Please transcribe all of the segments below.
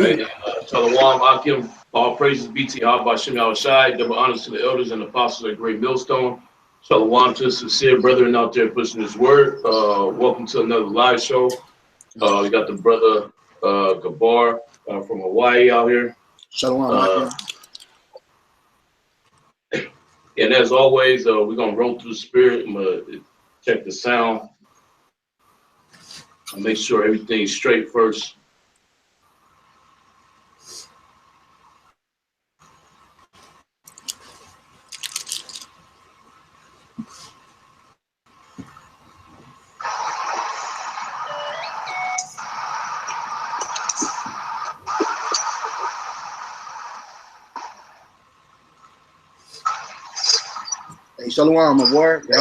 Hey, Shalom, Akim. All praises be to Yahawadah, double honors to the elders and apostles of Great Millstone. Shalom to the sincere brethren out there pushing this word. Welcome to another live show. We got the brother Gabar from Hawaii out here. Shalom, and as always, we're gonna roll through the spirit. I'm gonna check the sound. I'll make sure everything's straight first. Hey, Shalom, my word. The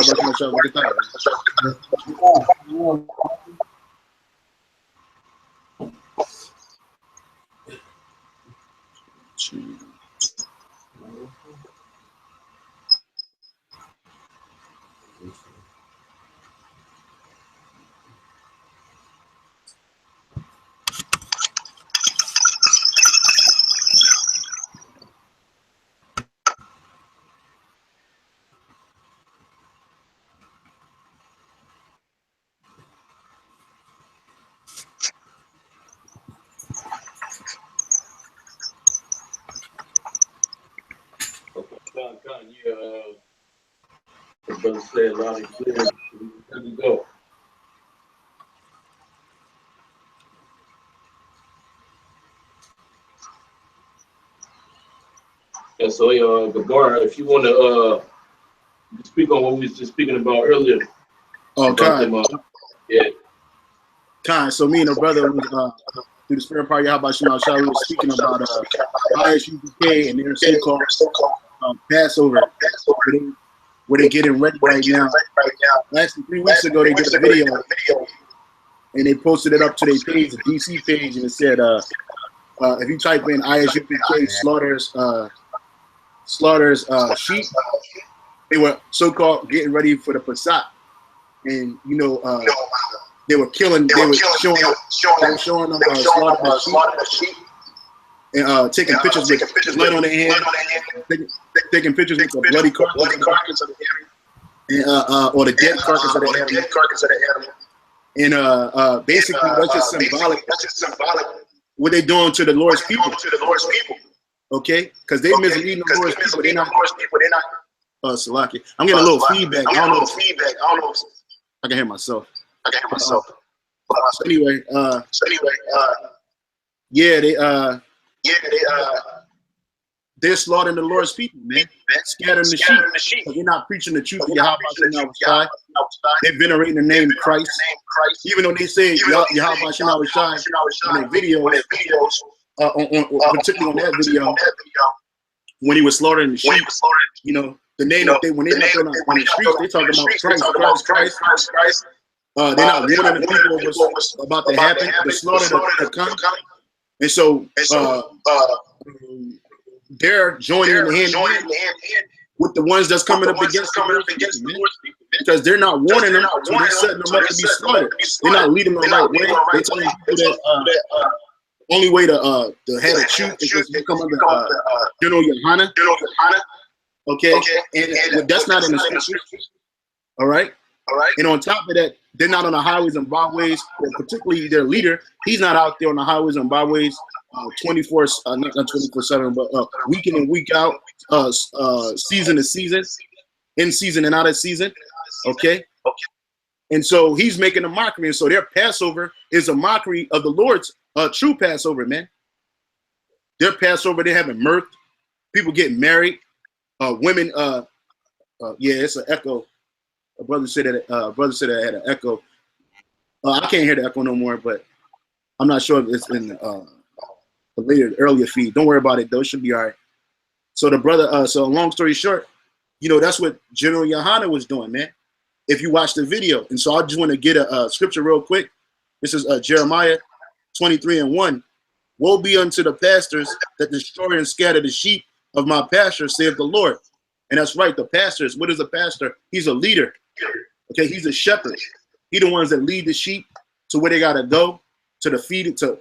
brother said loud and clear. Here we go. And so, Gabar, if you want to speak on what we was just speaking about earlier. Oh, Khan. Yeah. Khan. So me and the brother through the spirit part, Yahawadah, we were speaking about ISUPK and their so-called Passover, where they're getting ready right now. Actually, 3 weeks ago, they did a video, and they posted it up to their page, the DC page, and it said, if you type in ISUPK slaughters sheep, they were so-called getting ready for the Passat, and they were killing, they were showing them slaughtering the sheep, and taking pictures with blood on their hand, taking pictures with the bloody carcass of the animal, or the dead carcass of the animal. And basically, that's just symbolic. What they doing to the Lord's people. Okay, because they misleading the Lord's people. They're not. Salaki. I'm getting a little feedback. I don't know if I can hear myself. So anyway, they're slaughtering the Lord's people, man. Scattering the sheep. They're not preaching the truth of Yahawadah. They're venerating the name Christ. Even though they say Yahawadah in their videos, particularly on that video, when he was slaughtering the sheep, the name that when they went on the streets, they talking about Christ. They're not warning the people what's about to happen, the slaughter to come. And so they're joining in hand with the ones that's coming up against the Lord's people, because they're not warning them, so they're setting them up to be slaughtered. They're not leading them the right way. They're telling people that only way to have a truth is to become under General Yahawadah. Okay, and that's not in the scriptures. All right. And on top of that, they're not on the highways and byways, particularly their leader. He's not out there on the highways and byways 24, not 24/7, but week in and week out, season to season, in season and out of season. Okay. And so he's making a mockery. And so their Passover is a mockery of the Lord's true Passover, man. Their Passover, they're having mirth, people getting married, women. It's an echo. A brother said that I had an echo. I can't hear the echo no more, but I'm not sure if it's in the earlier feed. Don't worry about it though; it should be all right. So the brother. So long story short, that's what General Yahawadah was doing, man. If you watch the video, and so I just want to get a scripture real quick. This is Jeremiah 23:1. Woe be unto the pastors that destroy and scatter the sheep of my pasture, saith the Lord. And that's right. The pastors. What is a pastor? He's a leader. Okay, he's a shepherd. He the ones that lead the sheep to where they gotta go, to the feed, to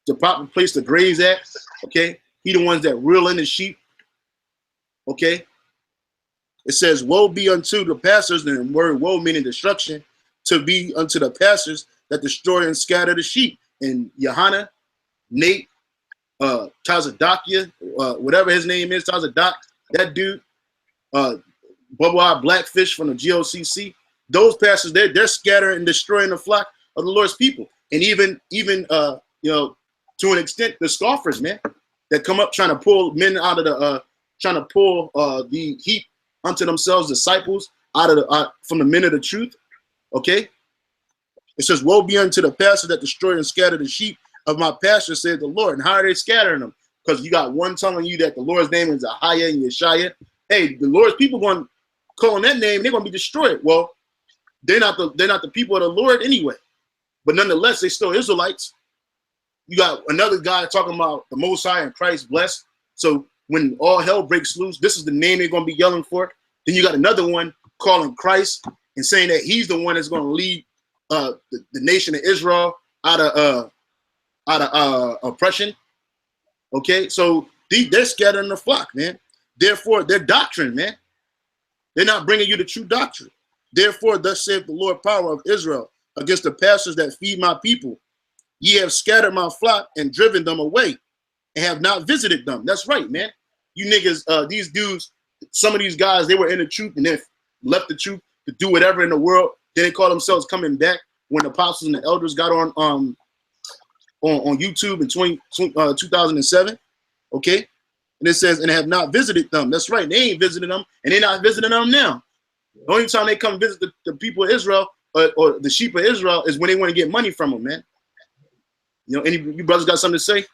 the proper place to graze at. Okay, he the ones that reel in the sheep. Okay, it says, "Woe be unto the pastors," and the word "woe" meaning destruction, to be unto the pastors that destroy and scatter the sheep. And Yahawadah, Nate, Tazadakia, whatever his name is, Tazadak, that dude, Bubba Blackfish from the GOCC, those pastors, they're scattering and destroying the flock of the Lord's people. And even you know, to an extent, the scoffers, man, that come up trying to pull men out of the trying to pull the heap unto themselves, disciples out of the from the men of the truth. Okay, it says, "Woe be unto the pastor that destroy and scatter the sheep of my pasture," said the Lord. And how are they scattering them? Because you got one telling you that the Lord's name is Ahaya and Yeshaya. Hey, the Lord's people going to call on that name, they're going to be destroyed. Well, they're not the people of the Lord anyway. But nonetheless, they still Israelites. You got another guy talking about the Most High and Christ blessed. So when all hell breaks loose, this is the name they're going to be yelling for. Then you got another one calling Christ and saying that he's the one that's going to lead the nation of Israel out of oppression. Okay, so they're scattering the flock, man. Therefore, their doctrine, man, they're not bringing you the true doctrine. Therefore, thus saith the Lord power of Israel against the pastors that feed my people. Ye have scattered my flock and driven them away and have not visited them. That's right, man. You niggas, these dudes, some of these guys, they were in the truth and then left the truth to do whatever in the world. Then they call themselves coming back when the apostles and the elders got on YouTube in 2007. Okay, and it says, "And have not visited them." That's right, they ain't visiting them, and they're not visiting them now. The only time they come visit the people of Israel or the sheep of Israel is when they want to get money from them, man. You know, any you brothers got something to say?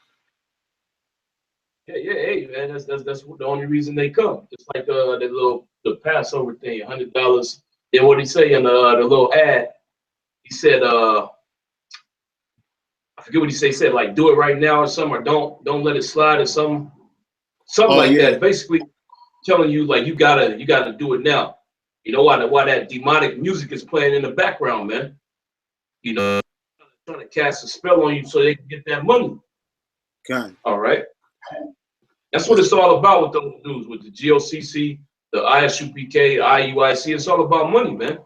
Yeah, hey, man, that's the only reason they come. It's like the Passover thing, $100. Then what he say in the little ad? He said, I forget what he said like do it right now or something, or don't let it slide or something like that. Basically telling you like you gotta do it now. You know why that demonic music is playing in the background, man. You know, trying to cast a spell on you so they can get that money. Okay. All right. That's what it's all about with those dudes, with the GOCC, the ISUPK, IUIC. It's all about money, man.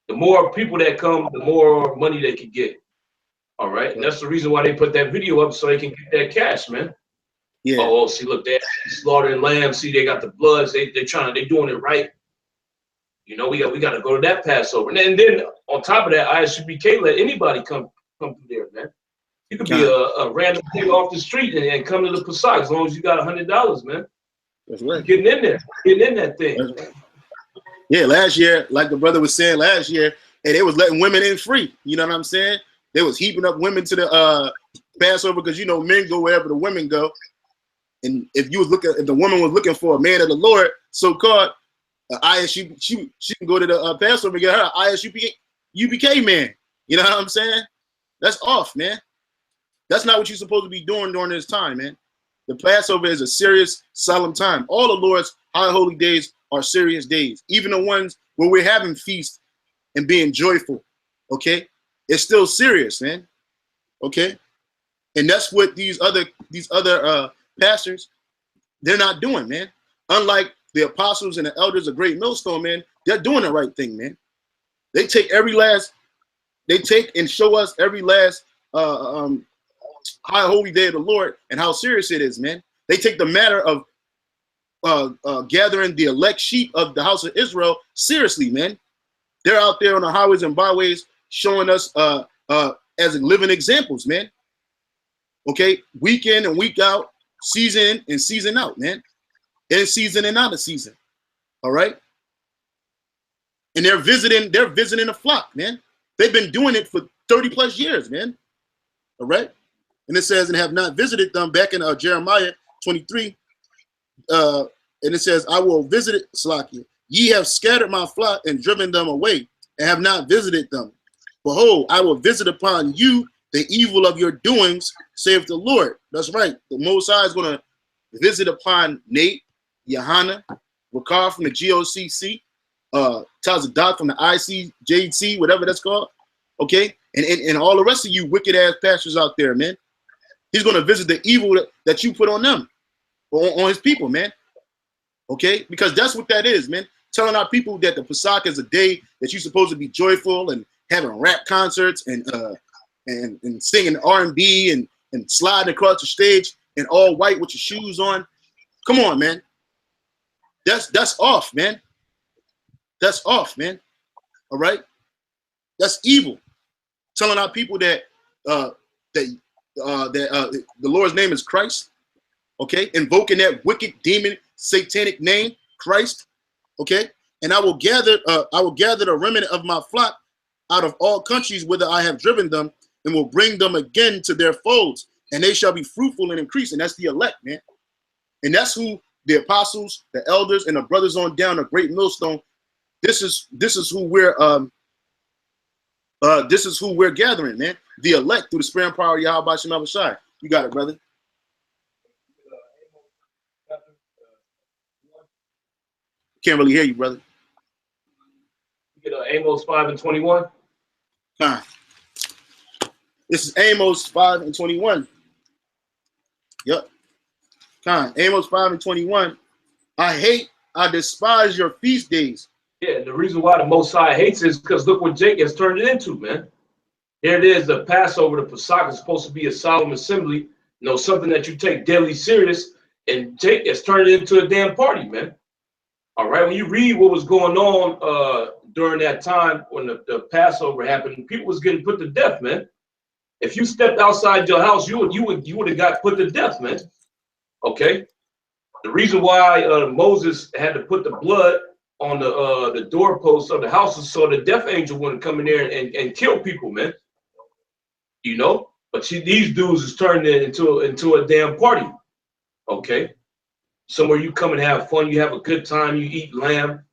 The more people that come, the more money they can get. All right. And that's the reason why they put that video up so they can get that cash, man. Yeah. Oh, see, look, they're slaughtering lambs. See, they got the bloods. They're doing it right. You know, we got to go to that Passover. And then on top of that, ISUPK let anybody come through there, man. You could be a random nigga off the street and come to the Passat as long as you got $100, man. That's right. Getting in there, getting in that thing. Right. Yeah, last year, like the brother was saying last year, and they was letting women in free. You know what I'm saying? They was heaping up women to the Passover because, you know, men go wherever the women go. And if the woman was looking for a man of the Lord, so-called ISU, she can go to the Passover and get her UPK man. You know what I'm saying? That's off, man. That's not what you're supposed to be doing during this time, man. The Passover is a serious, solemn time. All the Lord's high holy days are serious days. Even the ones where we're having feast and being joyful, okay? It's still serious, man. Okay? And that's what these other pastors, they're not doing, man. Unlike the apostles and the elders of Great Millstone, man, they're doing the right thing, man. They take and show us every last high holy day of the Lord and how serious it is, man. They take the matter of gathering the elect sheep of the house of Israel seriously, man. They're out there on the highways and byways showing us as living examples, man. Okay, week in and week out, season in and season out, man. In season and out of season. All right. And they're visiting the flock, man. They've been doing it for 30 plus years, man. All right. And it says, and have not visited them, back in Jeremiah 23. And it says, I will visit it, Slakia. Ye have scattered my flock and driven them away, and have not visited them. Behold, I will visit upon you the evil of your doings, saith the Lord. That's right. The Most High is going to visit upon Nate, Yahawadah, Rakar from the GOCC, Tazadak from the ICJC, whatever that's called. Okay? And all the rest of you wicked ass pastors out there, man. He's going to visit the evil that you put on them, on his people, man. Okay? Because that's what that is, man. Telling our people that the Pesach is a day that you're supposed to be joyful and having rap concerts and singing R&B and sliding across the stage and all white with your shoes on. Come on, man. That's off, man. That's off, man. All right? That's evil. Telling our people that the Lord's name is Christ, okay? Invoking that wicked demon satanic name, Christ, okay? And I will gather the remnant of my flock out of all countries whither I have driven them, and will bring them again to their folds, and they shall be fruitful and increase. And that's the elect, man. And that's who the apostles, the elders, and the brothers on down a great millstone. This is who we're gathering, man. The elect through the spirit and power of Yahawadah. You got it, brother. Can't really hear you, brother. You get Amos 5:21. This is Amos 5:21. Yep. Amos 5:21. I despise your feast days. Yeah, the reason why the Most High hates it is because look what Jake has turned it into, man. Here it is, the Passover, the Pesach is supposed to be a solemn assembly, you know, something that you take deadly serious, and Jake has turned it into a damn party, man. All right, when you read what was going on during that time when the Passover happened, people was getting put to death, man. If you stepped outside your house, you would have got put to death, man. Okay. The reason why Moses had to put the blood on the doorposts of the houses so the death angel wouldn't come in there and kill people, man. You know, but these dudes is turning it into a damn party. Okay. Somewhere you come and have fun, you have a good time, you eat lamb,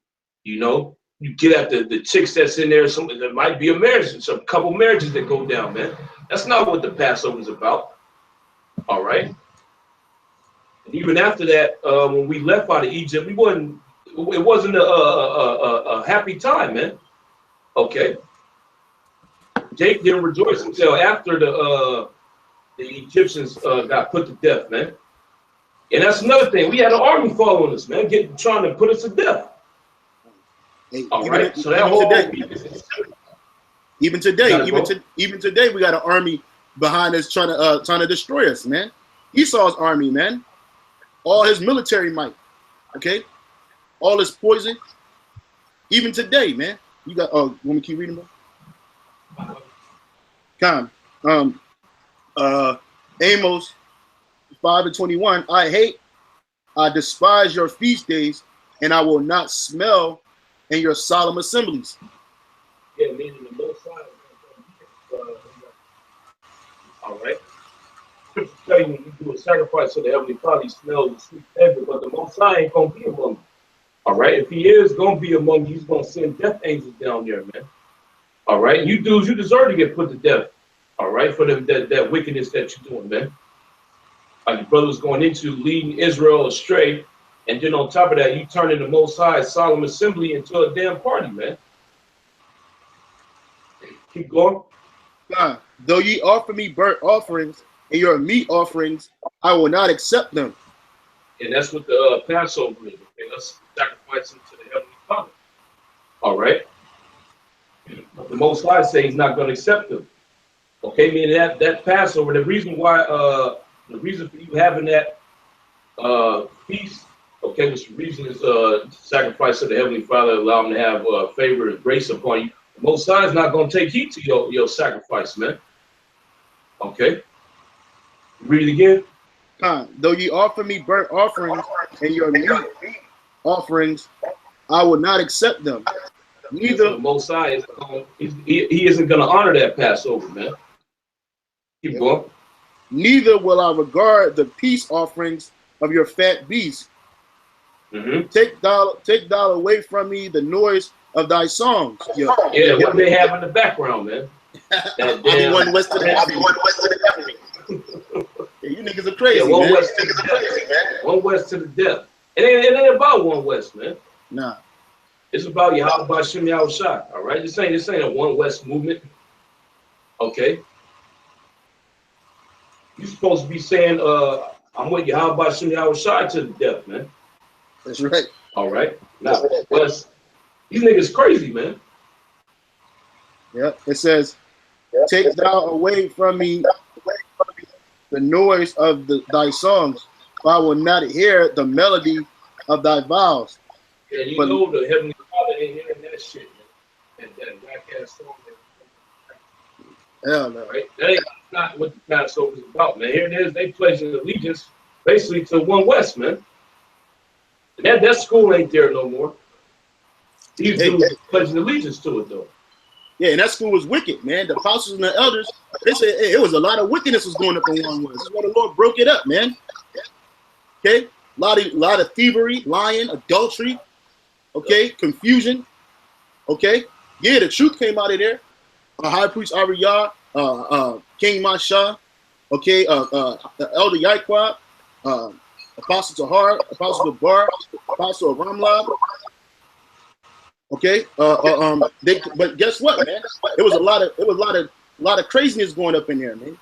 you know, you get at the chicks that's in there. Something that might be a marriage, some couple marriages that go down, man. That's not what the Passover is about. All right. And even after that, when we left out of Egypt, it wasn't a happy time, man. Okay. Jake didn't rejoice until after the Egyptians got put to death, man. And that's another thing. We had an army following us, man, trying to put us to death. Hey, all right. So that whole even today, we got an army behind us trying to destroy us, man. Esau's army, man. All his military might, okay? All his poison. Even today, man. You got want me to keep reading, bro? Amos 5:21. I despise your feast days, and I will not smell in your solemn assemblies. Yeah, meaning the Most High. All right. Scripture tell you when you do a sacrifice to the Heavenly Father, he smells the sweet savor, but the Most High ain't gonna be among you. All right. If he is gonna be among you, he's gonna send death angels down there, man. All right. You dudes, you deserve to get put to death. All right, for that wickedness that you're doing, man. Your brother's going into leading Israel astray, and then on top of that, you turning the Most High solemn assembly into a damn party, man. Keep going. God, though ye offer me burnt offerings and your meat offerings, I will not accept them. And that's what the Passover is. Okay? That's sacrificing to the Heavenly Father. All right. But the Most High say he's not going to accept them. Okay, meaning that Passover, the reason for you having that feast, okay, which the reason is sacrifice to the Heavenly Father, allow him to have favor and grace upon you. The Most High is not going to take heed to your sacrifice, man. Okay. Read it again. Though ye offer me burnt offerings and your meat offerings, I will not accept them. Neither the Most High is he isn't going to honor that Passover, man. Keep going. Neither will I regard the peace offerings of your fat beasts. Take thou away from me the noise of thy songs. Yeah, what they have in the background, man. I'll be one west to the yeah, you niggas are crazy, one man. West to the death, man. One west to the death. It ain't about one west, man. Nah. It's about Yahawadah, all right? This ain't a one west movement. Okay. You supposed to be saying, I'm with Yahawadah to the death, man. That's right. All right. Now, these niggas crazy, man. Yeah. It says, take thou away from me the noise of thy songs, for I will not hear the melody of thy vows. Yeah, you know the Heavenly Father ain't hearing that shit, man. That black ass song. Hell no. Right? That ain't not what the Passover is about, man. Here it is, they pledging allegiance basically to One West, man. And that school ain't there no more. These dudes pledging allegiance to it, though. Yeah, and that school was wicked, man. The apostles and the elders, they said it was a lot of wickedness was going up in One West. That's why the Lord broke it up, man. Okay? A lot of thievery, lying, adultery, okay, confusion. Okay? Yeah, the truth came out of there. High priest Ariyah, King Masha, okay, Elder Yaquab, Apostle Tahar, Apostle Bar, Apostle Ramlab. Okay, but guess what, man? It was a lot of craziness going up in there, man.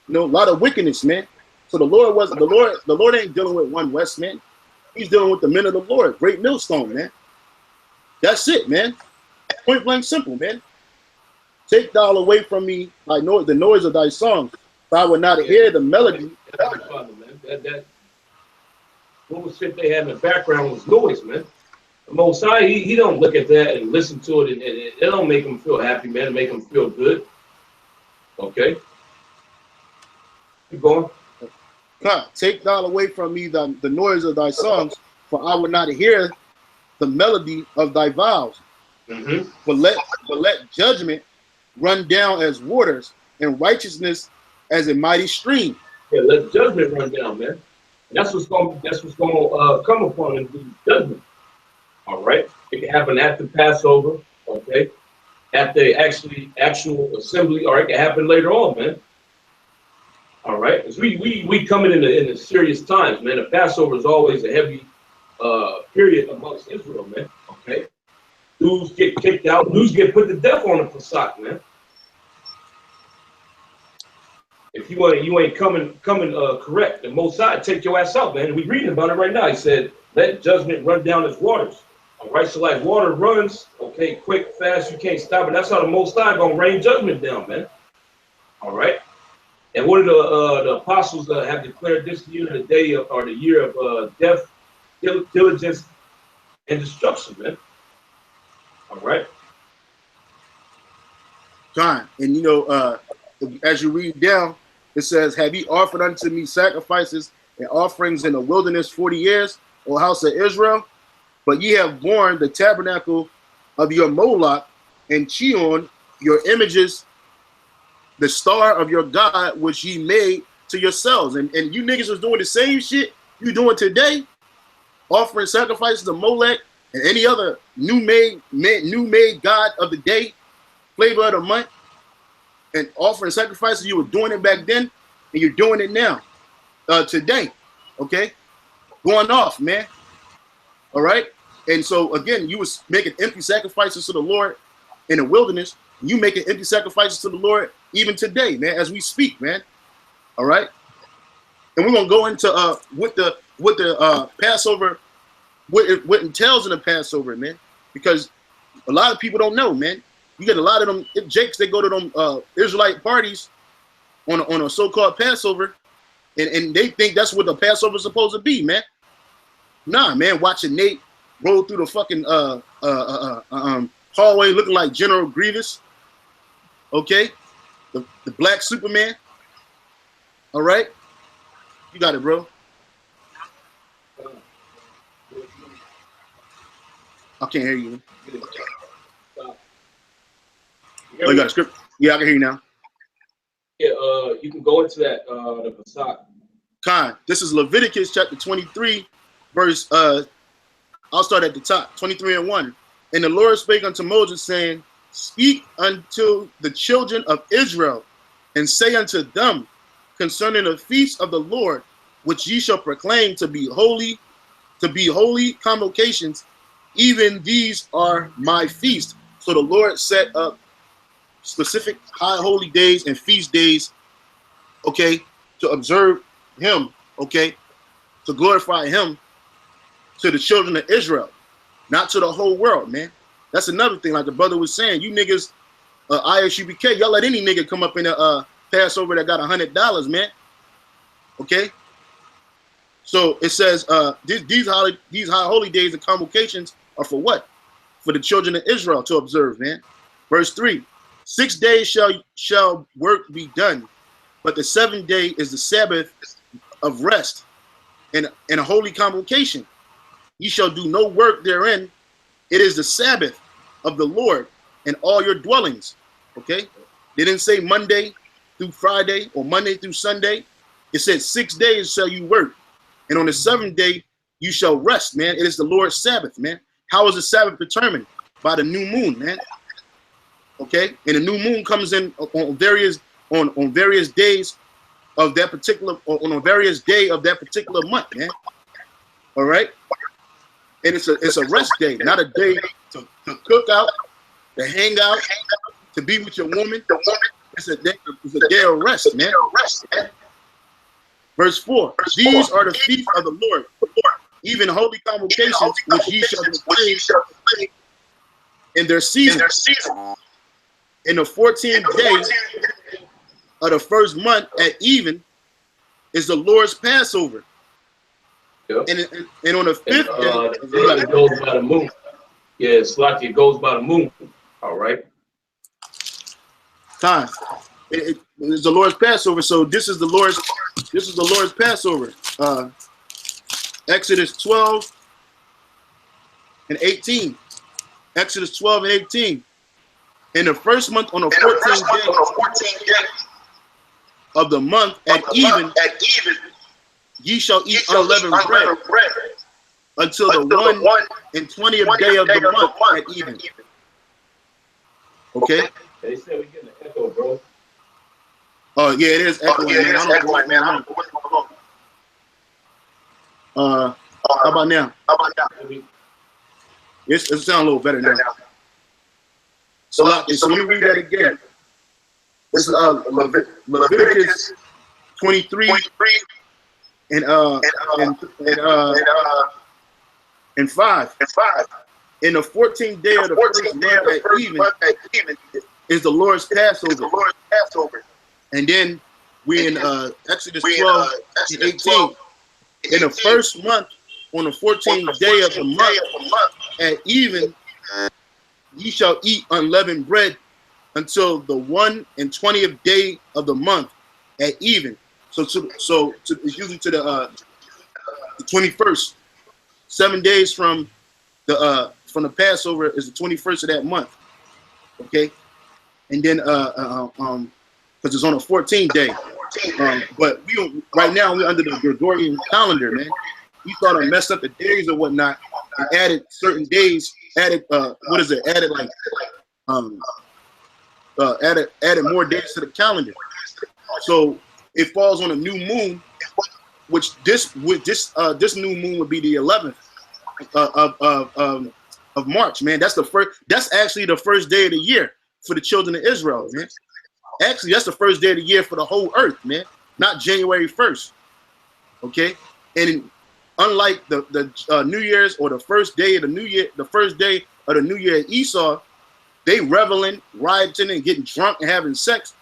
You know, a lot of wickedness, man. So the Lord ain't dealing with One West, man. He's dealing with the men of the Lord, great millstone, man. That's it, man. Point blank simple, man. Take thou away from me the noise of thy songs, for I will not hear the melody. That what was shit they had in the background was noise, man. The Most High, he don't look at that and listen to it, and it don't make him feel happy, man. It make him feel good. Okay. Keep going. God, take thou away from me the noise of thy songs, for I will not hear the melody of thy vows. Mm-hmm. But let judgment run down as waters, and righteousness as a mighty stream. Yeah, let judgment run down, man. And that's what's going to come upon in the judgment. All right, it can happen after Passover. Okay, after actual assembly, or it can happen later on, man. All right, because we coming in the serious times, man. The Passover is always a heavy period amongst Israel, man. Okay, dudes get kicked out, dudes get put to death on the Pesach, man. If you ain't coming correct, the Most High take your ass out, man. We reading about it right now. He said, "Let judgment run down as waters." All right, so like water runs, okay, quick, fast, you can't stop it. That's how the Most High gonna rain judgment down, man. All right. And what did the apostles have declared this year, the day of, or the year of death, diligence, and destruction, man? All right. John, and you know, as you read down, it says, "Have ye offered unto me sacrifices and offerings in the wilderness 40 years, O house of Israel? But ye have borne the tabernacle of your Moloch, and Chion, your images, the star of your God, which ye made to yourselves." And you niggas was doing the same shit you doing today, offering sacrifices to Molech and any other new made God of the day, flavor of the month, and offering sacrifices. You were doing it back then, and you're doing it now, today. Okay, going off, man. All right. And so again, you was making empty sacrifices to the Lord in the wilderness. You making empty sacrifices to the Lord even today, man, as we speak, man. All right. And we're gonna go into what the Passover, what entails in the Passover, man, because a lot of people don't know, man. You get a lot of them jakes. They go to them Israelite parties on a so-called Passover, and they think that's what the Passover is supposed to be, man. Nah, man. Watching Nate roll through the fucking hallway looking like General Grievous. Okay, the black Superman. All right, you got it, bro. I can't hear you. Oh, you got a script? Yeah, I can hear you now. Yeah, you can go into that the Pesach. Khan, this is Leviticus chapter 23, verse I'll start at the top, 23:1. And the Lord spake unto Moses, saying, "Speak unto the children of Israel, and say unto them concerning the feast of the Lord, which ye shall proclaim to be holy convocations, even these are my feasts." So the Lord set up specific high holy days and feast days, okay, to observe him, okay, to glorify him to the children of Israel, not to the whole world, man. That's another thing, like the brother was saying. You niggas, ISUBK, y'all let any nigga come up in a Passover that got $100, man. Okay. So it says these high holy days and convocations are for what? For the children of Israel to observe, man. Verse 3: 6 days shall work be done, but the 7th day is the Sabbath of rest and a holy convocation. Ye shall do no work therein. It is the Sabbath of the Lord in all your dwellings. Okay? They didn't say Monday through Friday or Monday through Sunday. It said 6 days shall you work. And on the 7th day, you shall rest, man. It is the Lord's Sabbath, man. How is the Sabbath determined? By the new moon, man. Okay? And the new moon comes in on various days of that particular, on a various day of that particular month, man. All right? And it's a rest day, not a day to cook out, to hang out, to be with your woman. It's a day of rest, man. Verse 4: these are the feasts of the Lord, even holy convocations, which ye shall proclaim in their season. In the 14th day of the first month at even is the Lord's Passover. Yep. And on the 5th day, it goes by the moon. Yeah, it's like it goes by the moon. All right. Time. It's the Lord's Passover. So this is the Lord's Passover. Exodus 12 and 18. Exodus 12 and 18. In the first month, on the 14th day of the month at even, ye shall eat unleavened bread until the 1 and 20th day of the month at even. Okay? They said we're getting an echo, bro. Oh, yeah, it is echoing, man. I don't know what's going on. How about now? It sounds a little better now. So let me read that again. This is Leviticus 23 and 5. In the 14th day of the first month at even is the Lord's Passover. And then we in Exodus 12 and 18. In the first month, on the 14th day of the month at even, ye shall eat unleavened bread until the 1 and 20th day of the month at even. So it's usually to the 21st. 7 days from the Passover is the 21st of that month. Okay, and then because it's on a 14th day. But we don't, right now we're under the Gregorian calendar, man. We thought to mess up the days or whatnot and added certain days, added added more days to the calendar. So it falls on a new moon, which this new moon would be the 11th of March, man. That's actually the first day of the year for the children of Israel, man. Actually, that's the first day of the year for the whole earth, man. Not January 1st. Okay, and unlike the New Year's or the first day of the New Year, the first day of the New Year at Esau, they reveling, rioting, and getting drunk and having sex.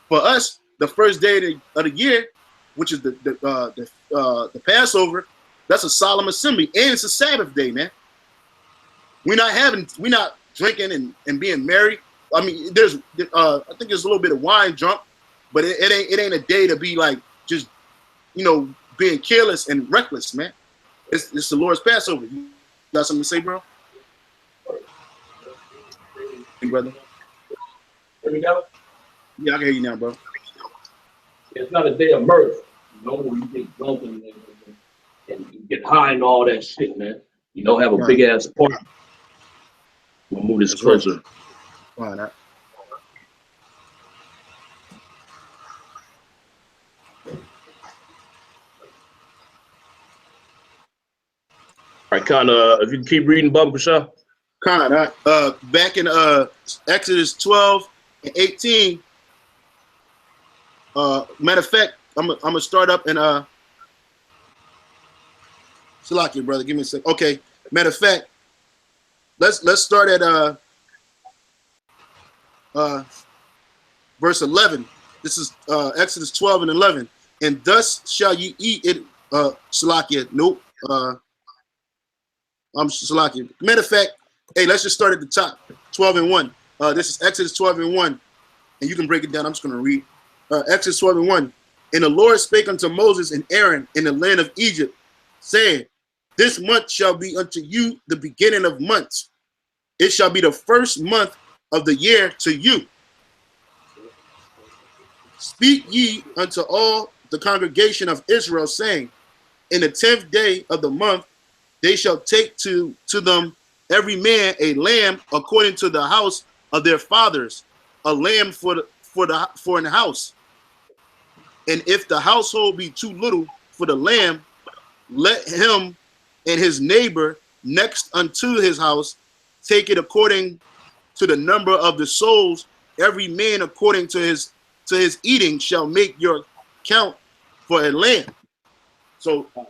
For us, the first day of the year, which is the Passover, that's a solemn assembly, and it's a Sabbath day, man. We're not drinking and being merry. I mean, I think there's a little bit of wine drunk, but it ain't a day to be like just, being careless and reckless, man. It's the Lord's Passover. You got something to say, bro? Hey, brother. Here we go. Yeah, I can hear you now, bro. It's not a day of mirth. Where you get drunk and you get high and all that shit, man. Have a big ass party. We'll move this closer. Why not? All right, if you can keep reading, Baba Kasha. Back in Exodus 12 and 18, matter of fact, I'm gonna start up in Salakia, brother. Give me a sec. Okay. Matter of fact, let's start at verse 11. This is Exodus 12 and 11. And thus shall you eat it. Salakia. Nope. Salakia. Matter of fact, hey, let's just start at the top. 12 and 1. This is Exodus 12 and 1. And you can break it down. I'm just going to read. Exodus 12 and 1. And the Lord spake unto Moses and Aaron in the land of Egypt, saying, this month shall be unto you the beginning of months. It shall be the first month of the year to you. Speak ye unto all the congregation of Israel, saying, in the 10th day of the month, they shall take to them every man a lamb according to the house of their fathers, a lamb for an house. And if the household be too little for the lamb, let him and his neighbor next unto his house take it according to the number of the souls. Every man according to his eating shall make your count for a lamb. So, I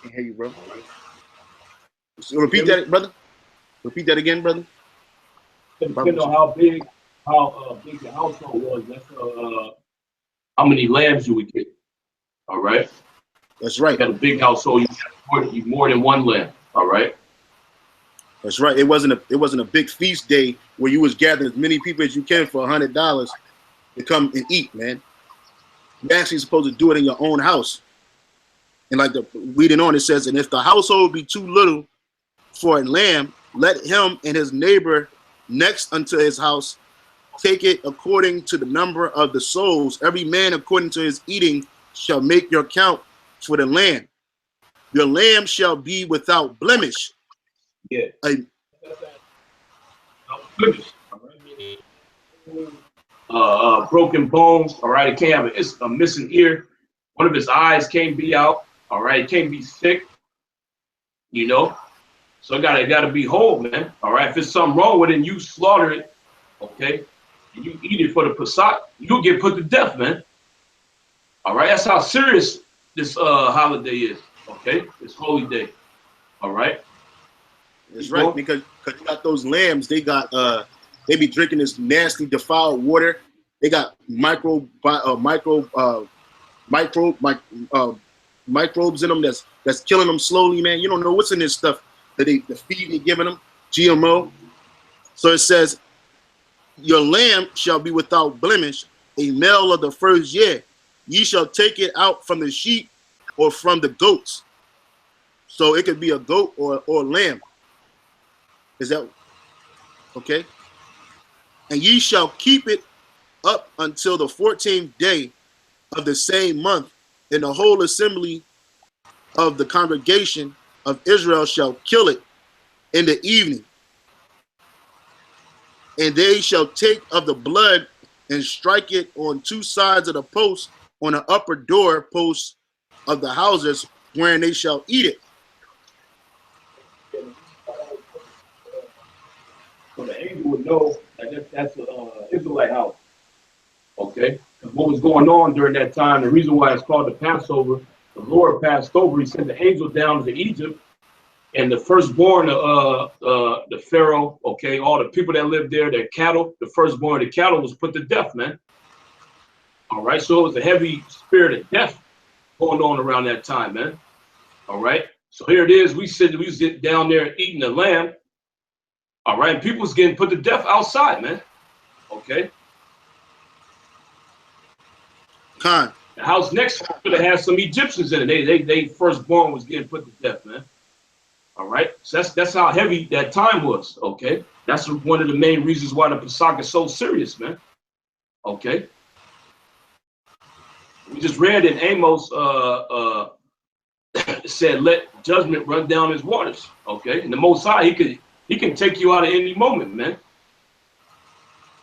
can't hear you, bro. So repeat that, brother. Repeat that again, brother. Depending on how big the household was, that's how many lambs you would get. All right. That's right. You got a big household, you more than one lamb. All right. That's right. It wasn't a big feast day where you was gathering as many people as you can for $100 to come and eat, man. You're actually supposed to do it in your own house. And like reading on, it says, and if the household be too little for a lamb, let him and his neighbor next unto his house take it according to the number of the souls. Every man according to his eating shall make your count for the lamb. Your lamb shall be without blemish. Yeah. Broken bones. All right. It can't have a missing ear. One of his eyes can't be out. All right. It can't be sick. You know. So it gotta be whole, man. All right. If there's something wrong with it, and you slaughter it, okay, and you eat it for the Pesach, you'll get put to death, man. All right. That's how serious this holiday is. Okay. This holy day. All right. That's right, because you got those lambs. They got they be drinking this nasty defiled water. They got microbes in them that's killing them slowly, man. You don't know what's in this stuff that the feed they giving them, GMO. So it says, your lamb shall be without blemish, a male of the first year. Ye shall take it out from the sheep or from the goats. So it could be a goat or lamb. Is that okay? And ye shall keep it up until the 14th day of the same month, and the whole assembly of the congregation of Israel shall kill it in the evening. And they shall take of the blood and strike it on two sides of the post on the upper door posts of the houses wherein they shall eat it. So the angel would know that that's an Israelite house. Okay? What was going on during that time, the reason why it's called the Passover, the Lord passed over, he sent the angel down to Egypt, and the firstborn of the Pharaoh, okay, all the people that lived there, their cattle, the firstborn of the cattle was put to death, man. All right, so it was a heavy spirit of death going on around that time, man. All right, so here it is, we sit down there eating the lamb. All right, and people was getting put to death outside, man. Okay. Khan. The house next to it had some Egyptians in it. They firstborn was getting put to death, man. All right, so that's how heavy that time was. Okay, that's one of the main reasons why the Pesach is so serious, man. Okay, we just read in Amos, it said, "Let judgment run down his waters." Okay, and the Most High, he can take you out at any moment, man.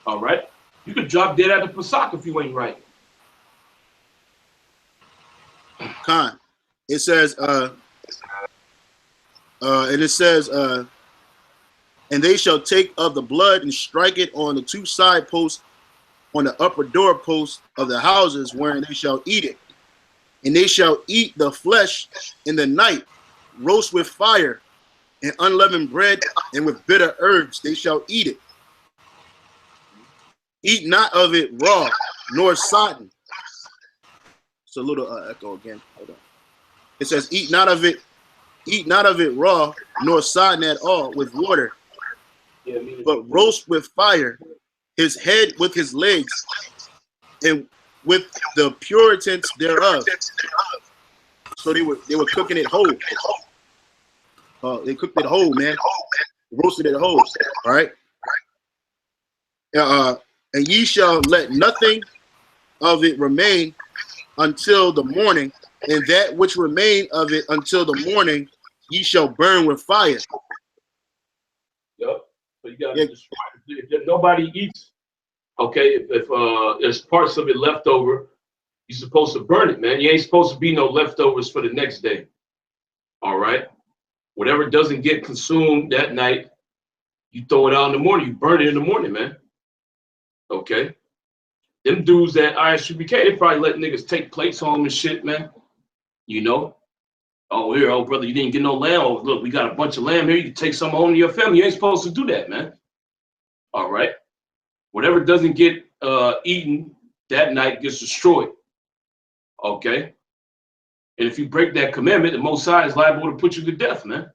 All right, you could drop dead at the Pesach if you ain't right. Khan. It says, and it says, and they shall take of the blood and strike it on the two side posts on the upper doorposts of the houses wherein they shall eat it. And they shall eat the flesh in the night, roast with fire, and unleavened bread, and with bitter herbs they shall eat it. Eat not of it raw, nor sodden. It's a little echo again. Hold on. It says, eat not of it raw, nor sodden at all with water, but roast with fire his head with his legs, and with the puritans thereof. So they were cooking it whole. They cooked it whole, man. Roasted it whole. All right. And ye shall let nothing of it remain until the morning, and that which remain of it until the morning ye shall burn with fire. Yep. So you gotta destroy it. If nobody eats, okay, if there's parts of it left over, you're supposed to burn it, man. You ain't supposed to be no leftovers for the next day. All right. Whatever doesn't get consumed that night, you throw it out in the morning. You burn it in the morning, man. Okay. Them dudes at ISUBK, they probably let niggas take plates home and shit, man. You know? Oh, here, oh, brother, you didn't get no lamb. Oh, look, we got a bunch of lamb here. You can take some home to your family. You ain't supposed to do that, man. All right? Whatever doesn't get eaten that night gets destroyed. Okay? And if you break that commandment, the Most High is liable to put you to death, man.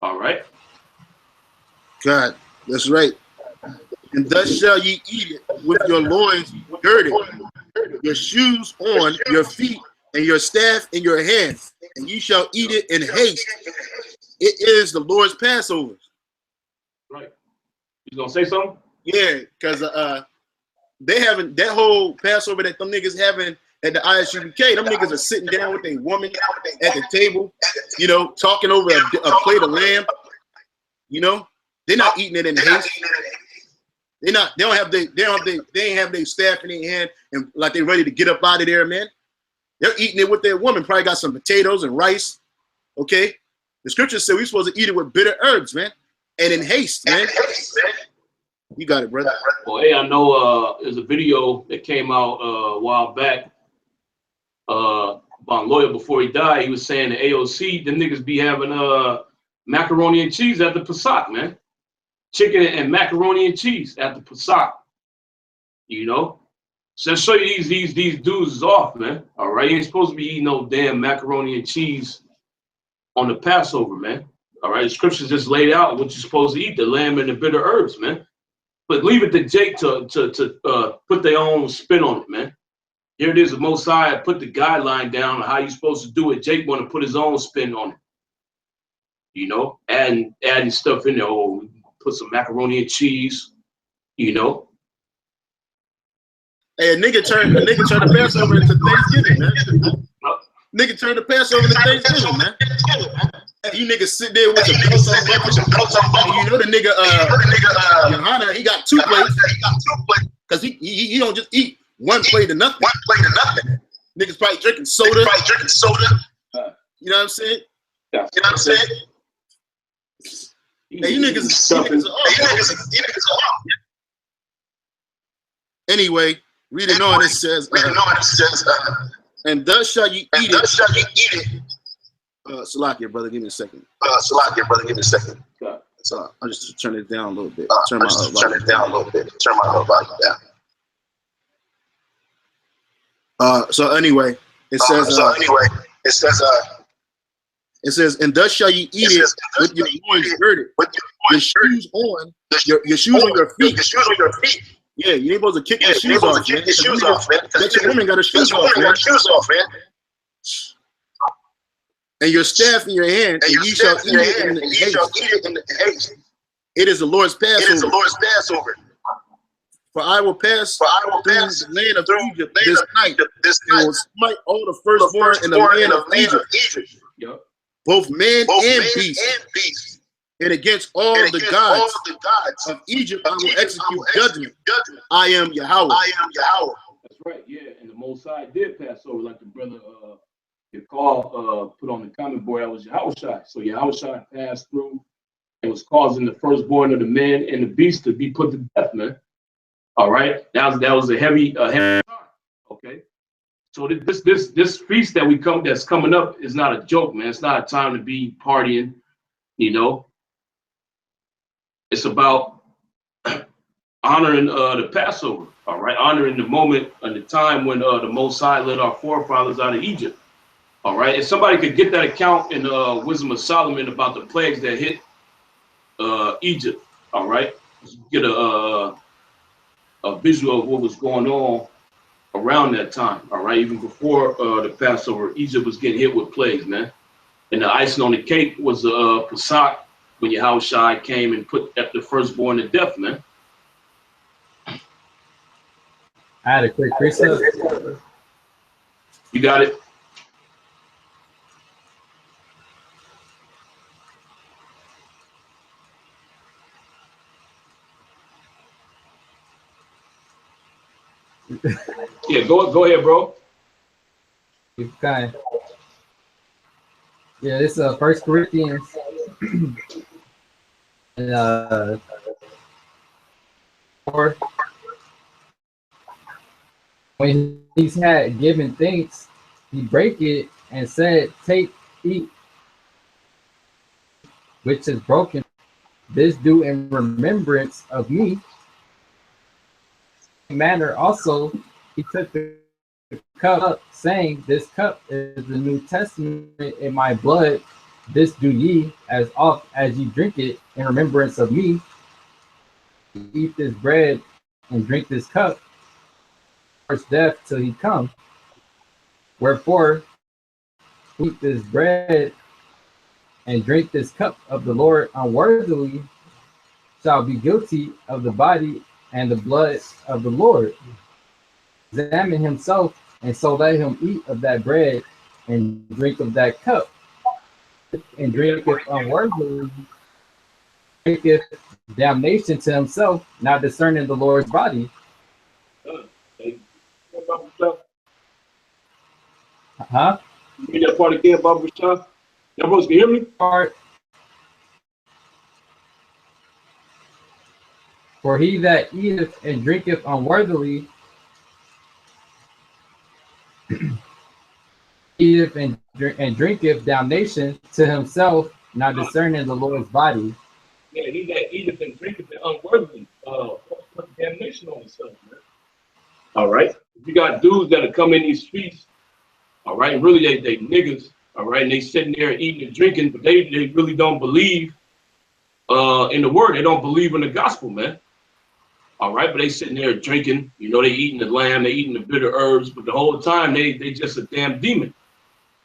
All right? God, that's right. And thus shall ye eat it with your loins girded, your shoes on your feet, and your staff in your hand, and ye shall eat it in haste. It is the Lord's Passover. Right. You gonna say something? Yeah, because they haven't that whole Passover that them niggas having at the ISUBK. Them niggas are sitting down with a woman at the table, you know, talking over a plate of lamb. You know, they're not eating it in haste. They ain't have their staff in their hand and like they ready to get up out of there, man. They're eating it with their woman. Probably got some potatoes and rice. Okay, the scriptures say we're supposed to eat it with bitter herbs, man, and in haste, man. You got it, brother. Well, hey, I know there's a video that came out a while back. By a lawyer before he died, he was saying the AOC, them niggas be having macaroni and cheese at the Pesach, man. Chicken and macaroni and cheese at the Pesach. You know? So let's show you these dudes is off, man. All right, you ain't supposed to be eating no damn macaroni and cheese on the Passover, man. All right, the scriptures just laid out what you're supposed to eat, the lamb and the bitter herbs, man. But leave it to Jake to put their own spin on it, man. Here it is, the Most High put the guideline down on how you're supposed to do it. Jake want to put his own spin on it. You know, adding stuff in there. Oh, put some macaroni and cheese, you know. Hey, a nigga turned the Passover into Thanksgiving, man. Nigga turned the Passover into Thanksgiving, man. Hey, you niggas sit there with your belts on. You know the nigga, Yahawadah, he got two plates. Because he don't just eat one plate of nothing. Niggas probably drinking soda. You know what I'm saying? Hey, you niggas are off. Anyway, reading on, it says, and thus shall you eat it. Salakia, brother, give me a second. So I'll just turn it down a little bit. Turn my volume down. So anyway, it says, and thus shall you eat it with your loins girded, your shoes on, your shoes on your feet. Yeah, you ain't supposed to kick your shoes off, man. That your woman got her shoes off, man. And your staff in your hand, and ye shall eat it in haste. It is the Lord's Passover. For I will pass through the land of Egypt this night, and will smite all the firstborn in the land of Egypt, both man and beast. And against all the gods of Egypt, I will execute judgment. I am Yahawadah. That's right, yeah. And the Most High did pass over, like the brother put on the comment board. That was Yahawadah. So Yahawadah passed through and was causing the firstborn of the man and the beast to be put to death, man. All right, that was a heavy time. Okay, so this feast that's coming up is not a joke, man. It's not a time to be partying. You know, it's about honoring the Passover. All right, honoring the moment and the time when the Most High led our forefathers out of Egypt. All right, if somebody could get that account in Wisdom of Solomon about the plagues that hit Egypt, all right, get a visual of what was going on around that time, all right, even before the Passover, Egypt was getting hit with plagues, man. And the icing on the cake was Pesach, when Yahawadah came and put the firstborn to death, man. I had a quick precept. You got it. Yeah, go ahead, bro. Okay. Yeah, this is 1 Corinthians and 4. When he's had given thanks, he break it and said, "Take, eat, which is broken. This do in remembrance of me." In manner also, he took the cup, saying, "This cup is the New Testament in my blood. This do ye as oft as ye drink it in remembrance of me. Eat this bread and drink this cup, first death till he come. Wherefore, eat this bread and drink this cup of the Lord unworthily, shall be guilty of the body and the blood of the Lord. Examine himself, and so let him eat of that bread and drink of that cup. And drinketh unworthily, drinketh damnation to himself, not discerning the Lord's body." Huh? You read that part again, Baba Rashad? Y'all supposed to hear me? Part. For he that eateth and drinketh unworthily eateth and drinketh damnation to himself, not discerning the Lord's body. Yeah, he that eateth and drinketh it unworthily, put damnation on himself, man. All right, you got dudes that are coming in these streets, all right, and really they niggas, all right, and they sitting there eating and drinking, but they really don't believe in the word. They don't believe in the gospel, man. All right, but they sitting there drinking, you know, they eating the lamb, they eating the bitter herbs, but the whole time they just a damn demon.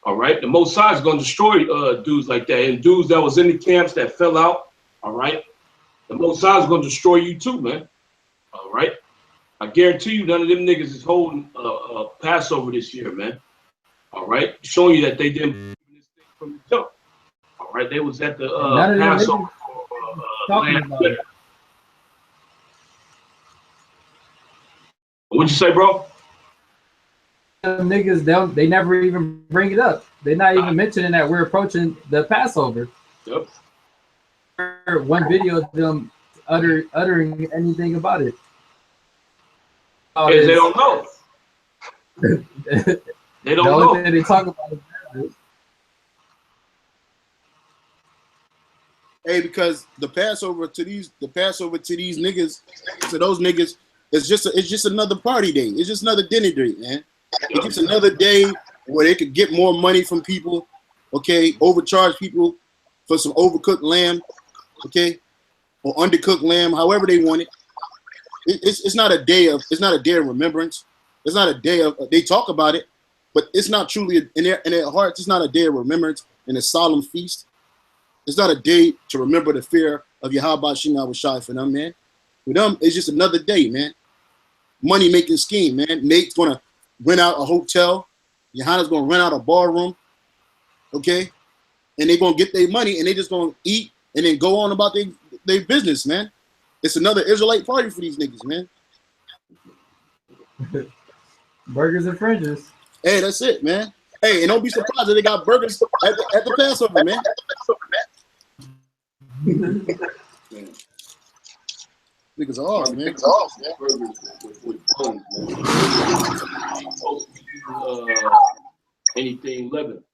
All right, the Most High is going to destroy dudes like that, and dudes that was in the camps that fell out. All right, the Most High is going to destroy you too, man. All right, I guarantee you, none of them niggas is holding Passover this year, man. All right, showing you that they didn't believe in this thing from the jump. All right, they was at the Passover last year. What'd you say, bro? Them niggas, they never even bring it up. They're not even mentioning that we're approaching the Passover. Yep. One video of them uttering anything about it. Because they don't know. They don't know. Thing they talk about it. Hey, because the Passover to these niggas, to those niggas, it's just another party day. It's just another dinner date, man. It's just another day where they could get more money from people, okay? Overcharge people for some overcooked lamb, okay, or undercooked lamb, however they want it. It's not a day of remembrance. It's not a day of they talk about it, but it's not truly in their hearts. It's not a day of remembrance and a solemn feast. It's not a day to remember the fear of Yahawadah for them, man. For them, it's just another day, man. Money making scheme, man. Nate's gonna rent out a hotel. Johanna's gonna rent out a bar room, okay? And they're gonna get their money and they just gonna eat and then go on about their business, man. It's another Israelite party for these niggas, man. Burgers and fringes. Hey, that's it, man. Hey, and don't be surprised that they got burgers at the Passover, man. Niggas off, man. With bones, man. Supposed to use anything living.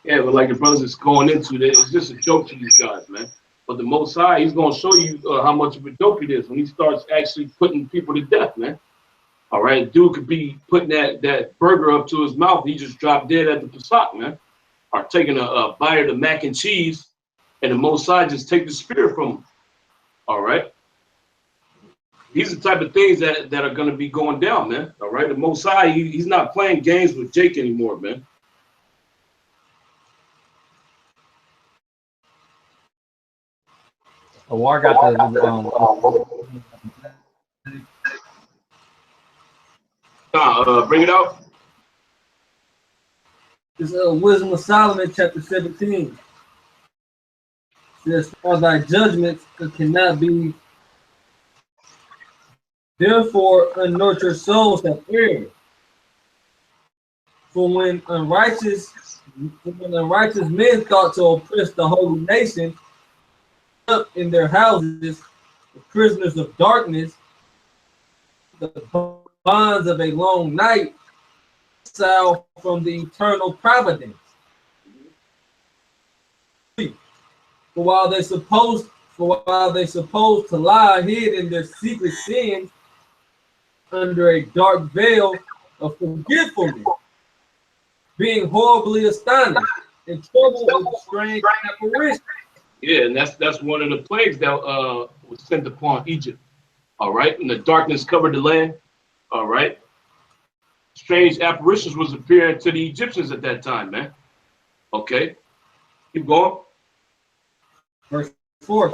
Yeah, but like the brothers is going into that, it's just a joke to these guys, man. But the Most High, he's gonna show you how much of a joke it is when he starts actually putting people to death, man. All right, dude could be putting that burger up to his mouth, he just dropped dead at the Pesach, man. Or taking a bite of the mac and cheese, and the Most High just take the spirit from him. All right. These are the type of things that are going to be going down, man. All right. The Most High, he's not playing games with Jake anymore, man. War got the Bring it out. It's Wisdom of Solomon, chapter 17. It says, "For thy judgments cannot be, therefore unnurtured souls have erred. For when unrighteous men thought to oppress the holy nation, up in their houses, the prisoners of darkness, the bonds of a long night, exile from the eternal providence. For while they supposed to lie hid in their secret sins under a dark veil of forgetfulness, being horribly astonished and troubled with strange apparitions." Yeah, and that's one of the plagues that was sent upon Egypt. All right, and the darkness covered the land. All right, strange apparitions was appearing to the Egyptians at that time, man. Okay, keep going. Verse 4.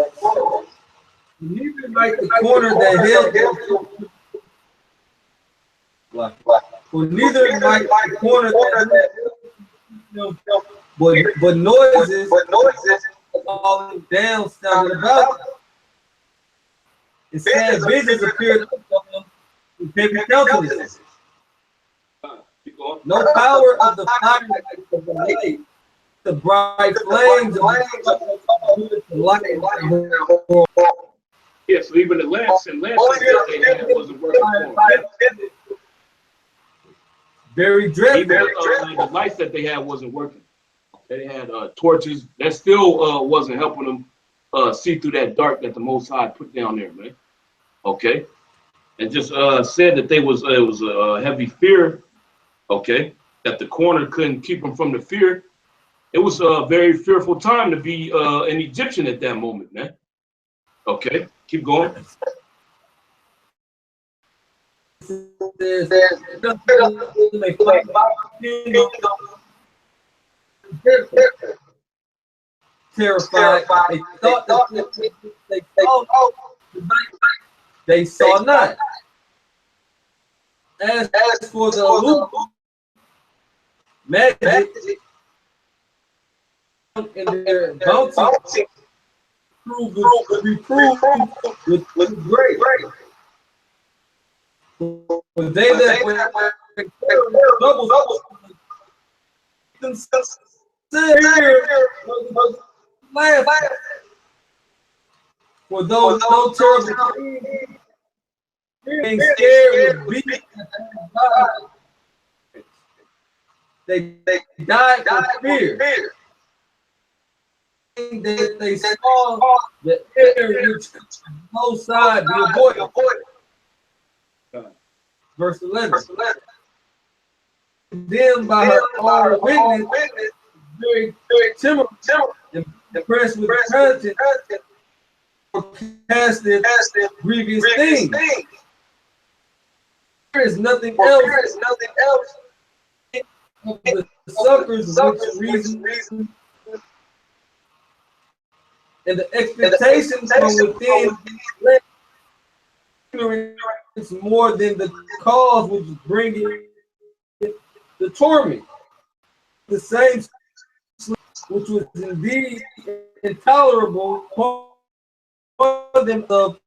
Neither like the corner that held, for neither like the corner that held, but noises falling down sounded about them. And sad visions appeared of them in paper countenances. No power of the fire of the light, the bright flames of the light. Yeah, so even the lamps that they had wasn't working for them. Very dreadful. Even the lights that they had wasn't working. They had torches that still wasn't helping them see through that dark that the Most High put down there, man. Okay, and just said that it was a heavy fear. Okay, that the corner couldn't keep them from the fear. It was a very fearful time to be an Egyptian at that moment, man. Okay, keep going. Terrified, they thought that they saw not. As for the loop, magic in their bounty, reproved with great. But they that were double laugh. For those no terrible being scared would be, they died for fear. They saw the air which no side be avoided. Verse 11. Then by her own witness, very timid and impressed with the casted grievous things. There is nothing else of the suckers which reason and the expectations from within ignorance more than the cause which is bringing the torment. The same which was indeed intolerable for them of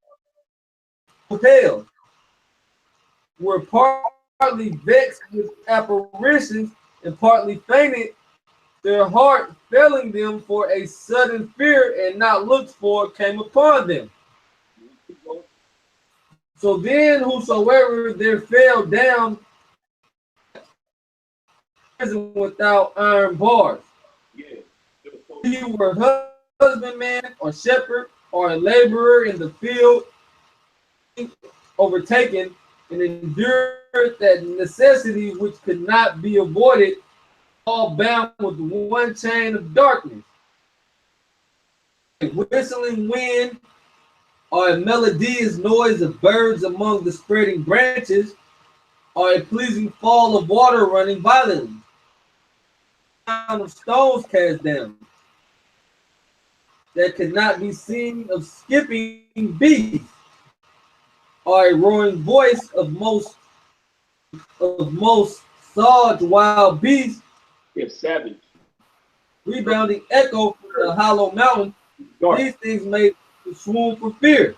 hell, were partly vexed with apparitions and partly fainted, their heart failing them for a sudden fear and not looked for came upon them. So then whosoever there fell down without iron bars, he were husbandman or shepherd or a laborer in the field, overtaken and endured that necessity which could not be avoided, all bound with one chain of darkness. A whistling wind, or a melodious noise of birds among the spreading branches, or a pleasing fall of water running violently, sound of stones cast down, that could not be seen of skipping beasts, or a roaring voice of most savage wild beasts, Yes, savage. rebounding echo from the hollow mountain. Dark. These things made to swoon for fear.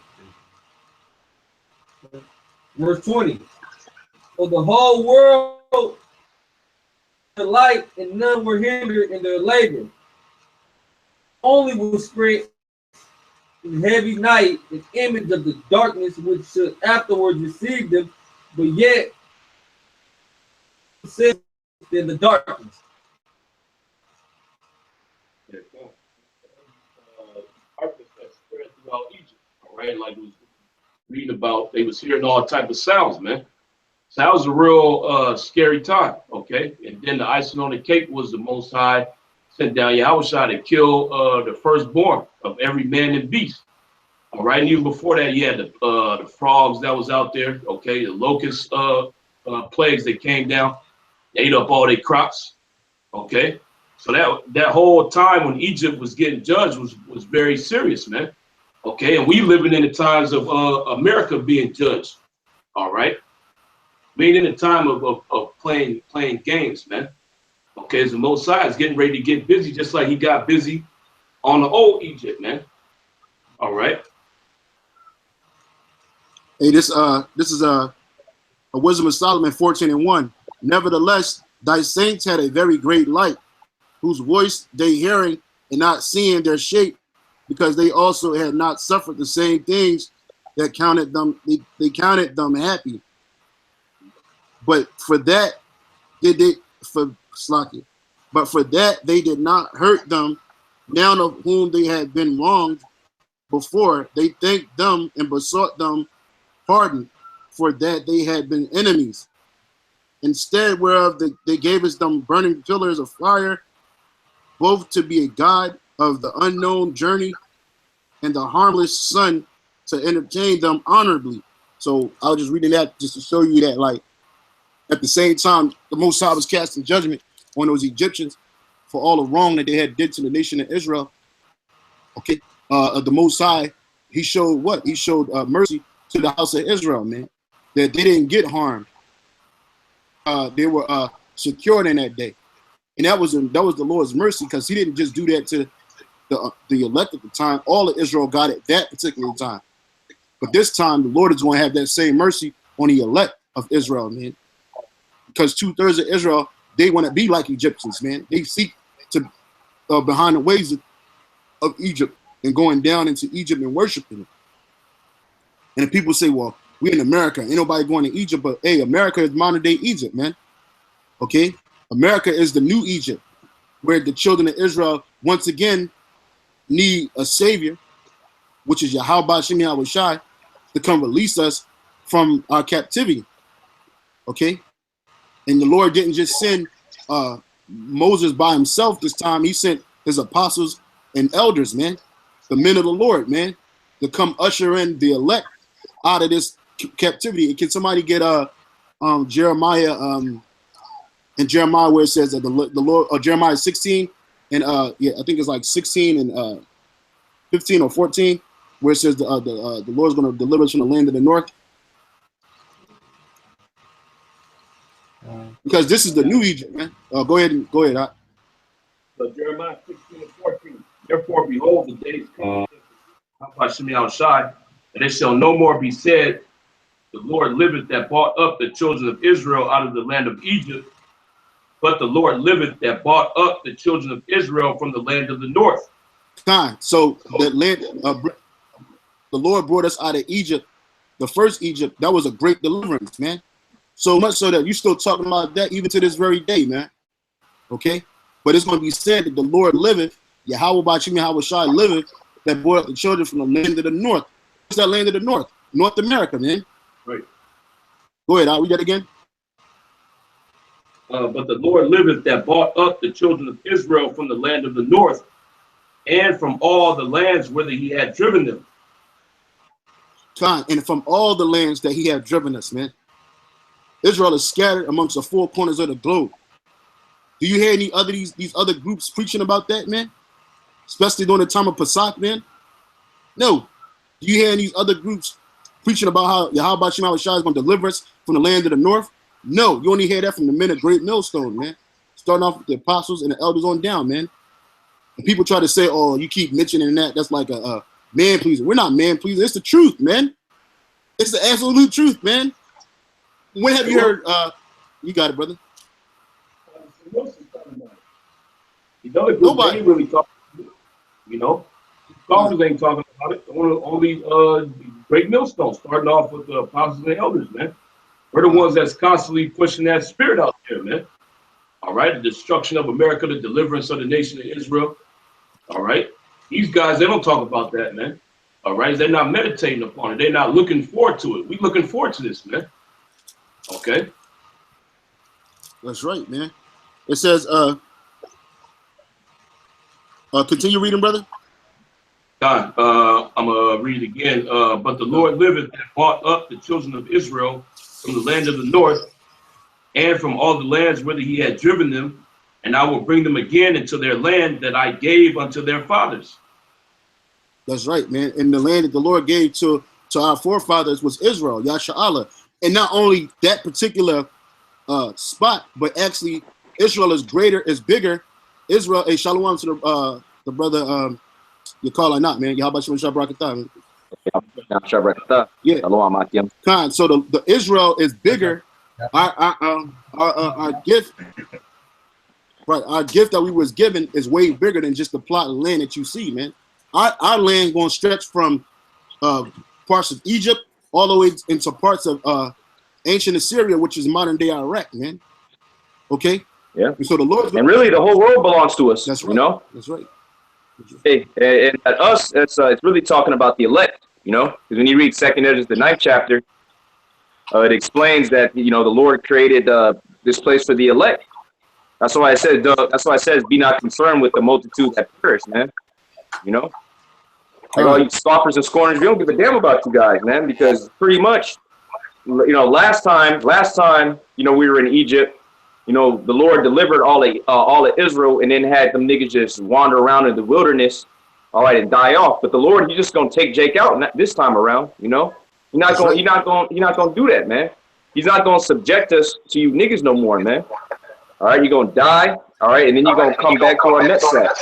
Verse 20. For the whole world delight, and none were hindered in their labor. Only was spread in heavy night an image of the darkness which should afterwards receive them, but yet in the darkness. Darkness that spread throughout Egypt. All right, like we was reading about, they was hearing all type of sounds, man. So that was a real scary time. Okay, and then the icing on the cake was the Most High sent down Yahawadah to kill the firstborn of every man and beast. All right, and even before that, you had the frogs that was out there. Okay, the locust plagues that came down, they ate up all their crops. Okay, so that whole time when Egypt was getting judged was very serious, man. Okay, and we living in the times of America being judged. All right, being in the time of playing games, man. Okay, so Most High is getting ready to get busy, just like he got busy on the old Egypt, man. All right. Hey, this is a Wisdom of Solomon 14:1. Nevertheless, thy saints had a very great light, whose voice they hearing and not seeing their shape, because they also had not suffered the same things that counted them. They counted them happy. But for that But for that they did not hurt them, now of whom they had been wronged before. They thanked them and besought them pardon, for that they had been enemies. Instead whereof they gave us them burning pillars of fire, both to be a guide of the unknown journey and the harmless sun to entertain them honorably. So I was just reading that just to show you that, like, at the same time, the Most High was casting judgment on those Egyptians for all the wrong that they had did to the nation of Israel. Okay, the Most High, he showed what? He showed mercy to the house of Israel, man, that they didn't get harmed. They were secured in that day, and that was the Lord's mercy, because he didn't just do that to the elect at the time. All of Israel got it that particular time, but this time the Lord is going to have that same mercy on the elect of Israel, man, because 2/3 of Israel, they want to be like Egyptians, man. They seek to behind the ways of Egypt and going down into Egypt and worshiping it. And if people say, well, we're in America, ain't nobody going to Egypt, but hey, America is modern day Egypt, man. Okay, America is the new Egypt, where the children of Israel once again need a savior, which is Yahawadah to come release us from our captivity. Okay, and the Lord didn't just send Moses by himself this time. He sent his apostles and elders, man, the men of the Lord, man, to come usher in the elect out of this captivity. And can somebody get Jeremiah and Jeremiah, where it says that the Lord, Jeremiah 16 and yeah, I think it's like 16 and 15 or 14, where it says the Lord's going to deliver us from the land of the north. Because this is the new Egypt, man. Go ahead. So Jeremiah 16 and 14. Therefore, behold, the days come, and it shall no more be said, the Lord liveth that brought up the children of Israel out of the land of Egypt, but the Lord liveth that brought up the children of Israel from the land of the north. So the land, the Lord brought us out of Egypt, the first Egypt, that was a great deliverance, man. So much so that you still talking about that even to this very day, man. Okay? But it's going to be said that the Lord liveth, Yahawadah liveth, that brought up the children from the land of the north. What's that land of the north? North America, man. Right. Go ahead, I'll read that again. But the Lord liveth that brought up the children of Israel from the land of the north and from all the lands whither he had driven them. And from all the lands that he had driven us, man. Israel is scattered amongst the four corners of the globe. Do you hear any other these other groups preaching about that, man? Especially during the time of Pesach, man? No. Do you hear these other groups preaching about how Yahawadah is going to deliver us from the land of the north? No. You only hear that from the men of Great Millstone, man. Starting off with the apostles and the elders on down, man. And people try to say, oh, you keep mentioning that. That's like a man pleaser. We're not man pleasers. It's the truth, man. It's the absolute truth, man. When have you heard? You got it, brother. Nobody ain't really talking about it, you know. Scholars ain't talking about it. Only Great Millstone, starting off with the apostles and elders, man. We're the ones that's constantly pushing that spirit out there, man. All right, the destruction of America, the deliverance of the nation of Israel. All right, these guys, they don't talk about that, man. All right, they're not meditating upon it. They're not looking forward to it. We looking forward to this, man. Okay. That's right, man. It says, continue reading, brother. God, I'm going to read it again. But the Lord liveth and brought up the children of Israel from the land of the north and from all the lands whither he had driven them, and I will bring them again into their land that I gave unto their fathers. That's right, man. And the land that the Lord gave to our forefathers was Israel, Yasha'Allah. And not only that particular spot, but actually Israel is greater, is bigger. Israel, a shalom to the brother, you call or not, man. Yahawadah Shabrakatah. Yeah. Khan. So the Israel is bigger. Our gift, right? Our gift that we was given is way bigger than just the plot of land that you see, man. Our land going to stretch from parts of Egypt all the way into parts of ancient Assyria, which is modern day Iraq, man. Okay. Yeah. And so the Lord, and really the whole world belongs to us. That's right. You know. That's right. Hey, and at us, it's really talking about the elect. You know, because when you read 2nd Ezra, the 9th chapter, it explains that the Lord created this place for the elect. That's why I said. That's why it says, "Be not concerned with the multitude that perish," man. You know, like all you scoffers and scorners, we don't give a damn about you guys, man, because pretty much, last time, we were in Egypt. The Lord delivered all of Israel, and then had them niggas just wander around in the wilderness, all right, and die off. But the Lord, He's just gonna take Jake out this time around. You're not gonna do that, man. He's not gonna subject us to you niggas no more, man. All right, you're gonna die, all right, and then you're gonna come back to our net set.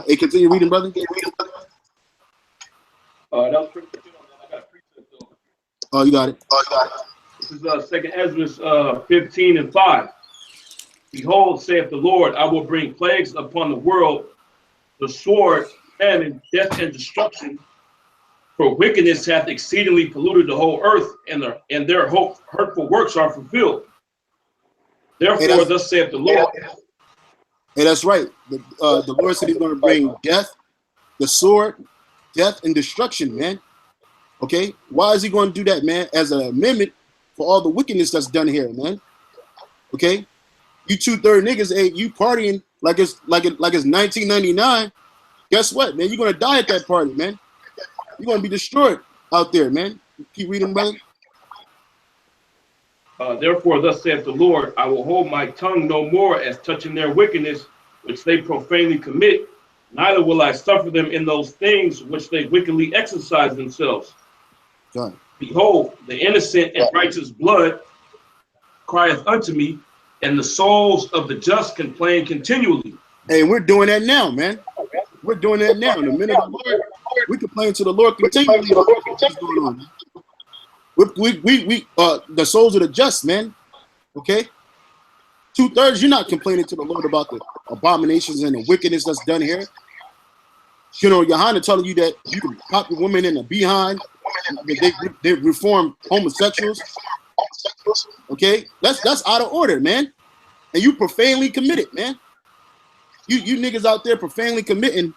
Hey, continue reading, brother. That was pretty good. I got a precept though. Oh, you got it. This is 2nd Ezra 15:5. Behold, saith the Lord, I will bring plagues upon the world, the sword, famine, death, and destruction. For wickedness hath exceedingly polluted the whole earth, and their hurtful works are fulfilled. Therefore, thus saith the Lord. Hey, that's right. The Lord said He's going to bring death, the sword, death, and destruction, man. Okay? Why is He going to do that, man? As an amendment for all the wickedness that's done here, man. Okay? You 2/3 niggas, hey, you partying like it's 1999. Guess what, man? You're going to die at that party, man. You're going to be destroyed out there, man. Keep reading, brother. Therefore, thus saith the Lord, I will hold my tongue no more as touching their wickedness, which they profanely commit, neither will I suffer them in those things which they wickedly exercise themselves. God. Behold, the innocent and righteous blood crieth unto me, and the souls of the just complain continually. Hey, we're doing that now, man. We're doing that now. In the minute of the Lord, we complain to the Lord continually. What's going on, man? We the souls of the just, man. Okay, 2/3, you're not complaining to the Lord about the abominations and the wickedness that's done here. You know, Yahawadah telling you that you can pop your women in the behind. They reform homosexuals. Okay, that's out of order, man. And you profanely committed, man. You niggas out there profanely committing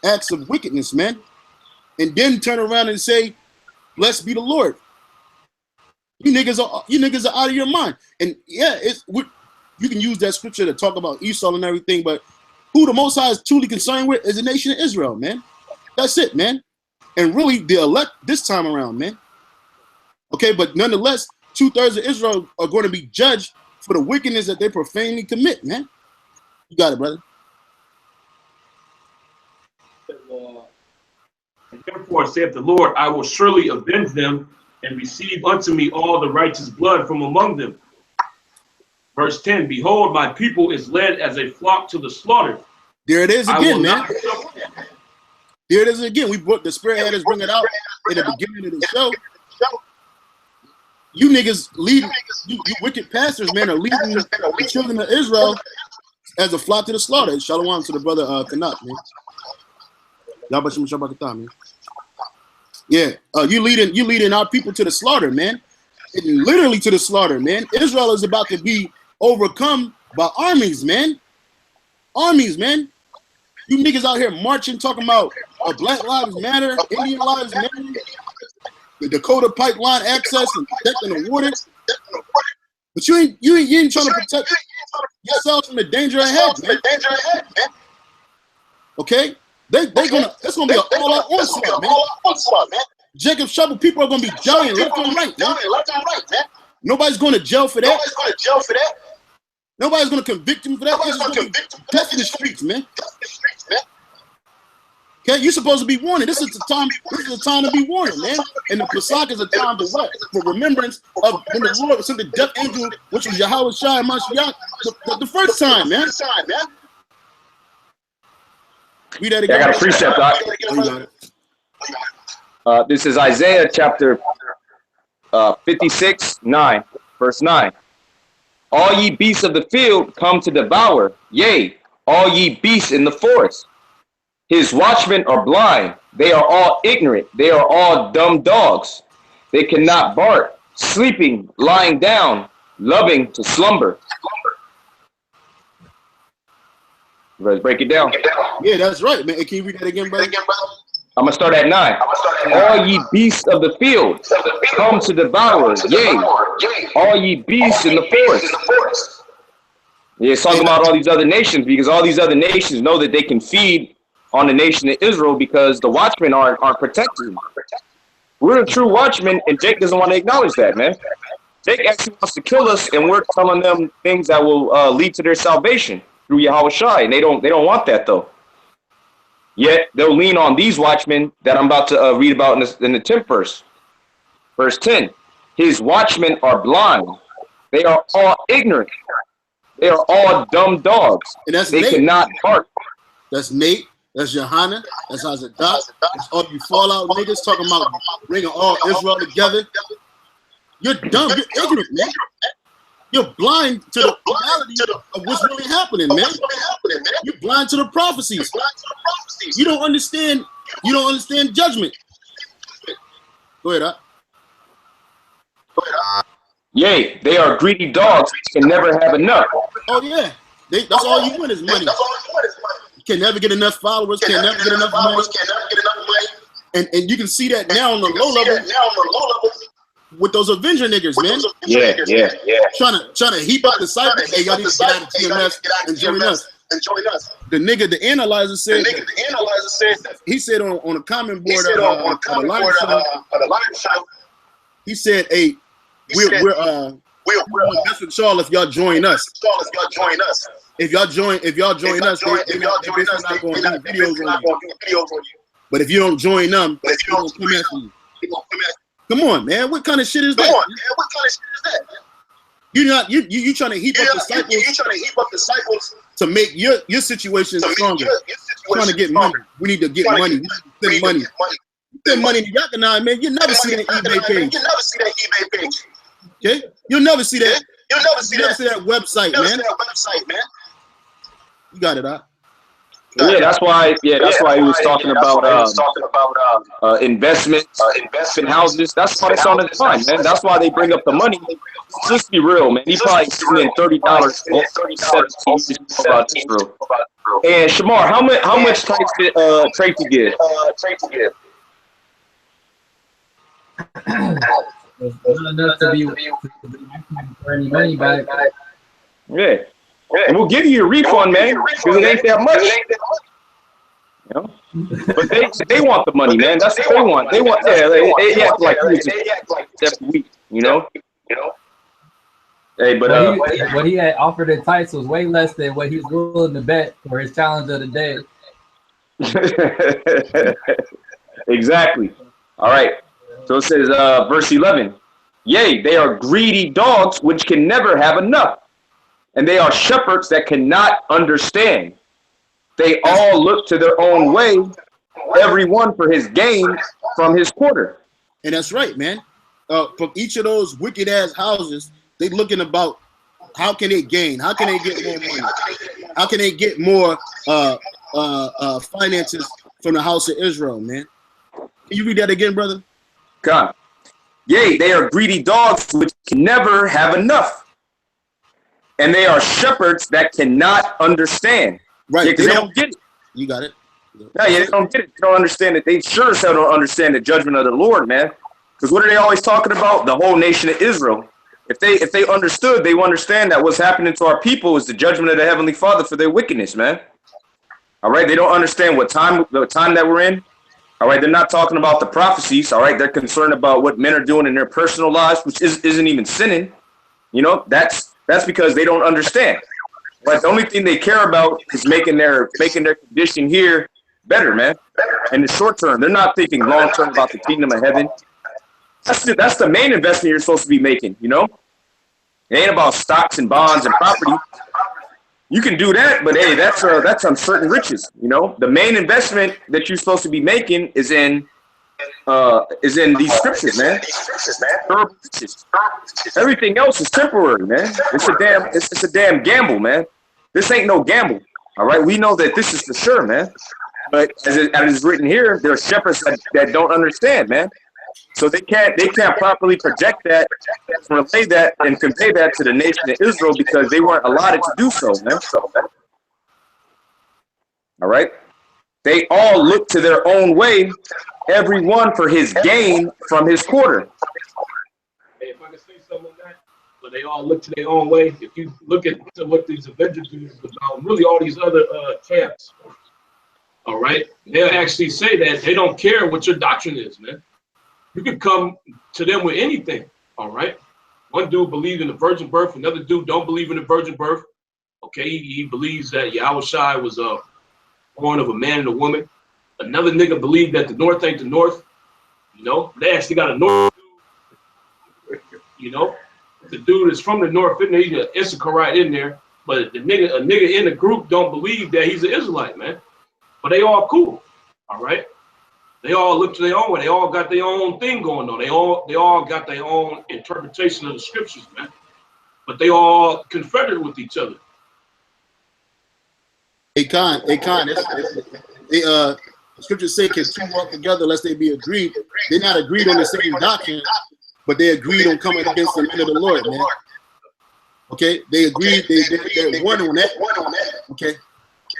acts of wickedness, man. And then turn around and say, "Blessed be the Lord." You niggas are out of your mind. And yeah, you can use that scripture to talk about Esau and everything, but who the Most High is truly concerned with is the nation of Israel, man. That's it, man. And really, the elect this time around, man. Okay, but nonetheless, 2/3 of Israel are going to be judged for the wickedness that they profanely commit, man. You got it, brother. And therefore saith the Lord, I will surely avenge them and receive unto me all the righteous blood from among them. Verse 10, behold, my people is led as a flock to the slaughter. There it is again, man. There it is again. We brought the Spirit had us bring it out in the beginning of the show. You niggas lead, you wicked pastors, man, are leading the children of Israel as a flock to the slaughter. Shalom to the brother Kanak, man. Man. Yeah, you leading our people to the slaughter, man. Literally to the slaughter, man. Israel is about to be overcome by armies, man. Armies, man. You niggas out here marching, talking about Black Lives Matter, Indian Lives Matter, the Dakota pipeline access and protecting the water. But you ain't trying to protect yourself from the danger ahead, man. Okay? It's gonna be an all-out onslaught, man. Jacob Shovel people are gonna be dying left and right, man. Nobody's going to jail for that. Nobody's going to convict him for that. It's going to be death in the streets, man. Okay, you're supposed to be warned. This is the time. This is the time to be warned, man. And the Pesach is a time for what? For remembrance of when the Lord sent the death angel, which was Yahawadah and Mashiach, the first time, man. Read that again. I got a precept, Doc. This is Isaiah chapter 56:9, verse 9. All ye beasts of the field come to devour, yea, all ye beasts in the forest. His watchmen are blind, they are all ignorant, they are all dumb dogs. They cannot bark, sleeping, lying down, loving to slumber. Let's break it down. Yeah, that's right, man. Can you read that again, brother? I'm gonna start at 9. All ye beasts of the field come to devour, yea, all ye beasts in the forest. Yeah, it's talking about all these other nations, because all these other nations know that they can feed on the nation of Israel because the watchmen aren't protecting them. We're a true watchman, and Jake doesn't want to acknowledge that, man. Jake actually wants to kill us, and we're telling them things that will lead to their salvation through Yahawadah, and they don't want that though. Yet they'll lean on these watchmen that I'm about to read about in the 10th verse. Verse 10. His watchmen are blind. They are all ignorant. They are all dumb dogs. And that's they Nate. Cannot bark. That's Nate. That's Yahawadah. That's Hazadak. That's all you fallout niggas talking about bringing all Israel together. You're dumb. You're ignorant, man. You're blind to the reality of what's really happening, man. You're blind to the prophecies. You don't understand. You don't understand judgment. Go ahead, Yea, they are greedy dogs. They can never have enough. Oh yeah, that's all you want is money. You can never get enough followers. Can never get enough money. And you can see that now on the low level. With those Avenger niggas, man. Yeah. Trying to heap up disciples. Hey, y'all need to get out of TMS and join us. The nigga, the analyzer said. He said on a comment board on the live show. He said, "Hey, we're mess with y'all if y'all join us. If y'all join us, they're basically not going to do videos on you. But if you don't join them, they're going to come after you." Come on, man. What kind of shit is that? You trying to heap up disciples to make your situation stronger. Trying to get money. We need to get money. We need to spend money. Spend money in Yahawadah, man. You'll never see that eBay page. Okay? You'll never see that. You'll never see that website, man. You got it, Yeah, that's why. Yeah, that's why he was talking about investments, investment houses. That's why it's on the decline, man. That's why they bring up the money. Just be real, man. He probably spending $30 all 17 years about Israel. And Shamar, how much Tracy give? It's not enough to be for any money back. Yeah. And we'll give you a refund, man, because it ain't that much. You know? But they want the money, man. That's what they want. They want, yeah, they act like he was just every week, you know? Hey, but what he had offered in tights was way less than what he's willing to bet for his challenge of the day. Exactly. All right. So it says, verse 11, yea, they are greedy dogs which can never have enough, and they are shepherds that cannot understand. They all look to their own way, every one for his gain from his quarter. And that's right, man. From each of those wicked ass houses, they looking about how can they gain? How can they get more money? How can they get more finances from the house of Israel, man? Can you read that again, brother? God. Yea, they are greedy dogs which can never have enough. And they are shepherds that cannot understand. Right. Yeah, they don't get it. You got it. Yeah, they don't get it. They don't understand it. They sure as hell don't understand the judgment of the Lord, man. Because what are they always talking about? The whole nation of Israel. If they understood, they would understand that what's happening to our people is the judgment of the Heavenly Father for their wickedness, man. All right. They don't understand the time that we're in. All right, they're not talking about the prophecies. All right, they're concerned about what men are doing in their personal lives, which isn't even sinning. You know, that's because they don't understand. Right, the only thing they care about is making their condition here better, man. In the short term, they're not thinking long term about the kingdom of heaven. That's the main investment you're supposed to be making. You know, it ain't about stocks and bonds and property. You can do that, but hey, that's uncertain riches. You know, the main investment that you're supposed to be making is in these scriptures, man. Everything else is temporary, man. It's a damn gamble, man. This ain't no gamble. All right, we know that this is for sure, man. But as it is written here, there are shepherds that don't understand, man. So they can't properly project that, relay that, and convey that to the nation of Israel because they weren't allotted to do so, man. All right? They all look to their own way, every one for his gain from his quarter. Hey, if I can say something on that, but they all look to their own way. If you look at what these Avengers do, really all these other camps, all right, they'll actually say that they don't care what your doctrine is, man. You can come to them with anything, all right? One dude believes in the virgin birth, another dude don't believe in the virgin birth. Okay, he believes that Yahawadah was born of a man and a woman. Another nigga believed that the North ain't the North. You know, they actually got a North dude. You know, the dude is from the North, he's an Issachar right in there. But a nigga in the group don't believe that he's an Israelite, man. But they all cool, all right? They all look to their own way. They all got their own thing going on. They all got their own interpretation of the scriptures, man. But they all confederate with each other. They can't. The scriptures say, can two walk together lest they be agreed. They're not agreed on the same doctrine, but they agreed on coming against the men of the Lord, man. Okay, they agreed. They're one on that. Okay.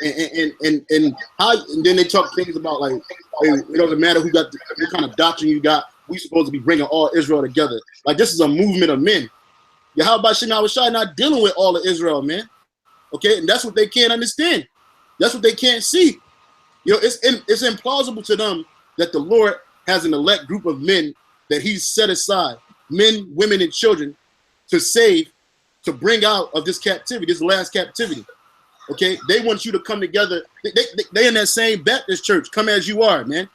And how, and then they talk things about like, hey, it doesn't matter what kind of doctrine you got. We supposed to be bringing all Israel together. Like this is a movement of men. Yahawadah not dealing with all of Israel, man. Okay, and that's what they can't understand. That's what they can't see. You know, it's implausible to them that the Lord has an elect group of men that He's set aside, men, women, and children, to save, to bring out of this captivity, this last captivity. Okay, they want you to come together. They in that same Baptist church. Come as you are, man.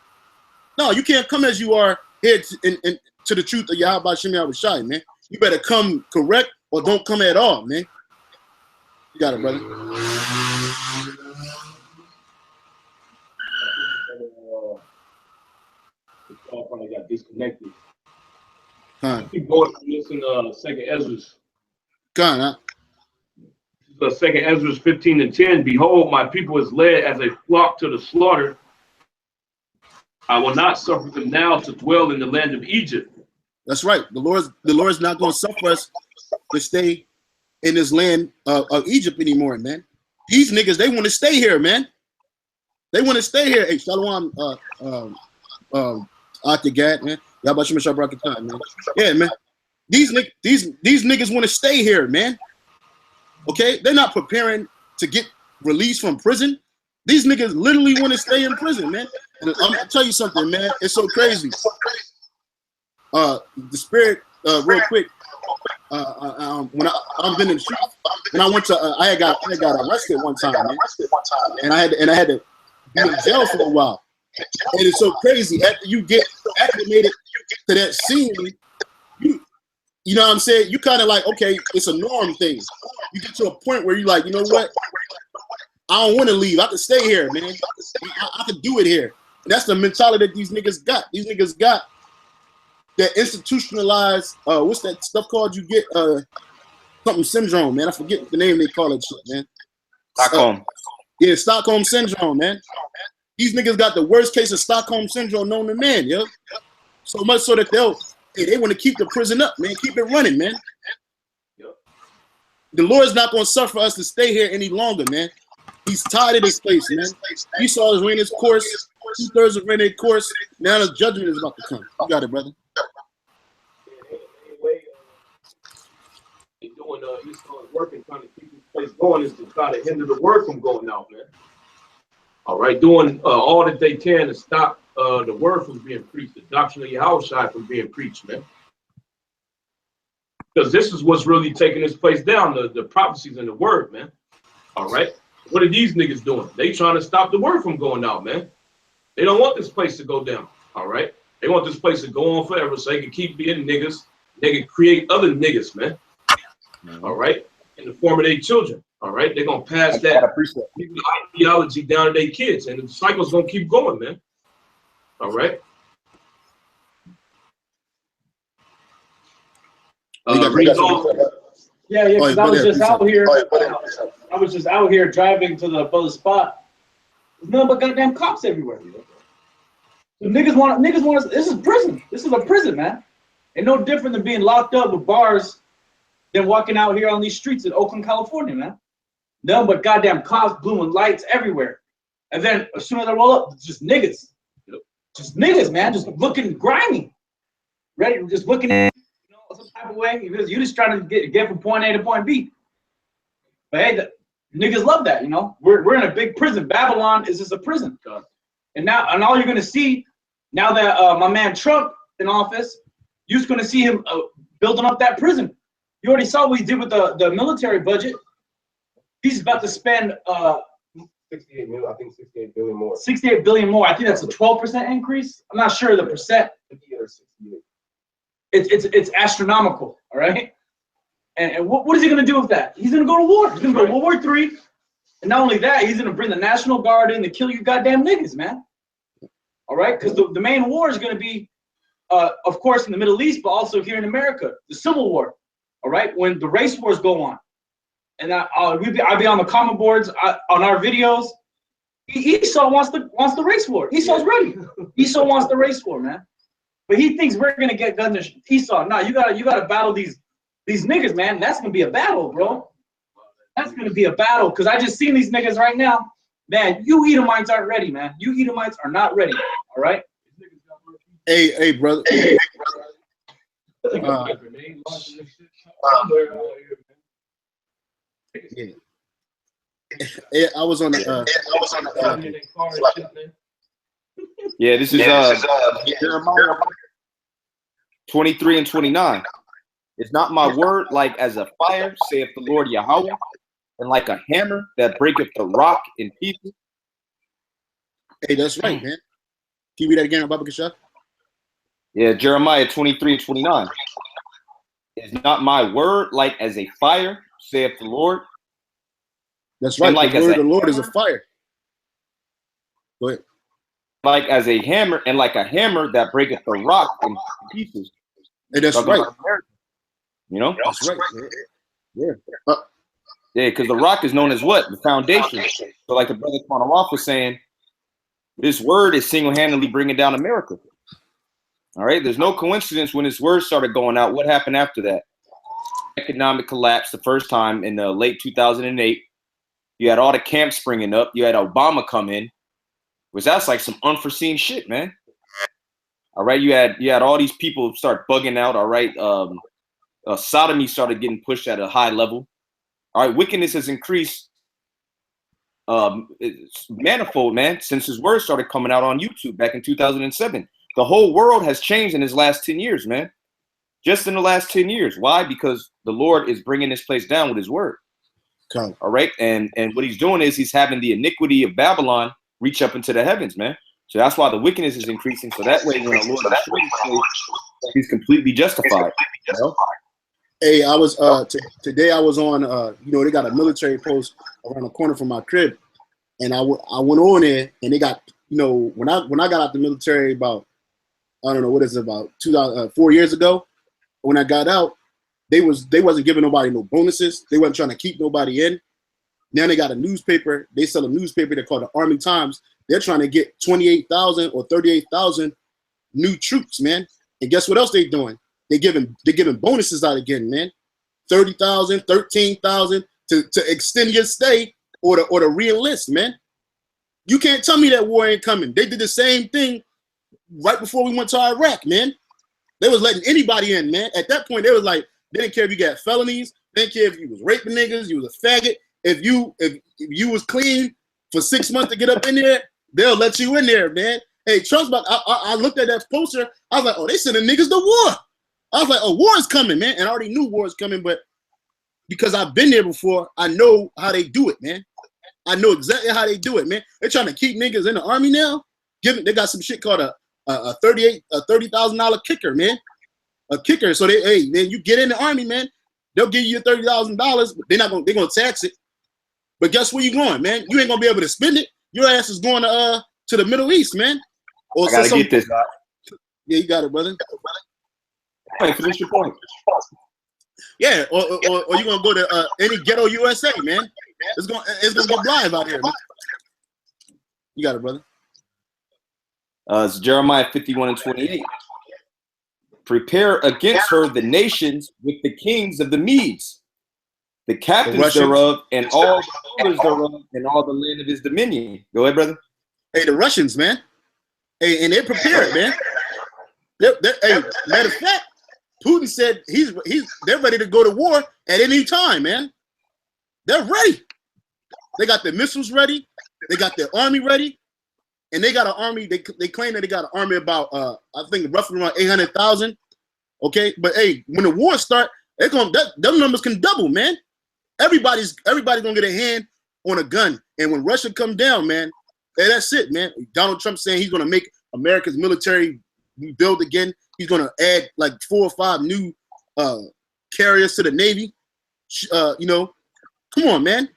No, you can't come as you are here to the truth of Yahawadah, man. You better come correct or don't come at all, man. You got it, brother. The call probably got disconnected. Huh. Keep going. Listen, Second Ezra's. Huh? Second Ezra 15:10. Behold, my people is led as a flock to the slaughter. I will not suffer them now to dwell in the land of Egypt. That's right. The Lord's not going to suffer us to stay in this land of Egypt anymore, man. These niggas, they want to stay here, man. They want to stay here. Hey, Shalom, Atagad, man. Y'all about to brought the time, man. Yeah, man. These niggas want to stay here, man. Okay, they're not preparing to get released from prison. These niggas literally want to stay in prison, man. And I'm gonna tell you something, man. It's so crazy. The spirit, real quick. When I've been in the street, and I went to, I had got arrested one time, man. And I had to be in jail for a while. And it's so crazy. After you get acclimated to that scene, you know what I'm saying? You kind of like, okay, it's a norm thing. You get to a point where you're like, you know what? I don't want to leave. I can stay here, man. I can do it here. And that's the mentality that these niggas got. These niggas got that institutionalized, what's that stuff called? You get something syndrome, man. I forget the name they call it, shit, man. Stockholm. Yeah, Stockholm syndrome, man. These niggas got the worst case of Stockholm syndrome known to man, yo. So much so that they want to keep the prison up, man. Keep it running, man. The Lord's not going to suffer us to stay here any longer, man. He's tired of this place, man. Esau has ran his course. 2/3 have ran their course. Now the judgment is about to come. You got it, brother. He's working, trying to keep this place going, is to try to hinder the word from going out, man. All right, doing all that they can to stop the word from being preached, the doctrine of Yahawadah from being preached, man. Because this is what's really taking this place down, the prophecies and the word, man. All right, what are these niggas doing? They trying to stop the word from going out, man. They don't want this place to go down. All right, they want this place to go on forever so they can keep being niggas. They can create other niggas, man. All right, in the form of their children. All right, they're gonna pass that ideology down to their kids, and the cycle's gonna keep going, man. All right. Yeah, because I was just out here. I was just out here driving to the brother's spot. There's nothing but goddamn cops everywhere. So niggas want us. This is prison. This is a prison, man. And no different than being locked up with bars than walking out here on these streets in Oakland, California, man. Nothing but goddamn cops, blooming lights everywhere. And then as soon as I roll up, it's just niggas. Just niggas, man. Just looking grimy. Ready? Just looking at, some type of way. You're just trying to get from point A to point B. But hey, the niggas love that, We're in a big prison. Babylon is just a prison. And all you're gonna see now that my man Trump in office, you're just gonna see him building up that prison. You already saw what he did with the military budget. He's about to spend 68 million, I think 68 billion more. 68 billion more. I think that's a 12% increase. I'm not sure the percent. It's astronomical, all right? And what is he gonna do with that? He's gonna go to war. He's gonna go to World War III. And not only that, he's gonna bring the National Guard in to kill you goddamn niggas, man. All right? Because the main war is gonna be, of course, in the Middle East, but also here in America, the Civil War. All right, when the race wars go on, and I'll be on the comment boards on our videos. Esau wants the race war. Esau's ready. Esau wants the race war, man. But he thinks we're gonna get guns. Esau, no, you gotta battle these niggas, man. That's gonna be a battle, bro. That's gonna be a battle. Cause I just seen these niggas right now, man. You Edomites aren't ready, man. You Edomites are not ready. All right. Hey, brother. Yeah, I was on the. Yeah, this is Jeremiah 23 and 29. Is not my word like as a fire, saith the Lord Yahweh, and like a hammer that breaketh the rock in pieces? Hey, that's right, man. Can you read that again, Baba Kashaf? Yeah, Jeremiah 23 and 29. Is not my word like as a fire, saith the Lord? That's right. Like the word of the Lord is a fire. Go ahead. Like as a hammer, and like a hammer that breaketh the rock in pieces. Hey, that's right. You know? That's right. Yeah. Yeah, because the rock is known as what? The foundation. So like the brother Kwanawaf was saying, this word is single-handedly bringing down America. All right, there's no coincidence when this word started going out. What happened after that? Economic collapse the first time in the late 2008. You had all the camps springing up. You had Obama come in. That's like some unforeseen shit, man. All right, you had all these people start bugging out. All right, sodomy started getting pushed at a high level. All right, wickedness has increased it's manifold, man, since his word started coming out on YouTube back in 2007. The whole world has changed in his last 10 years, man. Just in the last 10 years. Why? Because the Lord is bringing this place down with his word. Okay. All right, and what he's doing is he's having the iniquity of Babylon reach up into the heavens, man. So that's why the wickedness is increasing. So that way, when the Lord is he's completely justified. You know? Hey, I was today I was on you know, they got a military post around the corner from my crib, and I went on there, and they got, you know, when I got out the military about, I don't know, what is it, about 4 years ago, when I got out, they wasn't giving nobody no bonuses. They wasn't trying to keep nobody in. Now they got a newspaper. They sell a newspaper they call the Army Times. They're trying to get 28,000 or 38,000 new troops, man. And guess what else they doing? They're giving bonuses out again, man. 30,000, 13,000 to extend your stay or to re-enlist, man. You can't tell me that war ain't coming. They did the same thing right before we went to Iraq, man. They was letting anybody in, man. At that point, they was like, they didn't care if you got felonies. They didn't care if you was raping niggas, you was a faggot. If you was clean for 6 months to get up in there, they'll let you in there, man. Hey, Trump's about, I looked at that poster. I was like, oh, they sending niggas to war. I was like, oh, war is coming, man. And I already knew war is coming, but because I've been there before, I know how they do it, man. I know exactly how they do it, man. They're trying to keep niggas in the army now. They got some shit called a $30,000 kicker, man. A kicker. So hey, man, you get in the army, man. They'll give you $30,000, but they're gonna tax it. But guess where you going, man? You ain't gonna be able to spend it. Your ass is going to the Middle East, man. Or I gotta get this. Yeah, you got it, brother. Hey, finish your point. Yeah, or you gonna go to any ghetto USA, man. It's gonna go live out here, man. You got it, brother. It's Jeremiah 51:28. Prepare against her the nations with the kings of the Medes, the captains thereof, and all the rulers thereof, and all the land of his dominion. Go ahead, brother. Hey, the Russians, man. Hey, and they're prepared, man. Hey, matter of fact, Putin said they're ready to go to war at any time, man. They're ready. They got their missiles ready. They got their army ready. And they got an army. They claim that they got an army about I think roughly around 800,000. Okay, but hey, when the war start, them numbers can double, man. Everybody's gonna get a hand on a gun, and when Russia come down, man, hey, that's it, man. Donald Trump saying he's gonna make America's military rebuild again. He's gonna add like 4 or 5 new carriers to the Navy. You know, come on, man.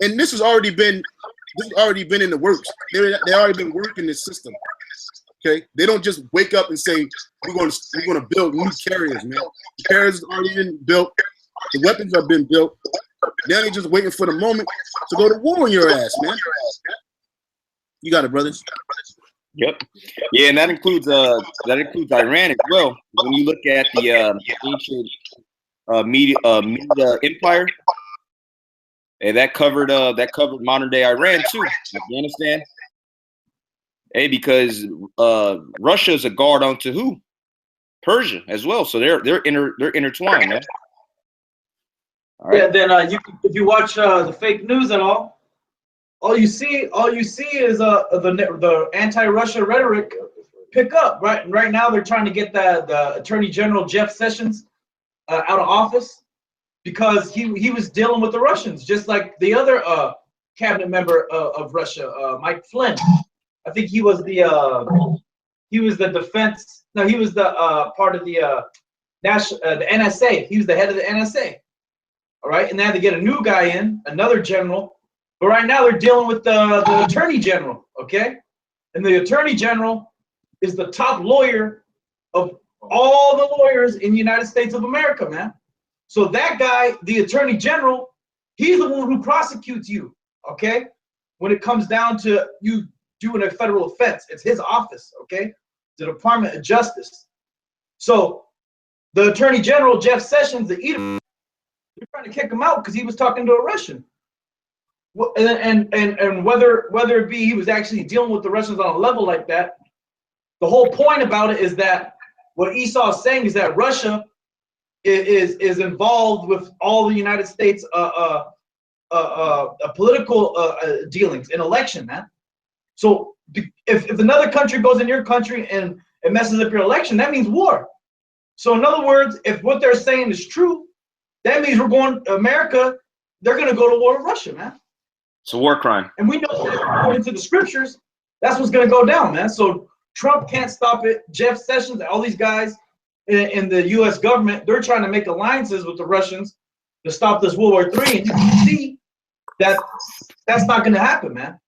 And this has already been in the works. They already been working this system. Okay, they don't just wake up and say we're gonna build new carriers, man. The carriers have already been built. The weapons have been built. Now they're just waiting for the moment to go to war on your ass, man. You got it, brothers. Yep. Yeah, and that includes Iran as well. When you look at the ancient Media Empire, and that covered modern day Iran too, Afghanistan. Hey, because Russia is a guard onto who? Persia as well. So they're intertwined, man. All right. Yeah. Then if you watch the fake news at all you see is the anti-Russia rhetoric pick up. Right now they're trying to get the Attorney General Jeff Sessions out of office because he was dealing with the Russians, just like the other cabinet member of Russia, Mike Flynn. I think he was the defense. No, he was the part of the the NSA. He was the head of the NSA. All right, and they had to get a new guy in, another general. But right now they're dealing with the attorney general. Okay, and the attorney general is the top lawyer of all the lawyers in the United States of America, man. So that guy, the attorney general, He's the one who prosecutes you, okay? When it comes down to you doing a federal offense, it's his office, okay? The Department of Justice. So the Attorney General, Jeff Sessions, the Edom, they're trying to kick him out because he was talking to a Russian. And whether it be he was actually dealing with the Russians on a level like that, the whole point about it is that what Esau is saying is that Russia is involved with all the United States political dealings in election, man. So if another country goes in your country and it messes up your election, that means war. So in other words, if what they're saying is true, that means America, they're going to go to war with Russia, man. It's a war crime. And we know that according to the scriptures, that's what's going to go down, man. So Trump can't stop it. Jeff Sessions, all these guys in the U.S. government, they're trying to make alliances with the Russians to stop this World War III. And you can see that that's not going to happen, man.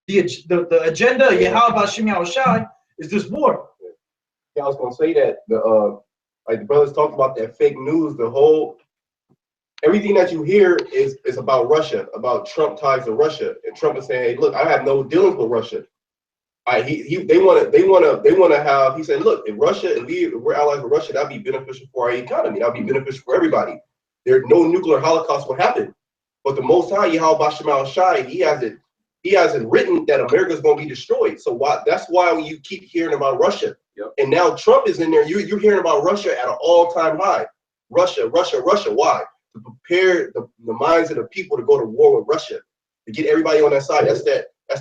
The agenda, Yahawadah, is this war. Yeah, I was gonna say that like the brothers talked about that fake news. The whole everything that you hear is about Russia, about Trump ties to Russia, and Trump is saying, "Hey, look, I have no dealings with Russia." They want to have. He said, "Look, if we're allies with Russia, that'd be beneficial for our economy. That'd be beneficial for everybody. There, no nuclear holocaust will happen." But the Most High, Yahawadah, he hasn't written that America's going to be destroyed. So that's why you keep hearing about Russia. Yep. And now Trump is in there. You're hearing about Russia at an all-time high. Russia. Why? To prepare the minds of the people to go to war with Russia, to get everybody on that side. That's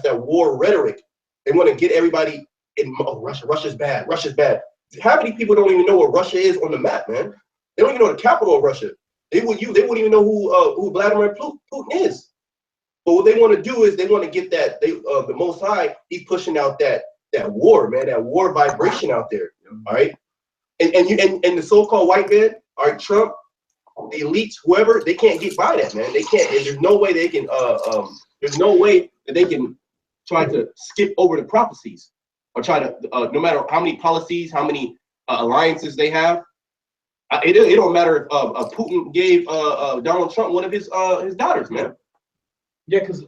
that war rhetoric. They want to get everybody in. Oh, Russia's bad. Russia's bad. How many people don't even know what Russia is on the map, man? They don't even know the capital of Russia. They wouldn't even know who Vladimir Putin is. But what they want to do is they want to get that the Most High. He's pushing out that war, man, that war vibration out there. All right, and the so-called white man, all right, Trump, the elites, whoever, they can't get by that, man. They can't. There's no way they can. There's no way that they can try to skip over the prophecies or try to. No matter how many policies, how many alliances they have, it don't matter if Putin gave Donald Trump one of his daughters, man. Yeah, because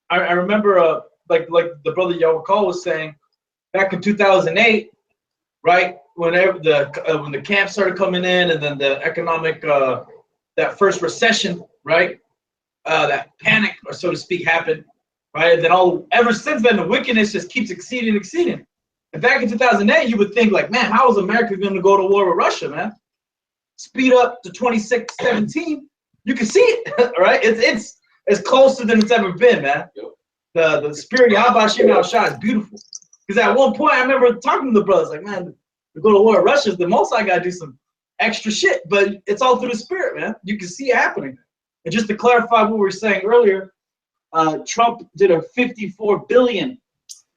I remember like the brother Yahawadah was saying back in 2008, right? Whenever when the camps started coming in, and then the economic that first recession, right? That panic, or so to speak, happened, right? And then ever since then, the wickedness just keeps exceeding. And back in 2008, you would think like, man, how is America going to go to war with Russia, man? Speed up to 2017, you can see it, right? It's closer than it's ever been, man. Yep. The spirit of Yahawadah is beautiful. Because at one point, I remember talking to the brothers, like, man, to go to war with Russia, the most I got to do some extra shit. But it's all through the spirit, man. You can see it happening. And just to clarify what we were saying earlier, Trump did a $54 billion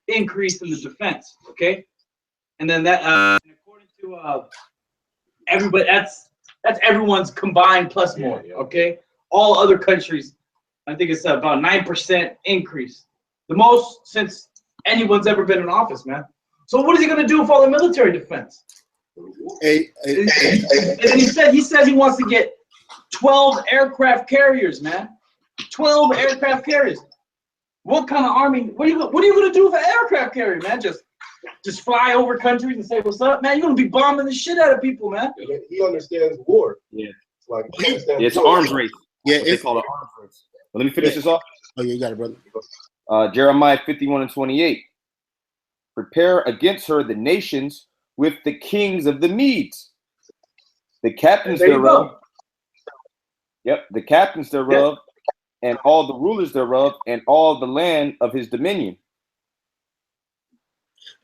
increase in the defense, okay? And then that, according to everybody, that's everyone's combined plus more, okay? All other countries, I think it's about 9% increase. The most since anyone's ever been in office, man. So what is he going to do with all the military defense? And he says he wants to get 12 aircraft carriers, man. 12 aircraft carriers. What kind of army? What are you going to do with an aircraft carrier, man? Just fly over countries and say what's up, man? You're going to be bombing the shit out of people, man. He understands war. Yeah. It's like he understands it's war. an arms race. Yeah, it's called an arms race. But let me finish this off. Oh, yeah, you got it, brother. Jeremiah 51:28. Prepare against her the nations with the kings of the Medes, the captains thereof. Yep, the captains thereof, and all the rulers thereof, and all the land of his dominion.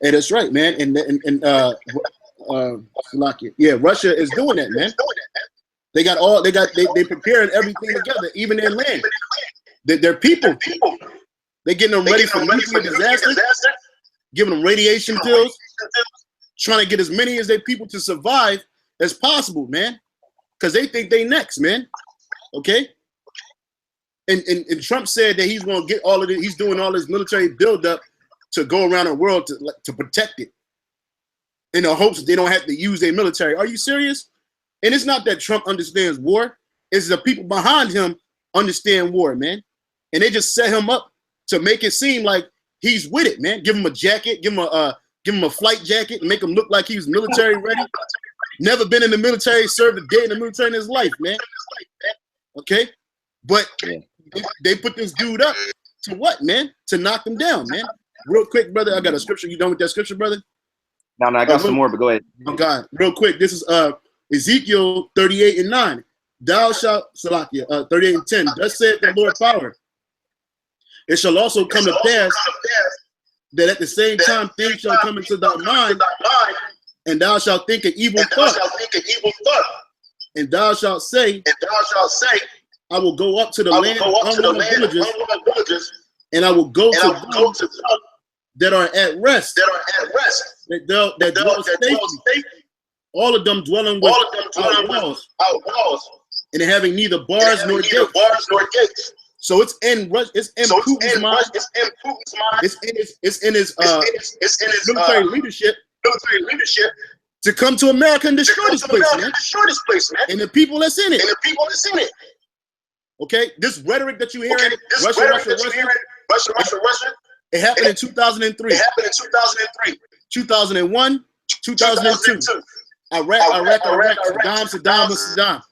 Hey, that's right, man. Yeah, Russia is doing that, man. They preparing everything together, even their land. Their people. They're getting them ready for nuclear disaster, giving them radiation pills, trying to get as many as their people to survive as possible, man. Because they think they next, man. Okay? And Trump said that he's going to get all of it. He's doing all this military buildup to go around the world to protect it in the hopes that they don't have to use their military. Are you serious? And it's not that Trump understands war. It's the people behind him understand war, man. And they just set him up to make it seem like he's with it, man. Give him a jacket, give him a flight jacket, and make him look like he was military ready. Never been in the military, served a day in the military in his life, man. Okay? But they put this dude up to what, man? To knock him down, man. Real quick, brother. I got a scripture. You done with that scripture, brother? No, I got some more, but go ahead. Oh, God. Real quick. This is Ezekiel 38:9. Thou shalt, Salakia, 38:10. Thus saith the Lord power. It shall also come to pass that at the same time things shall come into thy mind, and thou shalt think an evil thought. And thou shalt say, I will go up to the land of unwilling villages, and I will go to them that are at rest, that dwell safely. All of them dwelling without walls, and having neither bars nor gates. So it's in Putin's mind. It's in his military leadership to come to America and destroy this place, man. And the people that's in it. Okay, this rhetoric that you hear, Russia. It happened in 2003. 2001, 2002. Iraq, Saddam.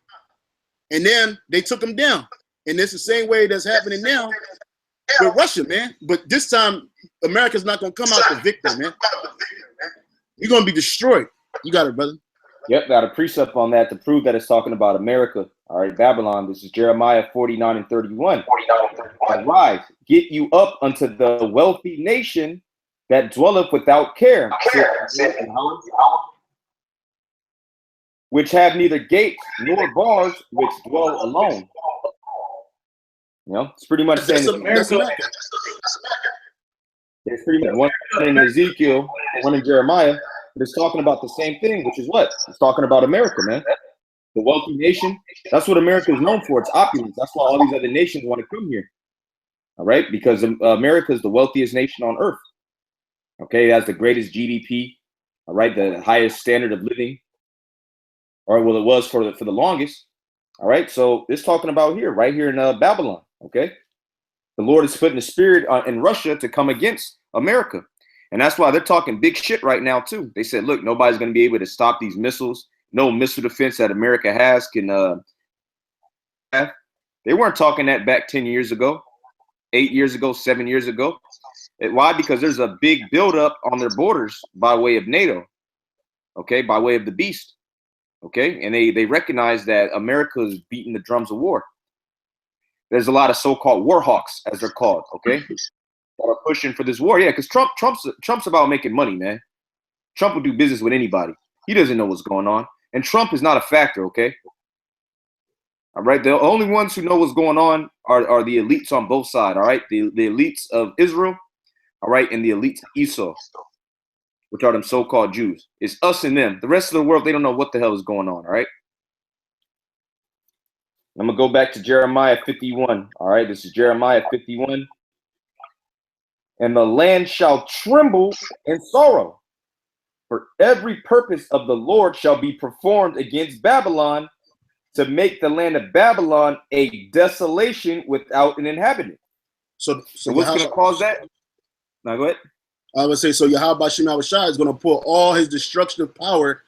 And then they took him down. And it's the same way that's happening now with Russia, man. But this time, America's not going to come out the victor, man. You're going to be destroyed. You got it, brother. Yep, got a precept on that to prove that it's talking about America. All right, Babylon. This is Jeremiah 49:31. Arise, get you up unto the wealthy nation that dwelleth without care, which have neither gates nor bars, which dwell alone. You know, it's pretty much saying America. it's pretty much one in Ezekiel, one in Jeremiah, but it's talking about the same thing, which is what? It's talking about America, man. The wealthy nation. That's what America is known for. It's opulence. That's why all these other nations want to come here. All right, because America is the wealthiest nation on earth. Okay, it has the greatest GDP. All right, the highest standard of living, or well, it was for the longest. All right, so it's talking about here, right here in Babylon. Okay, the Lord is putting the spirit in Russia to come against America, and that's why they're talking big shit right now too. They said, look, nobody's going to be able to stop these missiles. No missile defense that America has can have. They weren't talking that back 10 years ago, 8 years ago, 7 years ago. Why? Because there's a big buildup on their borders by way of NATO, okay, by way of the beast, okay? And they recognize that America is beating the drums of war. There's a lot of so-called war hawks, as they're called, okay, that are pushing for this war. Yeah, because Trump's about making money, man. Trump will do business with anybody. He doesn't know what's going on. And Trump is not a factor, okay? All right, the only ones who know what's going on are the elites on both sides, all right? The elites of Israel, all right, and the elites of Esau, which are them so-called Jews. It's us and them. The rest of the world, they don't know what the hell is going on, all right? I'm going to go back to Jeremiah 51, all right? This is Jeremiah 51. And the land shall tremble in sorrow, for every purpose of the Lord shall be performed against Babylon, to make the land of Babylon a desolation without an inhabitant. So what's going to cause that? Now go ahead. I would say, so Yahawadah is going to pour all his destructive power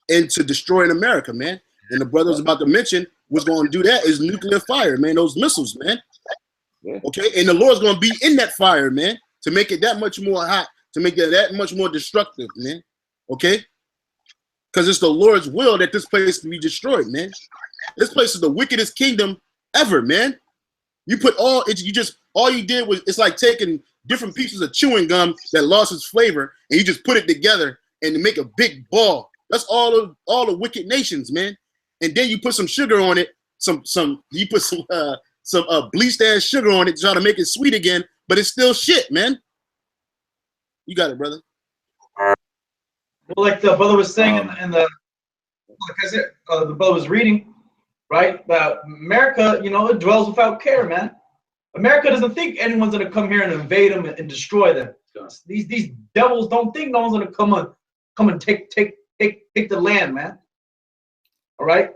into destroying America, man. And the brother was about to mention what's going to do that is nuclear fire, man. Those missiles, man. Yeah. Okay, and the Lord's going to be in that fire, man, to make it that much more hot, to make it that much more destructive, man. Okay, because it's the Lord's will that this place be destroyed, man. This place is the wickedest kingdom ever, man. You put all you did was, it's like taking different pieces of chewing gum that lost its flavor, and you just put it together and make a big ball. That's all the wicked nations, man. And then you put some sugar on it, you put some bleached ass sugar on it to try to make it sweet again, but it's still shit, man. You got it, brother. Well, like the brother was saying in the, like I said, the brother was reading, right? That America, you know, it dwells without care, man. America doesn't think anyone's gonna come here and invade them and destroy them. These devils don't think no one's gonna come and take the land, man. All right.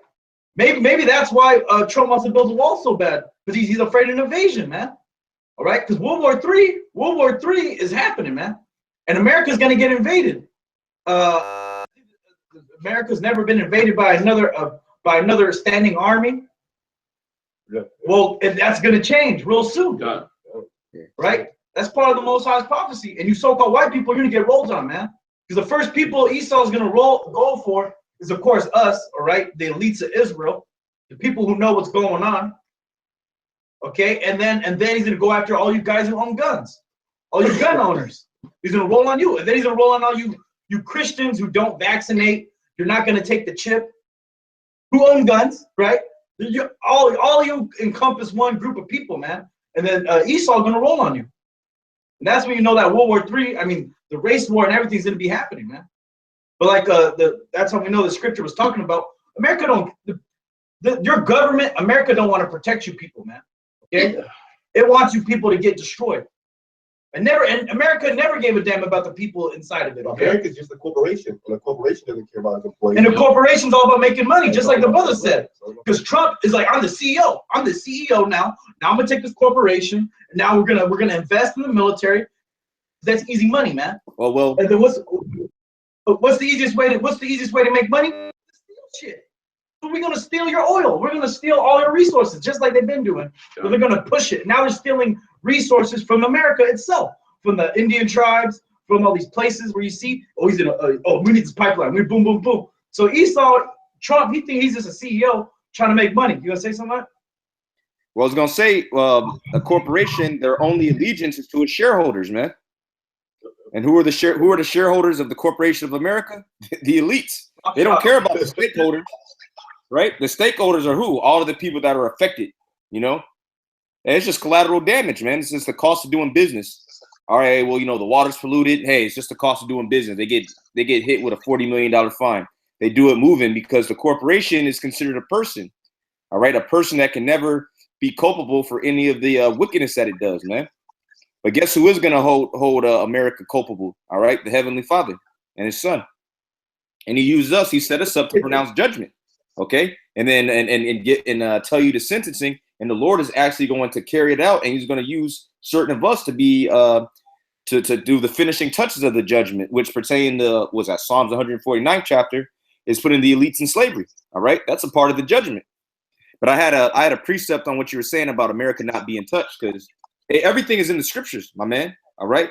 Maybe that's why Trump wants to build a wall so bad, because he's afraid of invasion, man. All right, because World War III is happening, man, and America's gonna get invaded. America's never been invaded by another standing army. Well, that's gonna change real soon, right? That's part of the Most High's prophecy, and you so-called white people are gonna get rolled on, man. Because the first people Esau's gonna go for is, of course, us, all right, the elites of Israel, the people who know what's going on. Okay, and then he's gonna go after all you guys who own guns, all you gun owners. He's gonna roll on you, and then he's gonna roll on all you Christians who don't vaccinate. You're not gonna take the chip. Who own guns, right? All you encompass one group of people, man. And then Esau's gonna roll on you, and that's when you know that World War III. I mean, the race war and everything's gonna be happening, man. But like that's how we know the scripture was talking about. America don't. Your government, America don't want to protect you people, man. Okay? It wants you people to get destroyed. And America never gave a damn about the people inside of it. Okay? America's just a corporation, and a corporation doesn't care about its employees. And the corporation's all about making money, just like the brother said. Because Trump is like, I'm the CEO. I'm the CEO now. Now I'm gonna take this corporation, and now we're gonna invest in the military. That's easy money, man. Well. And then what's the easiest way to make money? Steal shit. So we're gonna steal your oil. We're gonna steal all your resources, just like they've been doing. So they're gonna push it. Now they're stealing resources from America itself, from the Indian tribes, from all these places where you see, we need this pipeline. We boom, boom, boom. So Trump, he thinks he's just a CEO trying to make money. You gonna say something? Well, I was gonna say, a corporation, their only allegiance is to its shareholders, man. And who are the shareholders of the Corporation of America? The elites. They don't care about the stakeholders, right? The stakeholders are who? All of the people that are affected, you know? And it's just collateral damage, man. It's just the cost of doing business. All right, well, the water's polluted. Hey, it's just the cost of doing business. They get hit with a $40 million fine. They do it moving because the corporation is considered a person, all right? A person that can never be culpable for any of the wickedness that it does, man. But guess who is going to hold America culpable? All right, the Heavenly Father and His Son, and He used us. He set us up to pronounce judgment, okay, and then and tell you the sentencing. And the Lord is actually going to carry it out, and He's going to use certain of us to be to do the finishing touches of the judgment, which pertain to Psalms 149 chapter is putting the elites in slavery. All right, that's a part of the judgment. But I had a precept on what you were saying about America not being touched because. Hey, everything is in the scriptures, my man. All right.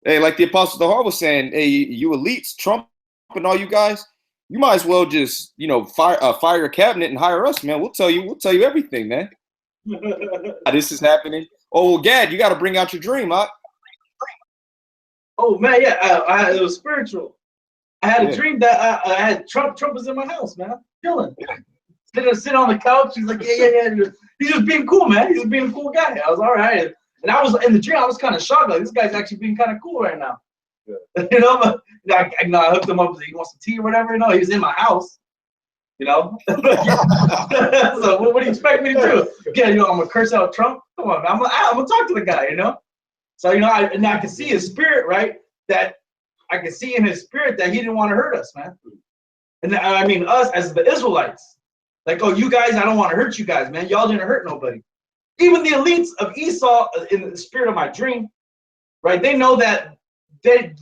Hey, like the Apostle Dahar was saying, hey, you elites, Trump and all you guys, you might as well just, fire your cabinet and hire us, man. We'll tell you everything, man. This is happening. Oh, Gad, you got to bring out your dream, huh? Oh man, yeah, it was spiritual. I had a dream that I had Trump was in my house, man, chilling. Sit on the couch. He's like, yeah. He's just being cool, man. He's just being a cool guy. I was all right. And I was in the dream. I was kind of shocked. Like, this guy's actually being kind of cool right now. Yeah. But I hooked him up. He wants some tea or whatever. He was in my house. So what do you expect me to do? Yeah, I'm gonna curse out Trump. Come on, man. I'm gonna talk to the guy. So I can see his spirit, right? That I can see in his spirit that he didn't want to hurt us, man. And I mean us as the Israelites. Like, oh, you guys, I don't want to hurt you guys, man. Y'all didn't hurt nobody. Even the elites of Esau, in the spirit of my dream, right? They know that they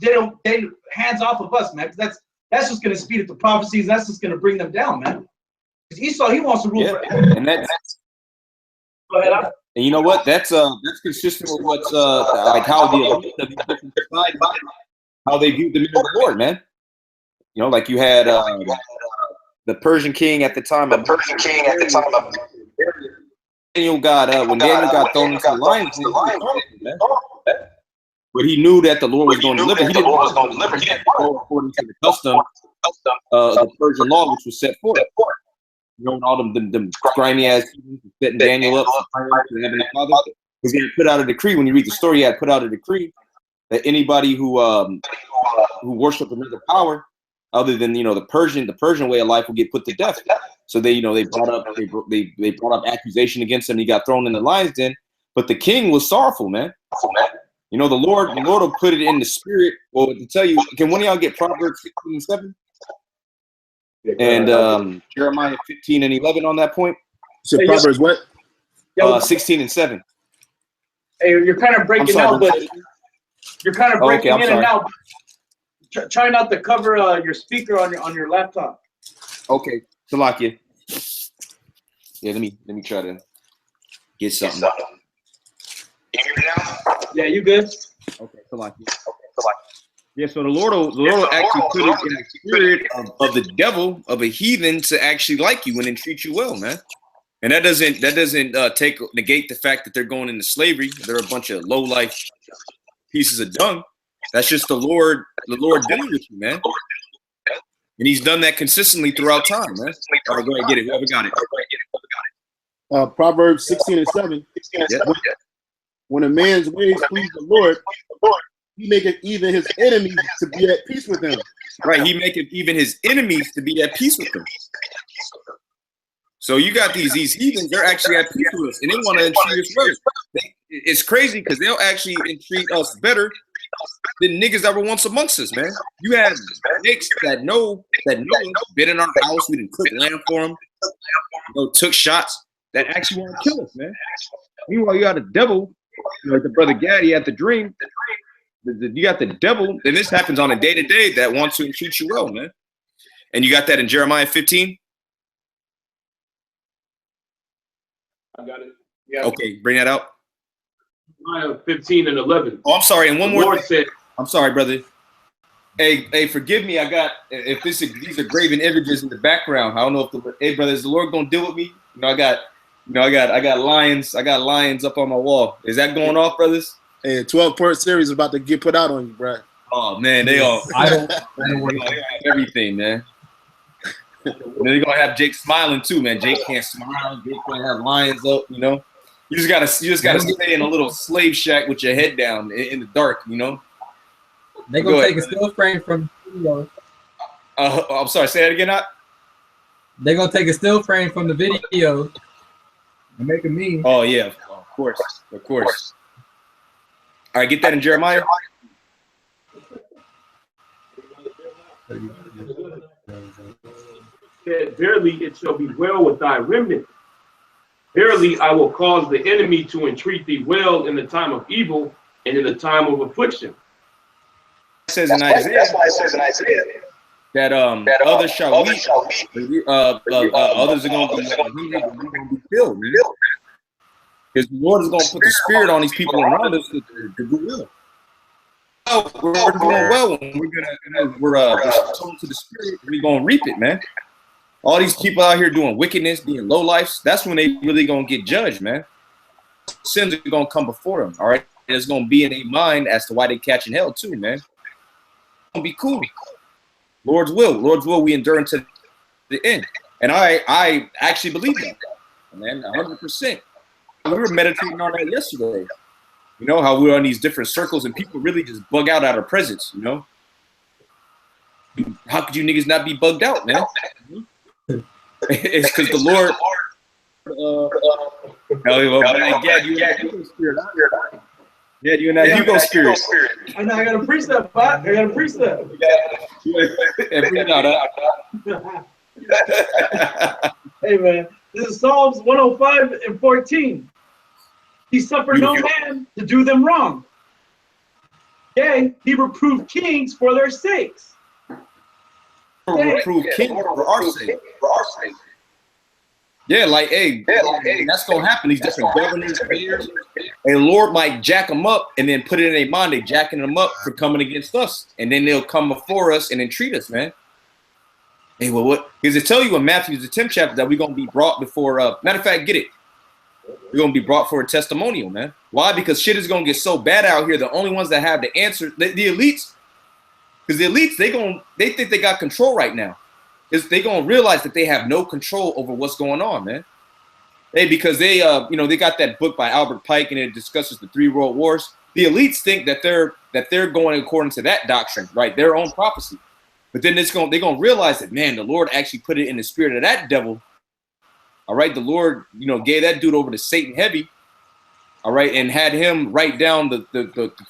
hands off of us, man. Because that's just going to speed up the prophecies. That's just going to bring them down, man. Because Esau, he wants to rule forever. And go ahead. And you know what? That's consistent with what's like how the elites of these different societies, how they view the men of the Lord, man. Like you had. The Persian king at the time. Daniel got when Daniel got thrown into the lions, but he knew that the Lord was going to deliver. He didn't go according to the custom of the Persian law, which was set forth. All them grimy ass setting Daniel up to the Heavenly Father. Because he had put out a decree. When you read the story, he had put out a decree that anybody who worshiped another power other than the Persian way of life will get put to death. So they brought up accusation against him. He got thrown in the lion's den. But the king was sorrowful, man. The Lord will put it in the spirit. Well, to tell you, can one of y'all get Proverbs 15:7 and Jeremiah 15:11 on that point? So Proverbs what? Yo, 16 and 7. hey, you're kind of breaking sorry, out, but you're kind of breaking I'm in sorry. and out. Try not to cover your speaker on your laptop. Okay, Salakia. Yeah, let me try to get something. Can you hear me now? Yeah, you good? Okay, Salakia. Yeah, so the Lord will actually put it in the spirit of the devil, of a heathen, to actually like you and then treat you well, man. And that doesn't negate the fact that they're going into slavery. They're a bunch of low life pieces of dung. That's just the Lord dealing with you, man. And He's done that consistently throughout time, man. All right, go ahead, get it. Whoever got it. Proverbs 16 and 7. Yep. When a man's ways please the Lord, he maketh even his enemies to be at peace with him. Right, He maketh even His enemies to be at peace with Him. So you got these heathens, they're actually at peace with us, and they want to entreat us worse. It's crazy because they'll actually entreat us better than niggas that were once amongst us, man. You have niggas that know us, been in our house, we didn't cook lamb for them, took shots that actually want to kill us, man. Meanwhile, you got the devil, like the brother Gaddy had the dream. You got the devil, and this happens on a day-to-day that wants to treat you well, man. And you got that in Jeremiah 15. I got it. Yeah. Okay, bring that out. Jeremiah 15 and 11. Oh, I'm sorry. And one The more Lord thing. said, I'm sorry, brother. Hey, forgive me. I got these are graven images in the background. I don't know if hey, brother, is the Lord gonna deal with me? I got lions. I got lions up on my wall. Is that going off, brothers? Hey, 12-part series is about to get put out on you, bro. Oh man, they all. I don't They have everything, man. And then they're gonna have Jake smiling too, man. Jake can't smile. Jake can't have lions up. You just gotta stay in a little slave shack with your head down in the dark. They're gonna take a still frame from the video. I'm sorry. Say that again. They're gonna take a still frame from the video and make a meme. Oh yeah, of course. All right, get that in Jeremiah. said, verily it shall be well with thy remnant. Verily I will cause the enemy to entreat thee well in the time of evil and in the time of affliction. It says in Isaiah. That's why it says in Isaiah That others shall weep, others are going to be hungry, but we're going to be filled, man. Because the Lord is going to put the spirit on these people around us to do well. We're doing well, and we're sold to the spirit. We're going to reap it, man. All these people out here doing wickedness, being low lives, that's when they really going to get judged, man. Sins are going to come before them, all right? And it's going to be in their mind as to why they catching hell too, man. It's going to be cool. Lord's will we endure unto the end. And I actually believe that, man, 100%. We were meditating on that yesterday. You know, how we're on these different circles and people really just bug out our presence, you know? How could you niggas not be bugged out, man? It's because the Lord... Yeah, you and that Hugo spirit. I know, I got a precept, bot. I got a precept. Hey, man, this is Psalms 105 and 14. He suffered no man to do them wrong. Yea, he reproved kings for their sakes. Reprove kings for our sake. Yeah, like, hey, that's gonna happen. These different governors, mayors, and Lord might jack them up and then put it in their mind, they jacking them up for coming against us, and then they'll come before us and entreat us, man. Hey, well, what? Because it tell you in Matthew the 10th chapter that we're gonna be brought before. Matter of fact, get it. We're gonna be brought for a testimonial, man. Why? Because shit is gonna get so bad out here. The only ones that have the answer, the elites, because the elites they think they got control right now. They gonna realize that they have no control over what's going on, man. Because they they got that book by Albert Pike and it discusses the 3 world wars. The elites think that they're going according to that doctrine, right? Their own prophecy. But then they're gonna realize that, man, the Lord actually put it in the spirit of that devil. All right, the Lord, gave that dude over to Satan heavy. All right, and had him write down the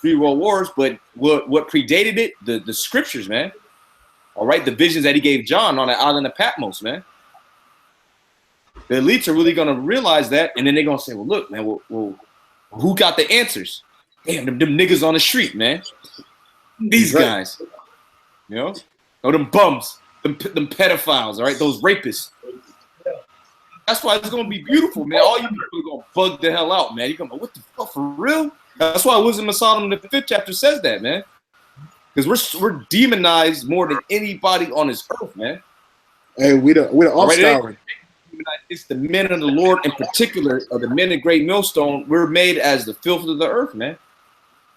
3 world wars. But what predated it? The scriptures, man. All right, the visions that he gave John on the island of Patmos, man. the elites are really gonna realize that, and then they're gonna say, well, look, man, well, who got the answers? Damn, them niggas on the street, man. These guys, you know, or them bums, them pedophiles, all right, those rapists. That's why it's gonna be beautiful, man. All you people are gonna bug the hell out, man. You're gonna, what the fuck, for real? That's why Wisdom of Solomon in the 5th chapter says that, man. Because we're demonized more than anybody on this earth, man. Hey, we the offscouring. It's the men of the Lord, in particular, of the men of Great Millstone. We're made as the filth of the earth, man.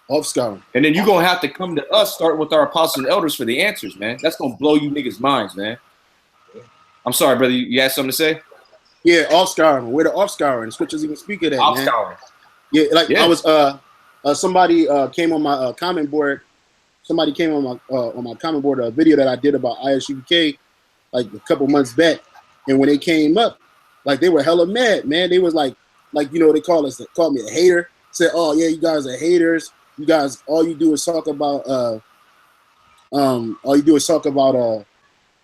Offscouring. And then you're gonna have to come to us, start with our apostles and elders for the answers, man. That's gonna blow you niggas' minds, man. I'm sorry, brother. You had something to say? Yeah, offscouring. We're the offscouring. The scriptures even speak of that, man. Offscouring. Yeah, like I was somebody came on my comment board. Somebody came on my comment board a video that I did about ISUPK like a couple months back, and when they came up, like they were hella mad, man. They was like you know, they called me a hater. Said, oh yeah, you guys are haters. You guys, all you do is talk about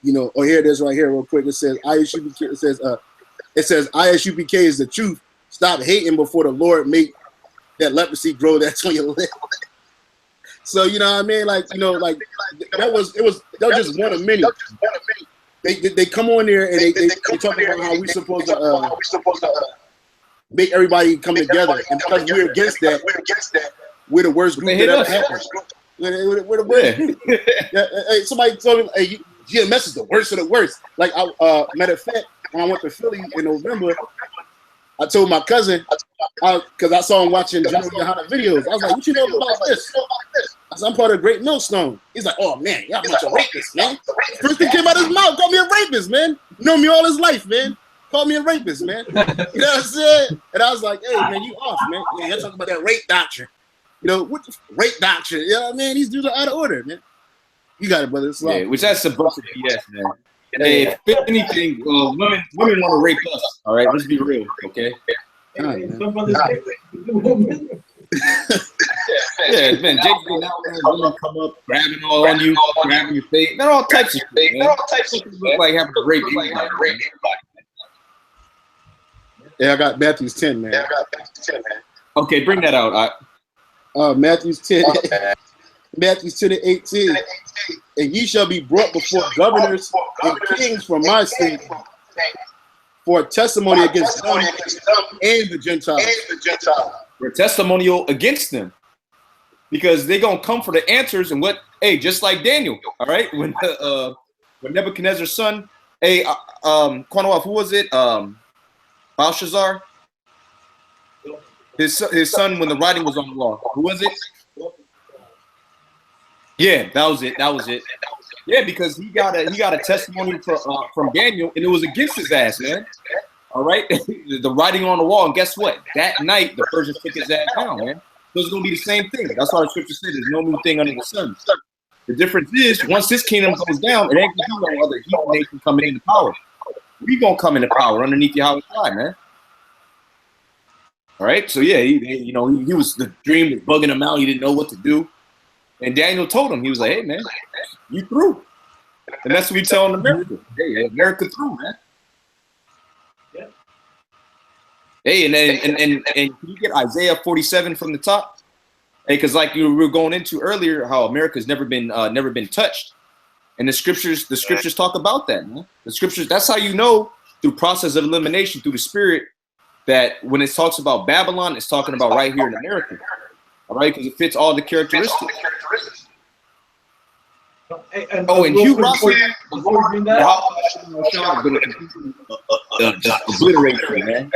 you know. Oh, here it is right here, real quick. It says ISUPK. It says ISUPK is the truth. Stop hating before the Lord make that leprosy grow that's on your lip. So you know what I mean, like, you know, like that was just one of many. They come on there and they talk about how we supposed to make everybody come together, and because we're against that, we're the worst group that ever happened. We're the worst. Hey, somebody told me, hey, GMS is the worst of the worst. Like, matter of fact, when I went to Philly in November, I told my cousin, because I saw him watching General Yahawadah videos. I was like, what you know about this? I said, I'm part of Great Millstone. He's like, oh man, y'all a bunch of rapists, man. First thing came out of his mouth, called me a rapist, man. You know me all his life, man. Called me a rapist, man. You know what I'm saying? And I was like, hey, man, you off, man. Yeah, you're talking about that rape doctrine. You know, what the rape doctrine? You know what I mean? These dudes are out of order, man. You got it, brother. It's yeah, which that's a bunch of BS, man. Hey, if anything, women want to rape us. All right, let's be real, okay? Yeah, man, Jake's been out there, women come up, grabbing all on you, grabbing your face. They're all types of shit, man. Look like having to rape anybody. Yeah, I got Matthews 10, man. Okay, bring that out. Matthews 10. Matthews 10:18. And ye shall be brought before governors and kings for my sake, for a testimony against them and the Gentiles. For a testimonial against them. Because they're going to come for the answers, and just like Daniel, all right? When Nebuchadnezzar's son, Quanawaf, who was it? Belshazzar? His son, when the writing was on the wall. Who was it? Yeah, that was it. Yeah, because he got a testimony from Daniel, and it was against his ass, man. All right, the writing on the wall, and guess what? That night, the Persians took his ass down, man. So it's gonna be the same thing. That's why the scripture said there's no new thing under the sun. The difference is, once this kingdom goes down, it ain't gonna be no other heathen nation coming into power. We gonna come into power underneath Yahawadah, man. All right, so yeah, he was, the dream was bugging him out. He didn't know what to do. And Daniel told him, he was like, hey, man, you through. And that's what we telling America. Hey, America through, man. Yeah. Hey, and can you get Isaiah 47 from the top? Hey, because like we were going into earlier, how America's never been touched. And the scriptures talk about that, man. The scriptures, that's how you know, through process of elimination, through the spirit, that when it talks about Babylon, it's talking about right here in America. All right, because it fits all the characteristics. And Hugh Russell, obliteration, man.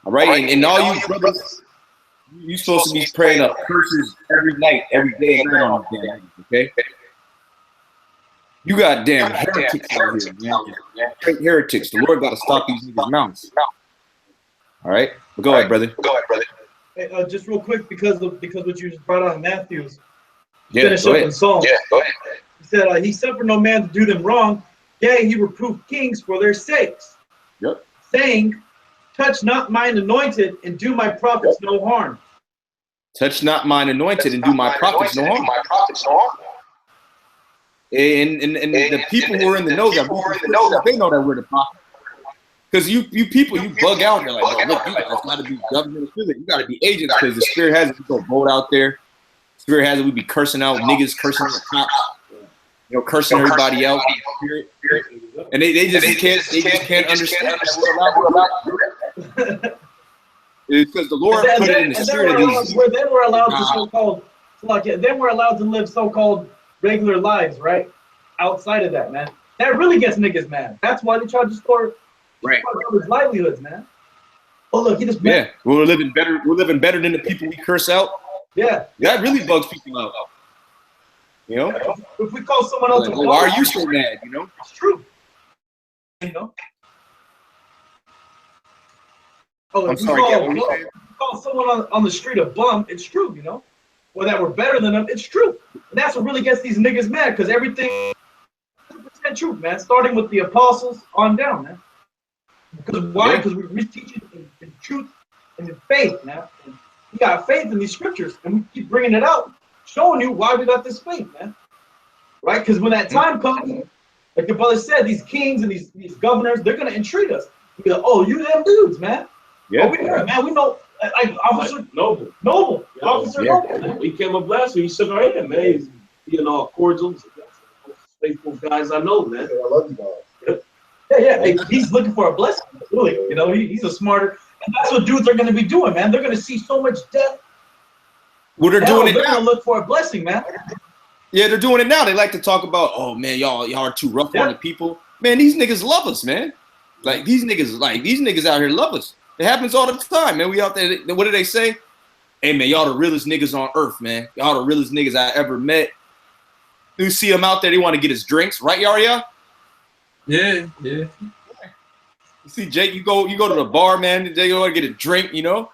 All right, and all you brothers, you supposed to be praying up curses every night, every day, and night on the damn, okay? You got damn heretics out here, man. Straight heretics. The Lord got to stop these niggas' mouths. All right, but go ahead, brother. Hey, just real quick, because what you just brought out in Matthews. Finish up in Psalms. Yeah, go ahead. He said, he suffered no man to do them wrong. Yea, he reproved kings for their sakes. Yep. Saying, touch not mine anointed and do my prophets no harm. Touch not mine anointed and do my prophets no harm. And the people who are in the know, they know that we're the prophets. Because you people, you bug out. You're like, no, look, you guys got to be government affiliate. You got to be agents because the spirit has it. We go vote out there. Spirit has it. We be cursing out niggas, cursing the cops, you know, cursing everybody out. And they just can't understand that we're allowed to do that. It's because the Lord put it in the spirit of these. Where they were allowed to so-called, like, they were allowed to live so-called regular lives, right? Outside of that, man. That really gets niggas mad. That's why they try to store his livelihoods, man. Oh look, he just we're living better. We're living better than the people we curse out. Yeah, that really bugs people out. You know, if we call someone else, like, why are you so mad? You know, it's true. You know. Oh, I'm sorry, call someone on the street a bum, it's true, you know? Or that we're better than them, it's true. And that's what really gets these niggas mad, because everything is true, man. Starting with the apostles on down, man. Because why? Because we're teaching in truth and in faith, man. And we got faith in these scriptures, and we keep bringing it out, showing you why we got this faith, man. Right? Because when that time comes, like the brother said, these kings and these governors, they're going to entreat us. Be like, oh, you them dudes, man. Yeah, oh, we heard, man. We know, like Officer Noble. Yeah, Officer Noble. We came up last week. He shook our hand, man. He's being all cordial. Faithful guys, I know, man. I love you guys. Yeah. Hey, he's looking for a blessing. Really, you know, he's a smarter, and that's what dudes are going to be doing, man. They're going to see so much death. Well, they're doing it They're now. going to look for a blessing, man. Yeah, they're doing it now. They like to talk about, oh man, y'all are too rough on the people. Man, these niggas love us, man. Like these niggas out here love us. It happens all the time, man. We out there. What do they say? Hey, man, y'all the realest niggas on earth, man. Y'all the realest niggas I ever met. You see them out there, they want to get us drinks, right, Yaria? Yeah. You see, Jake, you go to the bar, man. They go to get a drink, you know.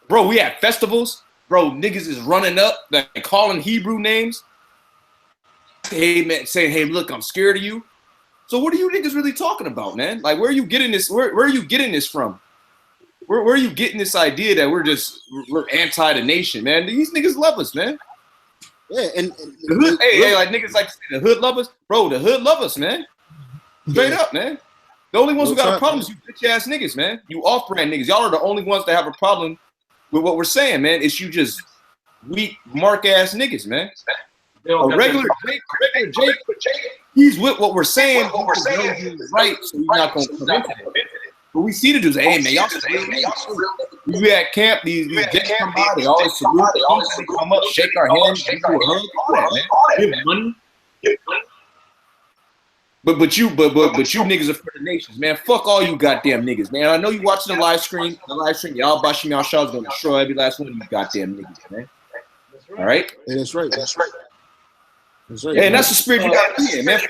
Bro, we at festivals. Bro, niggas is running up, like calling Hebrew names. Hey, man, saying, hey, look, I'm scared of you. So what are you niggas really talking about, man? Like, where are you getting this? Where are you getting this from? Where are you getting this idea that we're anti the nation, man? These niggas love us, man. Yeah, and the hood, hey, like niggas like to say the hood love us, bro. The hood love us, man. Straight up, man. The only ones who got a problem is you bitch ass niggas, man. You off-brand niggas. Y'all are the only ones that have a problem with what we're saying, man. It's you just weak mark ass niggas, man. A regular Jake, he's with what we're saying. He's right, so he's not gonna come into it. But we see the dudes, hey man, y'all we at camp, these Jakes come by, they always salute, they come up, shake our hands, give you a hug, give money. But you niggas are for the nations, man. Fuck all you goddamn niggas, man. I know you watching the live stream. Y'all bashing y'all shots gonna destroy every last one of you goddamn niggas, man. All right? Yeah, that's right. That's right. Yeah, and that's the spirit you gotta be in, man.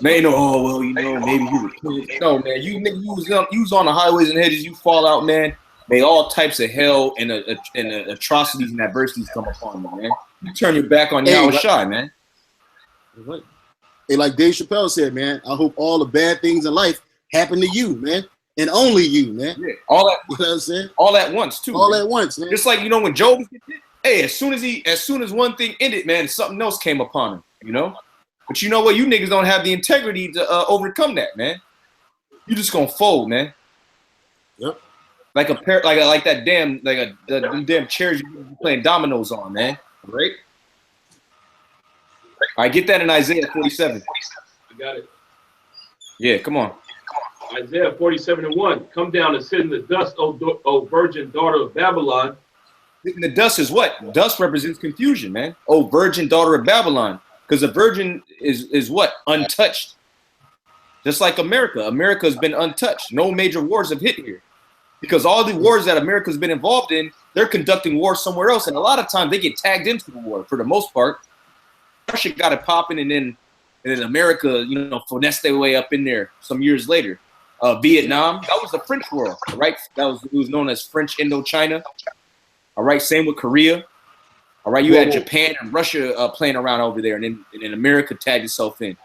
Man, you know, oh well, you know, maybe you repent. No, man, you was on the highways and hedges, you fall out, man. May all types of hell and atrocities and adversities come upon you, man. You turn your back on Yahawadah, man. Right. Hey, like Dave Chappelle said, man, I hope all the bad things in life happen to you, man. And only you, man. Yeah, all that, you know what I'm saying? All at once, too. All at once, man. Just like, you know, when Job, hey, as soon as one thing ended, man, something else came upon him, you know? But you know what? You niggas don't have the integrity to overcome that, man. You just gonna fold, man. Yep. Like a pair, like that damn, the damn chairs you playing dominoes on, man. Right? All right, get that in Isaiah 47. I got it. Yeah, come on. Isaiah 47:1. Come down and sit in the dust, O virgin daughter of Babylon. The dust is what? Dust represents confusion, man. Oh, virgin daughter of Babylon. Because a virgin is what? Untouched. Just like America. America has been untouched. No major wars have hit here. Because all the wars that America's been involved in, they're conducting wars somewhere else. And a lot of times they get tagged into the war for the most part. Russia got it popping, and then America, you know, finessed their way up in there some years later. Vietnam, that was the French war, right? It was known as French Indochina. All right, same with Korea. All right, you had Japan and Russia playing around over there, and then America tagged itself in.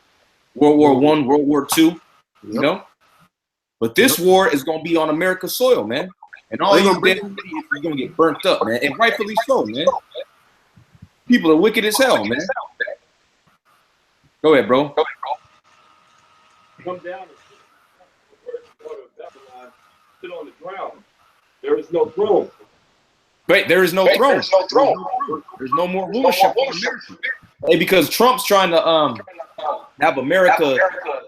World War I, World War II, you know? But this war is going to be on America's soil, man. And all you damn idiots are going to get burnt up, man. And rightfully so, man. People are wicked as hell, man. Go ahead, bro. come down and sit on the ground. There is no throne. Right, there is no throne. There's no more rulership in America. Hey, because Trump's trying to have America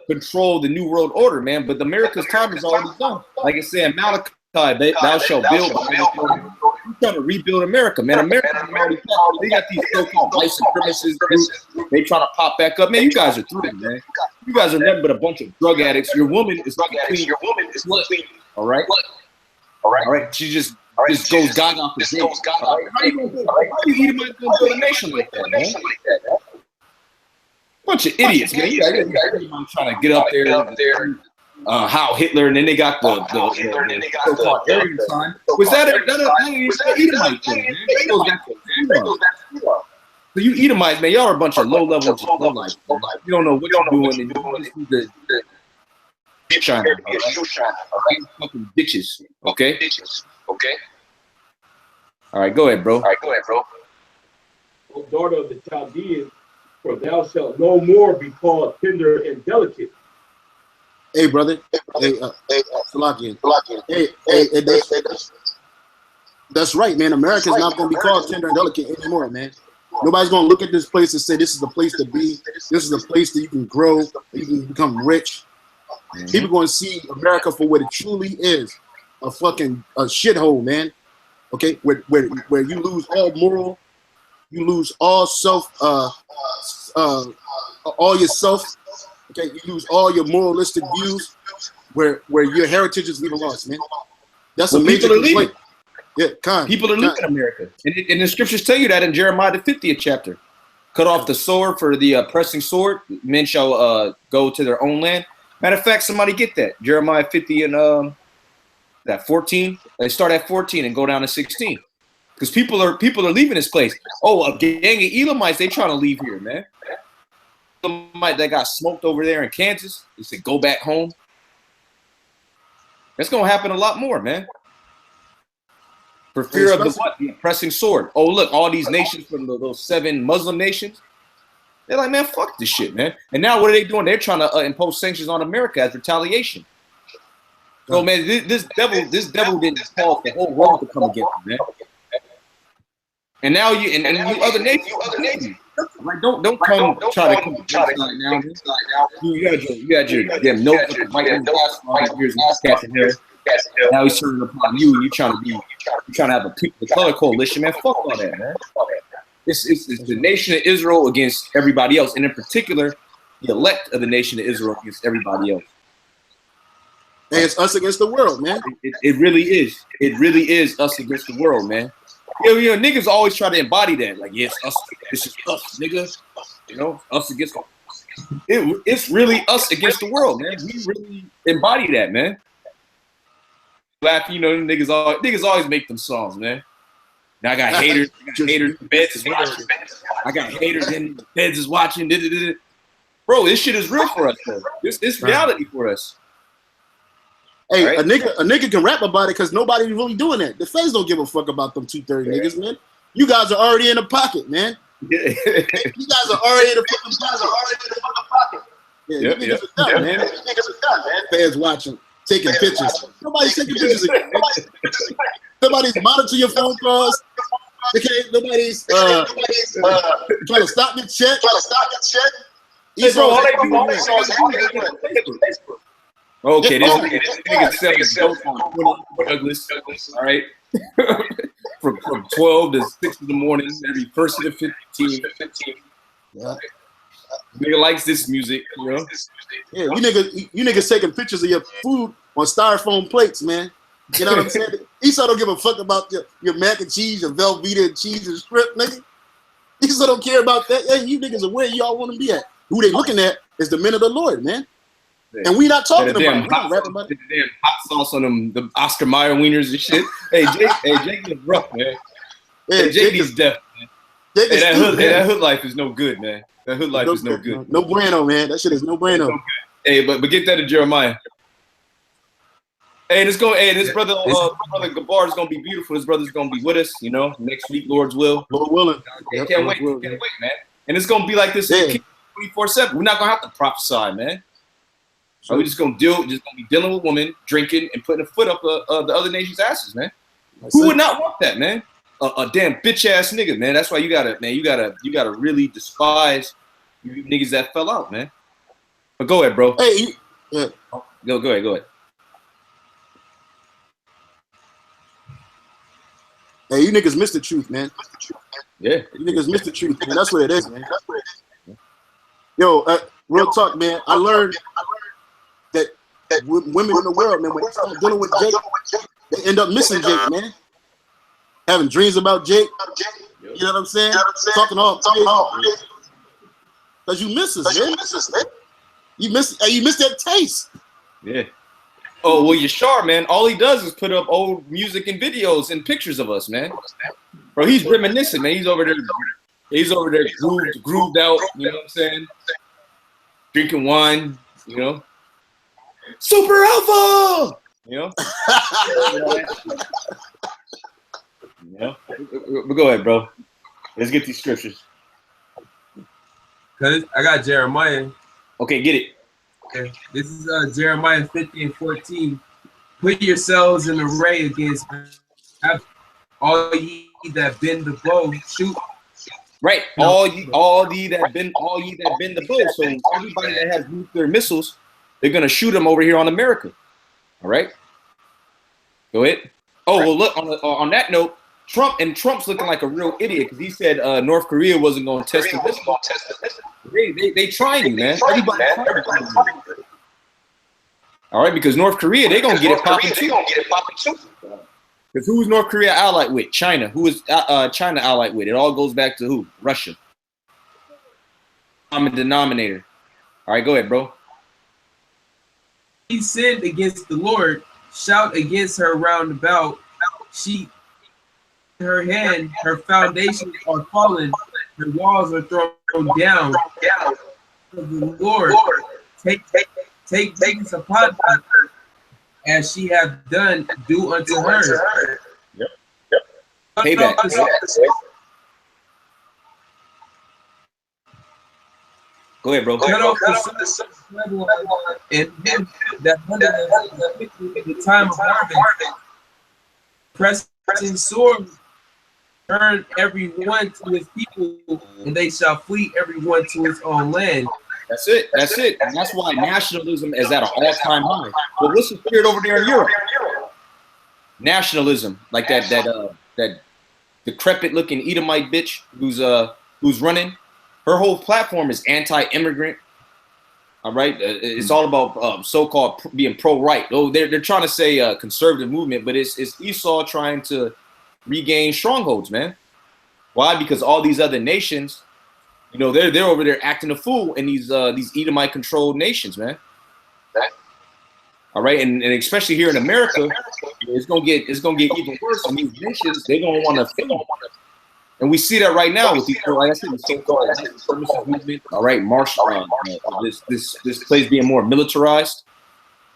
control the new world order, man. But America's time is already done. Like I said, Malachi, thou shalt build. We're trying to rebuild America, man. America, they got these so-called white supremacists groups. They trying to pop back up, man. You guys are through it, man. You guys are nothing but a bunch of drug addicts. Your woman is clean. All right. All right. She just goes gaga for days. How you Edomites gonna build a nation like that, man? Bunch of idiots, man. You got trying to get up there. How Hitler, and then they got the so-called Aryan sign. Was that Edomite thing, man? That goes back to so you Edomites, man, y'all are a bunch of low-level lowlife. You don't know what you're doing, and you just need to shine. Fucking bitches, okay? All right, go ahead, bro. O daughter of the Chaldeans, for thou shalt no more be called tender and delicate. Hey, brother. Hey, Salakian. Hey, that's right, man. America's not going to be called tender and delicate anymore, man. Nobody's going to look at this place and say this is the place to be. This is the place that you can grow, you can become rich. People are going to see America for what it truly is, a shithole, man. Okay, where you lose all moral, you lose all self, all your self. Okay, you lose all your moralistic views, where your heritage is even lost, man. That's a major complaint. Yeah, people are leaving America, and the scriptures tell you that in Jeremiah the 50th chapter. Cut off the sword for the pressing sword. Men shall go to their own land. Matter of fact, somebody get that Jeremiah 50 and that 14. They start at 14 and go down to 16, because people are leaving this place. Oh, a gang of Edomites, they trying to leave here, man. That got smoked over there in Kansas. They said, go back home. That's going to happen a lot more, man. For fear of the pressing sword. Oh, look, all these nations from those 7 Muslim nations, they're like, man, fuck this shit, man. And now what are they doing? They're trying to impose sanctions on America as retaliation. So, man, this devil didn't cause the whole world to come against him, man. And now you other nations. Like, don't come try to come now. You got your damn nose with the white years catching hair. Now he's turning upon you, and you trying to have a color coalition, man. Fuck all that, man. It's the nation of Israel against everybody else, and in particular, the elect of the nation of Israel against everybody else. And it's us against the world, man. It really is. It really is us against the world, man. You know, niggas always try to embody that. Like, yes, us. This is us, niggas. You know, us against the it's really us against the world, man. We really embody that, man. Laughing, you know, niggas always make them songs, man. Now I got haters. Beds is watching. I got haters in beds is watching. Bro, this shit is real for us, bro. This reality for us. Hey, right? a nigga can rap about it because nobody's really doing that. The feds don't give a fuck about them 230 niggas, man. You guys are already in the pocket, man. You guys are already in the fucking pocket. Yeah, you niggas are done, man. Feds watching, taking pictures. Nobody's taking pictures again. Nobody's monitoring your phone calls. Okay, nobody's trying to stop your check. Hey, bro, all they do is okay, this nigga selling dope on Douglas, all right? from 12 to 6 in the morning, every 1st to the 15th. Yeah. Nigga likes this music, you know? Yeah, you niggas taking pictures of your food on styrofoam plates, man. You know what I'm saying? Esau don't give a fuck about your mac and cheese, your Velveeta and cheese and shrimp, nigga. Esau don't care about that. Hey, you niggas are where y'all want to be at. Who they looking at is the men of the Lord, man. And we not talking about it. We not rapping about it. The damn hot sauce on them, the Oscar Mayer wieners and shit. Hey, Jake is rough, man. Hey, Jake is deaf, man. Hey, that hood life is no good, man. That hood life is no good. No bueno, man. That shit is no bueno. No hey, but get that to Jeremiah. Hey, this brother Gabar is gonna be beautiful. His brother's gonna be with us, you know, next week, Lord's will. Lord willing. Can't wait, man. And it's gonna be like this 24/7. We're not gonna have to prophesy, man. So we just gonna be dealing with women, drinking, and putting a foot up the other nation's asses, man. Who would not want that, man? A damn bitch ass nigga, man. That's why you gotta really despise you niggas that fell out, man. But go ahead, bro. Hey, yeah. Go ahead. Hey, you niggas missed the truth, man. Yeah, you niggas missed the truth, man. That's what it is, man. Yo, real talk, man. I learned that women in the world, man, when they start dealing with Jake, they end up missing Jake, man. Having dreams about Jake. You know what I'm saying? Talking all crazy. Because you miss us, man. You miss that taste. Yeah. Oh, well, Yashar, man, all he does is put up old music and videos and pictures of us, man. Bro, he's reminiscent, man. He's over there grooved out, you know what I'm saying? Drinking wine, you know? Super Alpha! You know? You know? But go ahead, bro. Let's get these scriptures. Cause I got Jeremiah. Okay, get it. Okay. This is Jeremiah 50:14. Put yourselves in array against all ye that bend the bow, shoot. Right. All ye that bend the bow. So everybody that has nuclear missiles, they're gonna shoot them over here on America. All right. Go ahead. Oh well, look on that note, Trump's looking like a real idiot because he said North Korea wasn't going to test the missile. They trying you, man. Everybody trying you. All right, because North Korea, they gonna get it popping too. Because who's North Korea allied with? China. Who is China allied with? It all goes back to who? Russia. Common denominator. All right, go ahead, bro. He sinned against the Lord. Shout against her round about. She, her hand, her foundations are fallen. Her walls are thrown down. The Lord, take vengeance upon her, as she hath done, do unto her. Yep. Payback. Go ahead, bro. Cut off the sun and that in the time of harvest, pressing sword, turn every one to his people, and they shall flee every one to his own land. That's it. And that's why nationalism is at an all-time high. But what's the spirit over there in Europe? Nationalism, like that decrepit-looking Edomite bitch who's running. Her whole platform is anti-immigrant. All right, it's all about so-called being pro-right. Oh, they're trying to say conservative movement, but it's Esau trying to regain strongholds, man. Why? Because all these other nations, you know, they're over there acting a fool in these Edomite-controlled nations, man. All right, and especially here in America, it's gonna get even worse. And these nations, they're gonna want to fail. And we see that right now with these, like I said, the so-called movement. All right, this place being more militarized.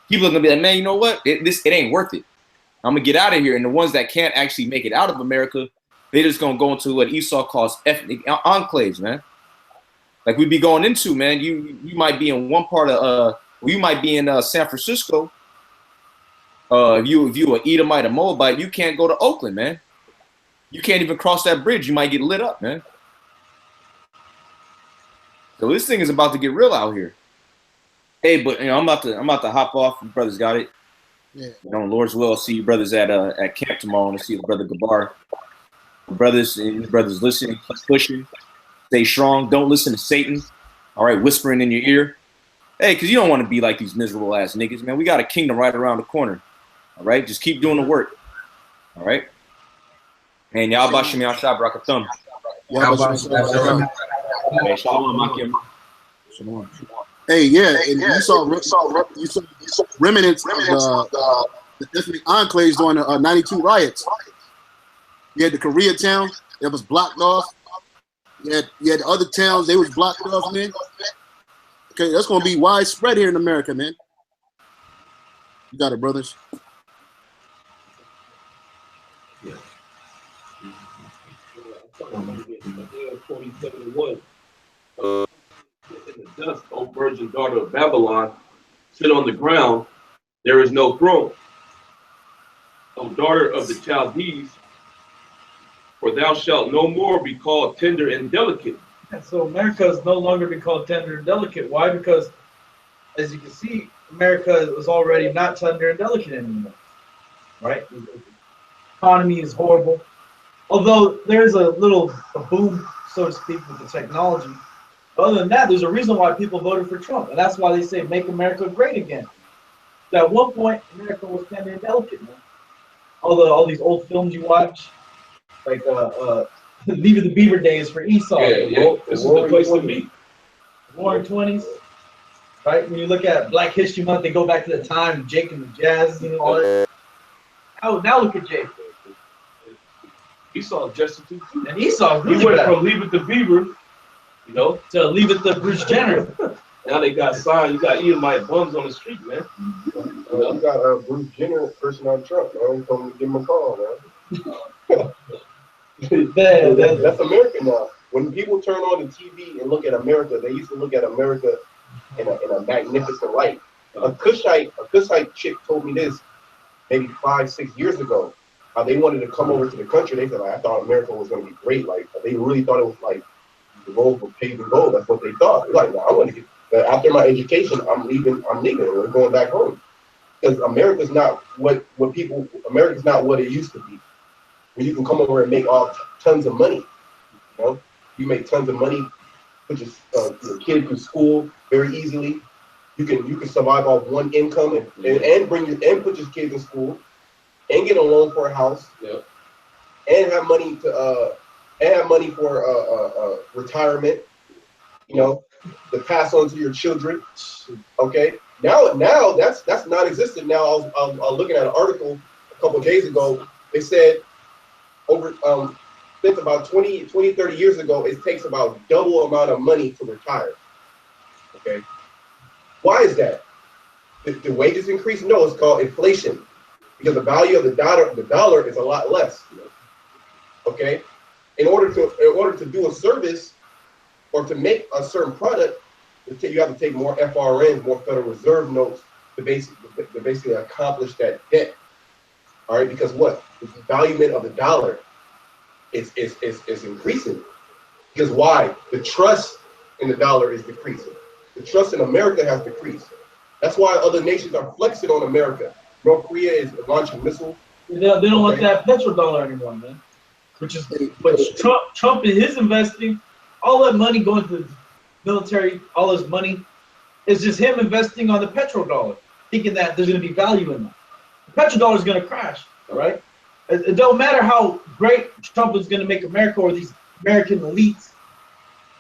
People are gonna be like, man, you know what? It ain't worth it. I'm gonna get out of here. And the ones that can't actually make it out of America, they just gonna go into what Esau calls ethnic enclaves, man. Like we be going into, man. You might be in one part of you might be in San Francisco. If you an Edomite or Moabite, you can't go to Oakland, man. You can't even cross that bridge. You might get lit up, man. So this thing is about to get real out here. Hey, but you know, I'm about to hop off. You brothers got it. Yeah. You know, Lord's will. I'll see you brothers at camp tomorrow. And see the brother Gabar. Brothers and you brothers listening, pushing, stay strong. Don't listen to Satan. All right, whispering in your ear. Hey, because you don't want to be like these miserable ass niggas, man. We got a kingdom right around the corner. All right, just keep doing the work. All right. And y'all bashim y'all shah brakathum. Hey, yeah, and you saw remnants of the ethnic enclaves during the 92 riots. You had the Koreatown that was blocked off. You had the other towns, they was blocked off, man. Okay, that's gonna be widespread here in America, man. You got it, brothers. Yeah. 47:1. In the dust, O virgin daughter of Babylon, sit on the ground, there is no throne. O daughter of the Chaldees, for thou shalt no more be called tender and delicate. And so America is no longer be called tender and delicate. Why? Because, as you can see, America was already not tender and delicate anymore. Right? The economy is horrible. Although there's a boom, so to speak, with the technology. Other than that, there's a reason why people voted for Trump. And that's why they say, make America great again. So at one point, America was tender and delicate, man. All these old films you watch, like Leave It to Beaver Days for Esau. Yeah. This is the place to be. Roaring 20s. Right? When you look at Black History Month, they go back to the time of Jake and the Jazz and all that. Now look at Jake. Esau destitute too. And Esau He really went bad. from Leave It to Beaver, To Leave It to Bruce Jenner. now they got signed. You got Edomite bums on the street, man. You got Bruce Jenner person on Trump, man. He told me to give him a call, man. That's America now. When people turn on the TV and look at America, they used to look at America in a magnificent light. A Cushite chick told me this maybe 5-6 years ago. How they wanted to come over to the country. They said, like, I thought America was going to be great. Like, they really thought it was like the road was paved in gold. That's what they thought. They're like, no, I want to get. After my education, I'm leaving. We're going back home. Because America's not what it used to be. Where you can come over and make tons of money. You make tons of money, put your kid through school very easily. You can survive off one income and put your kids in school and get a loan for a house. Yep. And have money for retirement. To pass on to your children. Okay. Now that's non-existent. Now I was looking at an article a couple of days ago. They said since about 30 years ago, it takes about double amount of money to retire. Okay. Why is that? The wages increase? No, it's called inflation. Because the value of the dollar is a lot less. Okay. In order to do a service or to make a certain product, you have to take more FRNs, more Federal Reserve notes to basically accomplish that debt. All right, because what? The valuement of the dollar is increasing. Because why? The trust in the dollar is decreasing. The trust in America has decreased. That's why other nations are flexing on America. North Korea is launching missiles. They don't want that petrodollar anymore, man. But Trump and his investing, all that money going to the military, all his money, is just him investing on the petrodollar, thinking that there's going to be value in that. The petrodollar is going to crash, all right? It don't matter how great Trump is going to make America or these American elites.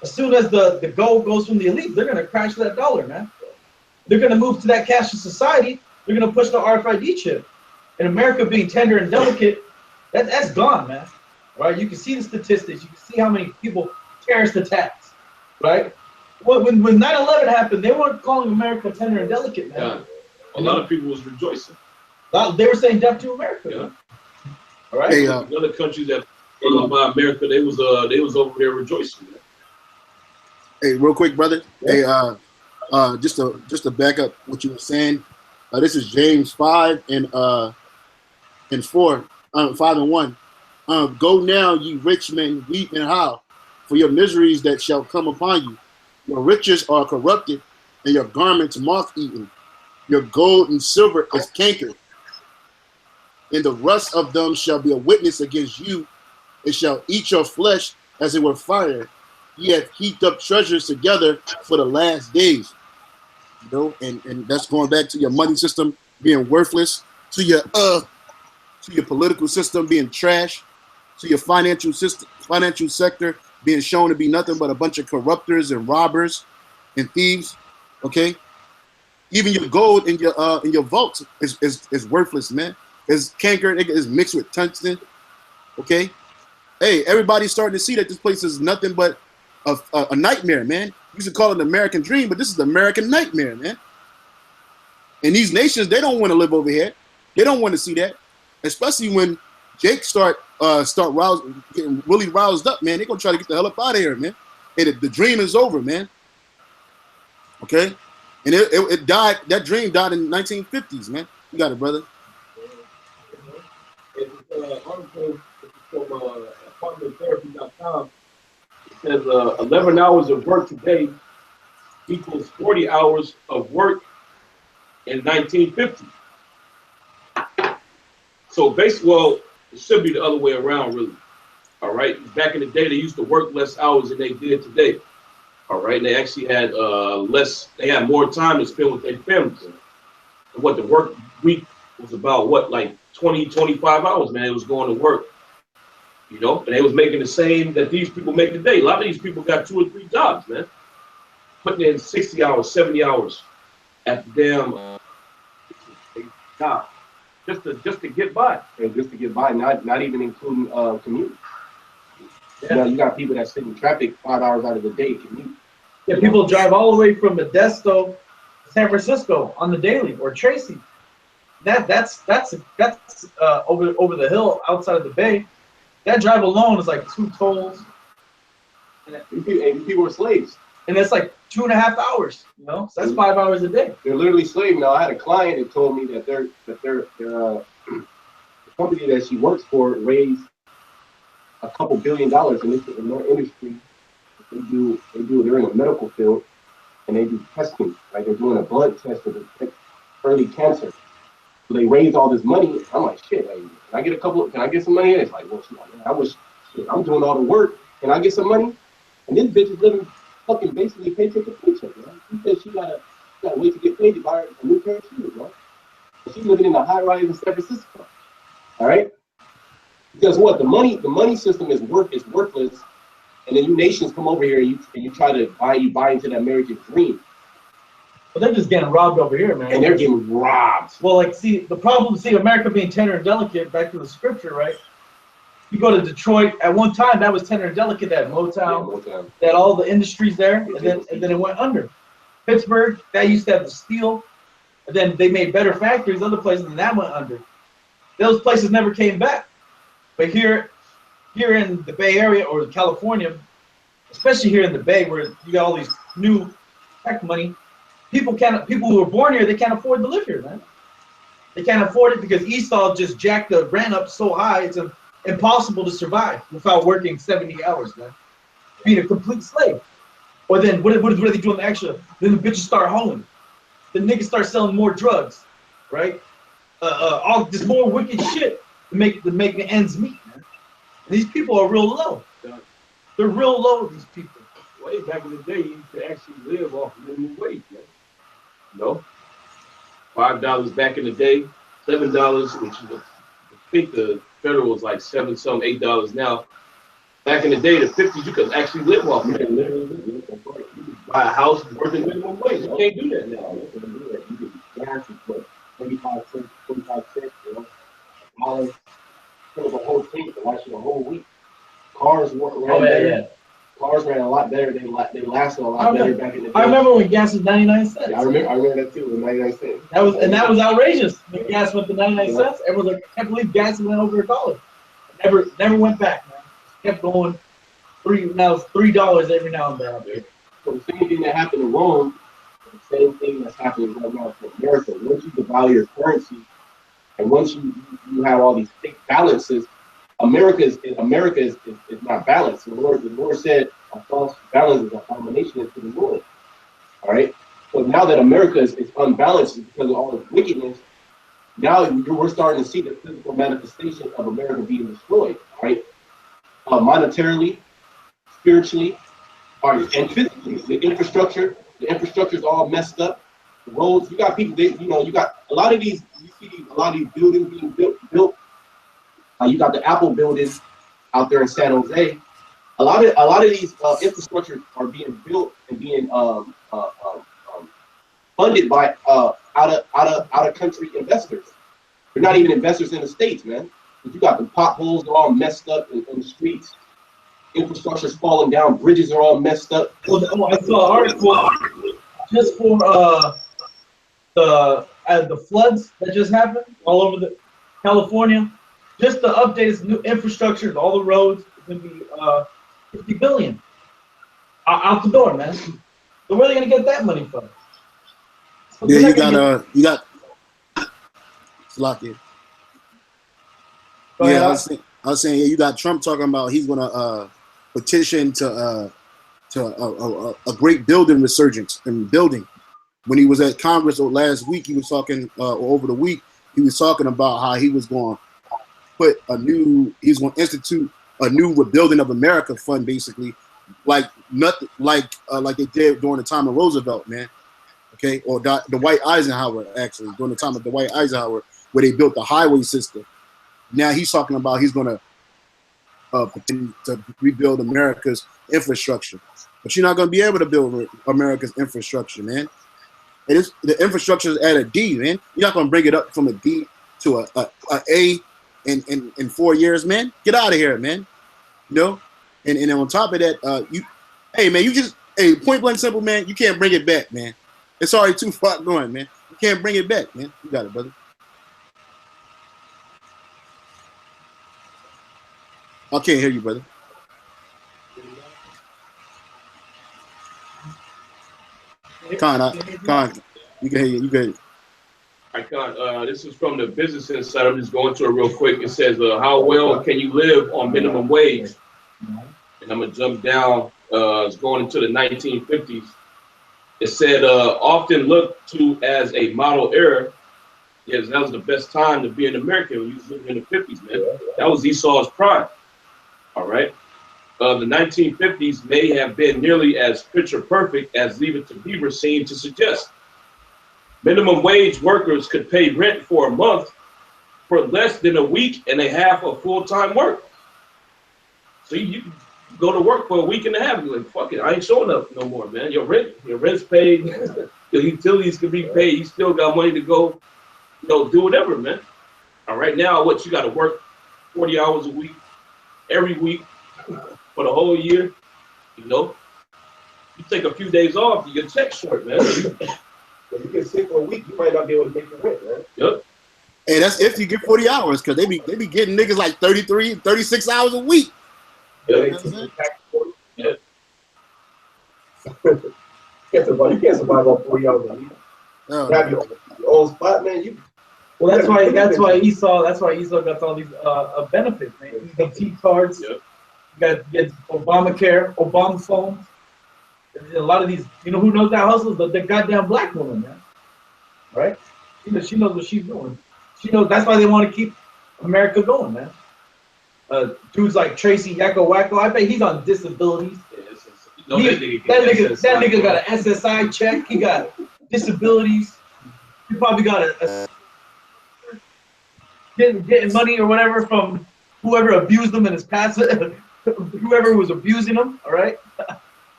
As soon as the gold goes from the elites, they're going to crash that dollar, man. They're going to move to that cashless society. They're going to push the RFID chip. And America being tender and delicate, that's gone, man. Right? You can see the statistics. You can see how many people terrorist attacks, right? When 9/11 happened, they weren't calling America tender and delicate, man. Yeah. A lot of people was rejoicing. They were saying death to America. Yeah. All right. Hey, other countries that by America, they was over there rejoicing. Man. Hey, real quick, brother. Hey, just to back up what you were saying. This is James 5 and 4, 5 and 1. Go now, ye rich men, weep and howl for your miseries that shall come upon you. Your riches are corrupted, and your garments moth-eaten. Your gold and silver is cankered, and the rust of them shall be a witness against you. It shall eat your flesh as it were fire. Ye have heaped up treasures together for the last days. And that's going back to your money system being worthless, to your political system being trash, to your financial sector being shown to be nothing but a bunch of corruptors and robbers and thieves. Okay, even your gold in your vaults is worthless, man. It's cankered. It is mixed with tungsten. Okay, hey, everybody's starting to see that this place is nothing but a nightmare, man. You should call it an American dream, but this is the American nightmare, man. And these nations, they don't want to live over here. They don't want to see that, especially when Jake start getting really roused up, man. They're gonna try to get the hell up out of here, man. And the dream is over, man. Okay, And it died. That dream died in the 1950s, man. You got it, brother. Article from apartmenttherapy.com. It says 11 hours of work today equals 40 hours of work in 1950. So basically, well, it should be the other way around, really. All right. Back in the day, they used to work less hours than they did today. All right. And they actually had they had more time to spend with their families. And what the work week was about, what, like 20, 25 hours, man. It was going to work. You know, and they was making the same that these people make today. A lot of these people got 2 or 3 jobs, man. Putting in 60 hours, 70 hours at the damn job. Just to get by. And just to get by, not even including commute. Yeah. You know, you got people that sit in traffic 5 hours out of the day commute. Yeah, people drive all the way from Modesto to San Francisco on the daily, or Tracy. That's over the hill outside of the bay. That drive alone is like 2 tolls. And people are slaves. And it's like 2.5 hours, you know? So that's 5 hours a day. They're literally slaves. Now, I had a client that told me that the company that she works for raised a couple $1 billion in their industry. They're in the medical field, and they do testing. Like, they're doing a blood test for the early cancer. So they raised all this money. I'm like, shit, like, can I get some money? And it's like, well, I'm doing all the work. Can I get some money? And this bitch is living fucking basically paycheck to paycheck, man. She said she gotta wait to get paid to buy a new pair of shoes, man. And she's living in a high rise in San Francisco. All right? Because what? The money system is worthless, and then you nations come over here and you try to buy into that American dream. But they're just getting robbed over here, man. And they're getting robbed. Well, like, the problem, America being tender and delicate, back to the scripture, right? You go to Detroit, at one time, that was tender and delicate, that Motown, that all the industries there, and then it went under. Pittsburgh, that used to have the steel, and then they made better factories, other places, and that went under. Those places never came back. But here in the Bay Area or California, especially here in the Bay, where you got all these new tech money, people who are born here, they can't afford to live here, man. They can't afford it because Esau just jacked the rent up so high, it's impossible to survive without working 70 hours, man. Being a complete slave. Or then what are they doing extra? Then the bitches start hoeing. The niggas start selling more drugs, right? All this more wicked shit to make the ends meet, man. And these people are real low. They're real low, these people. Way back in the day, you could actually live off of minimum wage, man. You know? $5 back in the day, $7, which is, I think the federal was like $7 some, $8 now. Back in the day, the 50s, you could actually live off of it. Buy a house working minimum wage. You can't do that now. You get gas and put 35 cents, 45 cents, you know, $1. Fill the whole tank to last you a whole week. Cars ran better. Cars ran a lot better. They lasted a lot better back in the day. I remember when gas was 99 cents. Yeah, I remember that too, with 99 cents. That was outrageous. When gas went to 99 cents, everyone was like, I can't believe gas went over $1. Never went back, man. Kept going. Now it's $3 every now and then. So the same thing that happened in Rome, the same thing that's happening right now for America. Once you devalue your currency, and once you have all these thick balances, America is not balanced. The Lord said a false balance is a abomination to the Lord. All right. So now that America is unbalanced because of all the wickedness, now we're starting to see the physical manifestation of America being destroyed. All right. Monetarily, spiritually, and physically. The infrastructure is all messed up. The roads, you got people, you got a lot of these, a lot of these buildings being built. You got the Apple building out there in San Jose. A lot of these infrastructures are being built and being funded by out of country investors. They're not even investors in the States, man. You got the potholes all messed up in the streets. Infrastructure's falling down. Bridges are all messed up. I saw an article just for the floods that just happened all over the California. Just to update its new infrastructure, all the roads, it's gonna be $50 billion out the door, man. So where are they gonna get that money from? Yeah, you got Slocky. Yeah, I was saying, yeah, you got Trump talking about he's gonna petition to a great building resurgence and building. When he was at Congress last week, he was talking, or over the week, he was talking about how he was going to he's going to institute a new rebuilding of America fund, basically, like nothing, like they did during the time of Roosevelt, man. Okay, or the Dwight Eisenhower, actually, during the time of Dwight Eisenhower, where they built the highway system. Now he's talking about he's going to rebuild America's infrastructure, but you're not going to be able to build America's infrastructure, man. The infrastructure is at a D, man. You're not going to bring it up from a D to a A in 4 years, man. Get out of here, man. You know, and on top of that, point blank simple, man. You can't bring it back, man. It's already too far going, man. You can't bring it back, man. You got it, brother. I can't hear you, brother. Con, you can hear you. You can hear you. I can't. This is from the Business Insider. I'm just going to it real quick. It says, how well can you live on minimum wage? And I'm going to jump down. It's going into the 1950s. It said, often looked to as a model era. Yes, that was the best time to be an American when you was living in the 50s, man. That was Esau's prime. All right. The 1950s may have been nearly as picture perfect as Leave It to Beaver seemed to suggest. Minimum wage workers could pay rent for a month for less than a week and a half of full-time work. So you go to work for a week and a half, you're like, fuck it, I ain't showing up no more, man. Your rent's paid, your utilities can be paid, you still got money to go, do whatever, man. All right, now you got to work 40 hours a week, every week, for the whole year, You take a few days off, you get check short, man. If you get sick for a week, you might not be able to make the rent, man. Yep. And that's if you get 40 hours, because they be getting niggas like 33, 36 hours a week. Yeah. You can't survive on 40 hours a week. You have your own spot, man. Well, that's why Esau got all these benefits, man. EBT cards. Yep. You get Obamacare, Obama phones. A lot of these, who knows that hustles? The goddamn black woman, man. Right? She knows what she's doing. She knows that's why they want to keep America going, man. Dudes like Tracy Yakko Wacko, I bet he's on disabilities. That nigga got an SSI check. He got disabilities. He probably got getting money or whatever from whoever abused him in his past, whoever was abusing him. All right.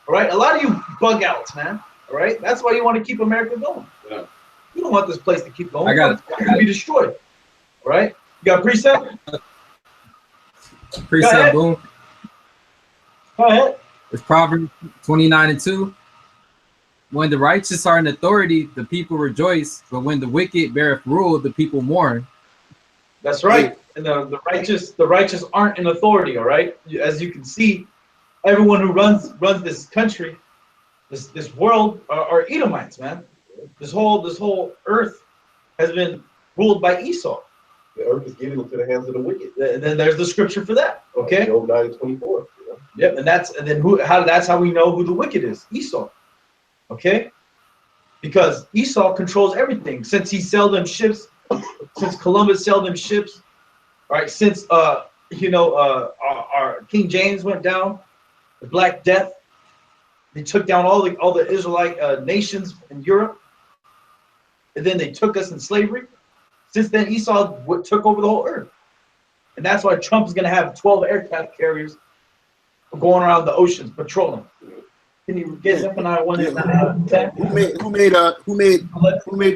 All right, a lot of you bug outs, man. All right, that's why you want to keep America going. Yeah. You don't want this place to keep going. It's going to be destroyed. All right, you got precept. Precept, boom. Go ahead. It's Proverbs 29:2. When the righteous are in authority, the people rejoice, but when the wicked beareth rule, the people mourn. That's right. And the righteous aren't in authority. All right, as you can see. Everyone who runs this country, this world are Edomites, man. This whole earth has been ruled by Esau. The earth is given into the hands of the wicked. And then there's the scripture for that. Okay. Job 9:24. Yep, and that's how we know who the wicked is, Esau. Okay, because Esau controls everything. Since he sailed them ships, since Columbus sailed them ships, all right. Since our King James went down. The Black Death. They took down all the Israelite nations in Europe, and then they took us in slavery. Since then, Esau took over the whole earth, and that's why Trump is going to have 12 aircraft carriers going around the oceans patrolling. Can you get Gemini 1 and 10? Who made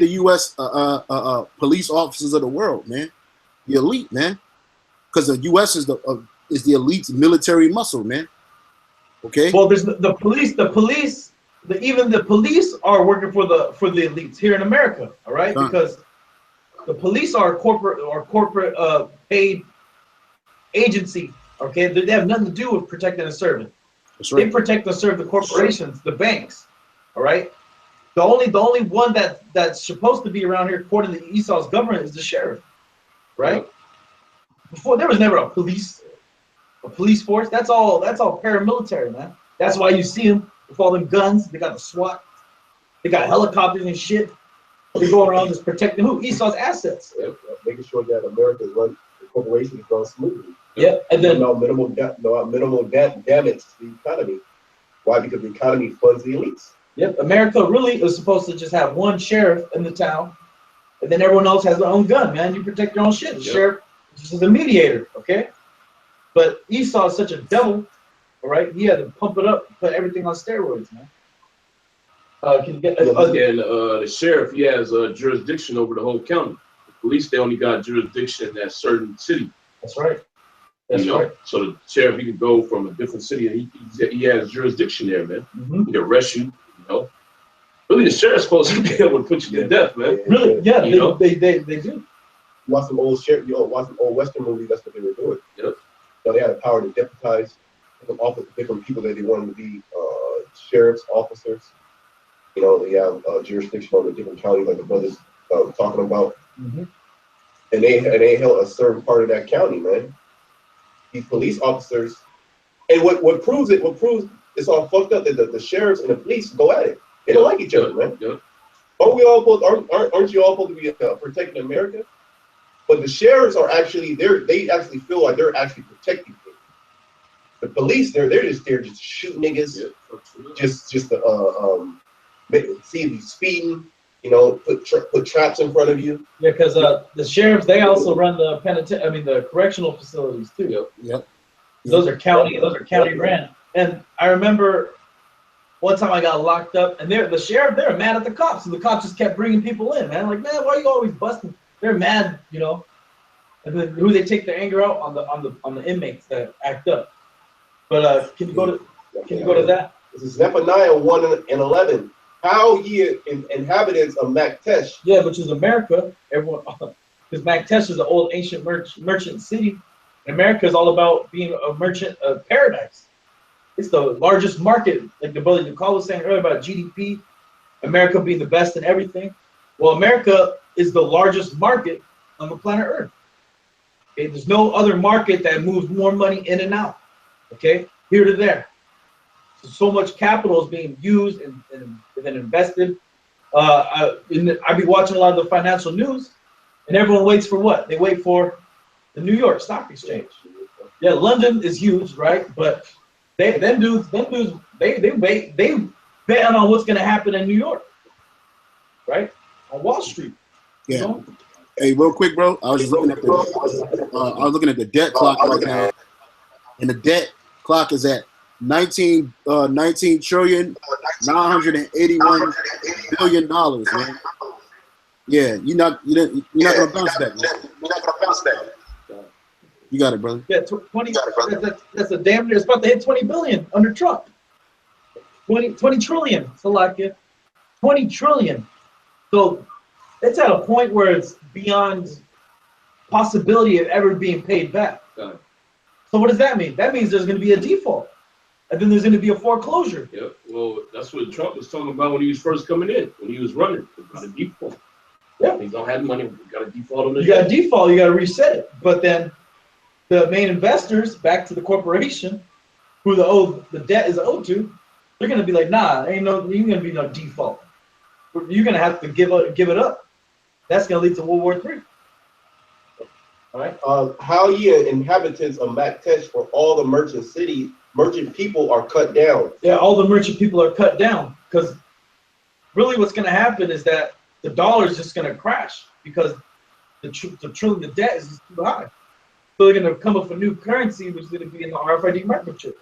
the U.S. Police officers of the world, man? The elite, man, because the U.S. is the elite's military muscle, man. Okay. Well, there's the police. Even the police are working for the elites here in America. All right, because the police are corporate paid agency. Okay, they have nothing to do with protecting and serving. That's right. They protect and serve the corporations, the banks. All right, The only one that's supposed to be around here, according to Esau's government, is the sheriff, right? Before there was never a police force. That's all paramilitary, man. That's why you see them with all them guns. They got the SWAT. They got helicopters and shit. They go around just protecting who? Esau's assets. Yep. Making sure that America's run, the corporations run smoothly. Yeah, and then no minimal damage to the economy. Why? Because the economy funds the elites. yep, America really is supposed to just have one sheriff in the town, and then everyone else has their own gun, man. You protect your own shit. The sheriff just is a mediator, okay? But Esau is such a devil, all right? He had to pump it up, put everything on steroids, man. Can you get the sheriff, he has jurisdiction over the whole county. The police, they only got jurisdiction in that certain city. That's right. That's right. So the sheriff, he could go from a different city, and he has jurisdiction there, man. Mm-hmm. He can arrest you, you know. Really, the sheriff's supposed to be able to put you to death, man. Really? Yeah, they do. You watch some old watch some old Western movies. That's what they were doing. Yep. So they had the power to deputize different people that they wanted to be sheriff's officers. You know, they have jurisdiction over different counties, like the brothers talking about, and they held a certain part of that county, man. These police officers, and what proves it's all fucked up that the sheriffs and the police go at it. They don't like each other, man. Yep. Aren't you all supposed to be protecting America? But the sheriffs are actually they actually feel like they're actually protecting things. The police, they're just there just shoot niggas, just see you speeding, you know, put traps in front of you. Yeah, because the sheriffs, they also run the correctional facilities too. Yep. Those are county ran. And I remember one time I got locked up, and the sheriff, they were mad at the cops, and the cops just kept bringing people in, man. Like, man, why are you always busting? They're mad, you know. And then who they take their anger out on the inmates that act up. But can you go to that? This is Zephaniah 1:11. How ye inhabitants of Maktesh. Yeah, which is America. Everyone, because Maktesh is an old ancient merchant city. America is all about being a merchant paradise. It's the largest market, like the brother Nicole was saying earlier about GDP. America being the best in everything. Well, America is the largest market on the planet Earth. Okay, there's no other market that moves more money in and out. Okay, here to there. So much capital is being used and then invested. I'd be watching a lot of the financial news, and everyone waits for what? They wait for the New York Stock Exchange. Yeah, London is huge, right? But they bet on what's gonna happen in New York, right? On Wall Street. Yeah. You know? Hey, real quick, bro. I was just looking at the debt clock right now, and the debt clock is at 19 trillion 981 billion dollars, man. Yeah, you're not gonna bounce that, man. You got it, brother. Yeah, 20. That's a damn near. It's about to hit 20 billion under Trump. 20 trillion. So like it, 20 trillion. So it's at a point where it's beyond possibility of ever being paid back. So what does that mean? That means there's going to be a default, and then there's going to be a foreclosure. Yep. Well, that's what Trump was talking about when he was first coming in, when he was running. Got a default. Yeah. He don't have money. Got a default on the. You got a default. You got to reset it. But then the main investors, back to the corporation, who the debt is owed to, they're going to be like, nah, ain't going to be no default. You're going to have to give it up. That's going to lead to World War III. All right. How ye inhabitants of Maktesh, for all the merchant people are cut down. Yeah, all the merchant people are cut down, because really what's going to happen is that the dollar is just going to crash because the debt is just too high. So they're going to come up with a new currency, which is going to be in the RFID microchip.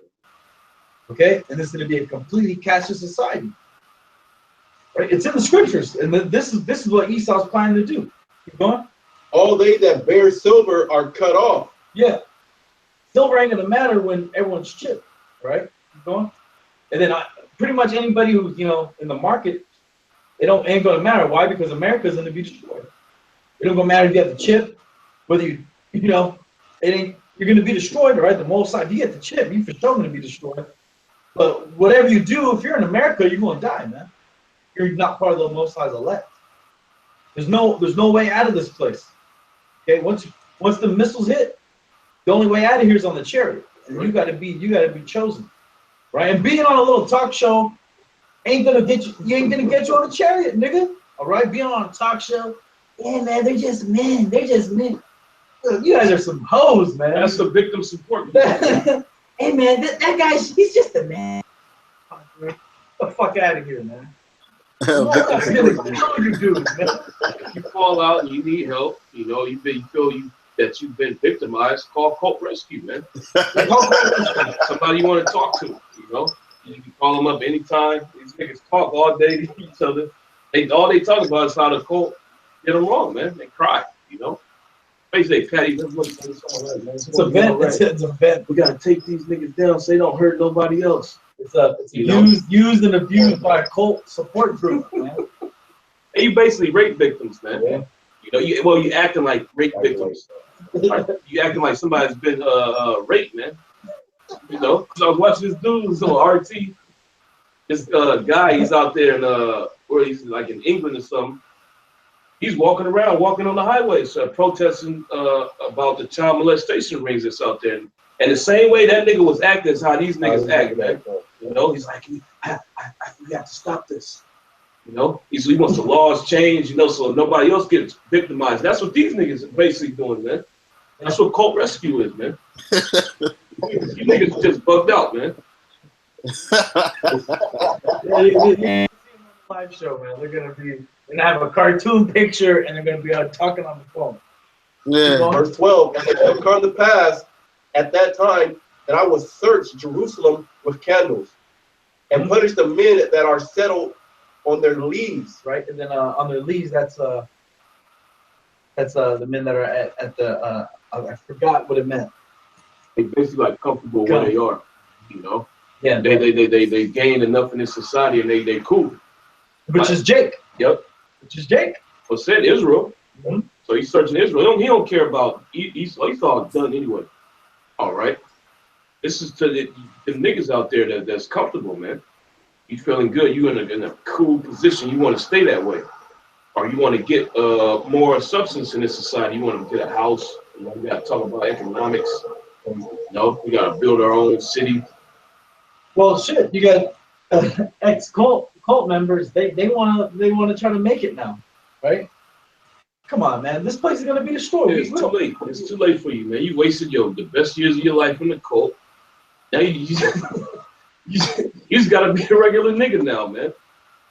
Okay, and this is going to be a completely cashless society. Right? It's in the scriptures, and this is what Esau's planning to do. Keep going. All they that bear silver are cut off. Yeah, silver ain't going to matter when everyone's chipped, right? Keep going. And then pretty much anybody who's in the market, ain't going to matter. Why? Because America's going to be destroyed. It don't gonna matter if you have the chip, whether you're going to be destroyed, right? The most side, if you get the chip, you for sure going to be destroyed. But whatever you do, if you're in America, you're going to die, man. you're not part of the Most High's elect. There's no way out of this place. Okay, once the missiles hit, the only way out of here is on the chariot, and you gotta be chosen, right? And being on a little talk show ain't gonna get you. You ain't gonna get you on a chariot, nigga. All right, being on a talk show, yeah, man, they're just men. They're just men. Look, you guys are some hoes, man. That's the victim support. Hey, man, that guy, he's just a man. Get the fuck out of here, man. That's gonna kill you dudes, man. You fall out and you need help. You know, you feel that you've been victimized. Call Cult Rescue, man. Somebody you want to talk to. You know, you can call them up anytime. These niggas talk all day to each other. All they talk about is how the cult did them wrong, man. They cry. You know. Basically, Patty, it's a vent. It's a vent. We gotta take these niggas down so they don't hurt nobody else. It's used and abused by a cult support group, man. And you basically rape victims, man. Yeah. You know, you acting like rape victims. You acting like somebody's been raped, man. You know, because I was watching this dude who's on RT. This guy, he's out there in where he's like in England or something. He's walking on the highways, protesting about the child molestation rings that's out there. And the same way that nigga was acting is how these niggas act, man. You know, he's like, we got to stop this. You know, he wants the laws changed, you know, so nobody else gets victimized. That's what these niggas are basically doing, man. That's what Cult Rescue is, man. You niggas just bugged out, man. Live show, man. They're gonna have a cartoon picture and they're gonna be talking on the phone. Yeah. Verse 12, and it shall come to pass at that time that I will search Jerusalem with candles and punish the men that are settled on their leaves. Right, and then on their leaves, that's the men that are at the I forgot what it meant. They basically like comfortable where they are, you know. Yeah. They gain enough in this society and they cool. Which is Jake. Yep. Which is Jake. Well, said Israel. Mm-hmm. So he's searching Israel. He don't care about he's all done anyway. All right. This is to the niggas out there that's comfortable, man. You feeling good? You in a cool position. You want to stay that way, or you want to get more substance in this society. You want to get a house. You know, we got to talk about economics. You know, we got to build our own city. Well, shit. You got ex-cult members. They want to try to make it now, right? Come on, man. This place is gonna be destroyed. It's too late. It's too late for you, man. You wasted the best years of your life in the cult. Now you just gotta be a regular nigga now, man.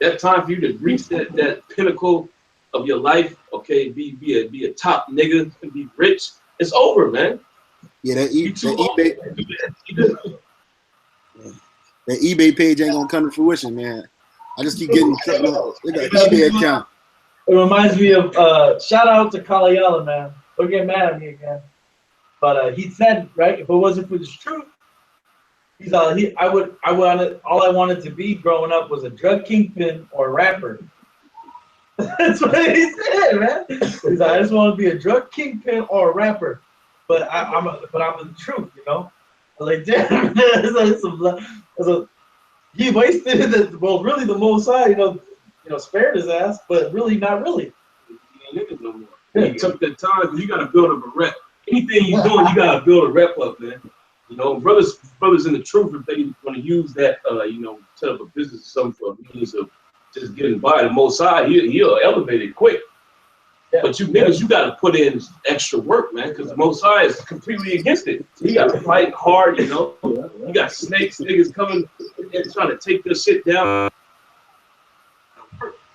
That time for you to reach that pinnacle of your life, okay, be a top nigga, be rich. It's over, man. Yeah, that eBay page ain't gonna come to fruition, man. I just keep getting they got an eBay account. It reminds me of shout out to Kalayala, man. Don't get mad at me again. But he said, right, if it wasn't for this truth, he's all I wanted to be growing up was a drug kingpin or a rapper. That's what he said, man. He's like, I just want to be a drug kingpin or a rapper. But I'm the truth, you know? I was like, damn, he wasted it. Well, really, the Most High, you know, spared his ass, but really, not really. You ain't niggas no more. He took that time because you got to build up a rep. Anything you're doing, you got to build a rep up, man. You know, brothers in the truth, if they want to use that, you know, set up a business or something for means of just getting by, the Most High, he'll elevate it quick. Yeah. But you niggas, you got to put in extra work, man, because the Most High is completely against it. So you got to fight hard, you know. You got snakes, niggas coming and trying to take this shit down.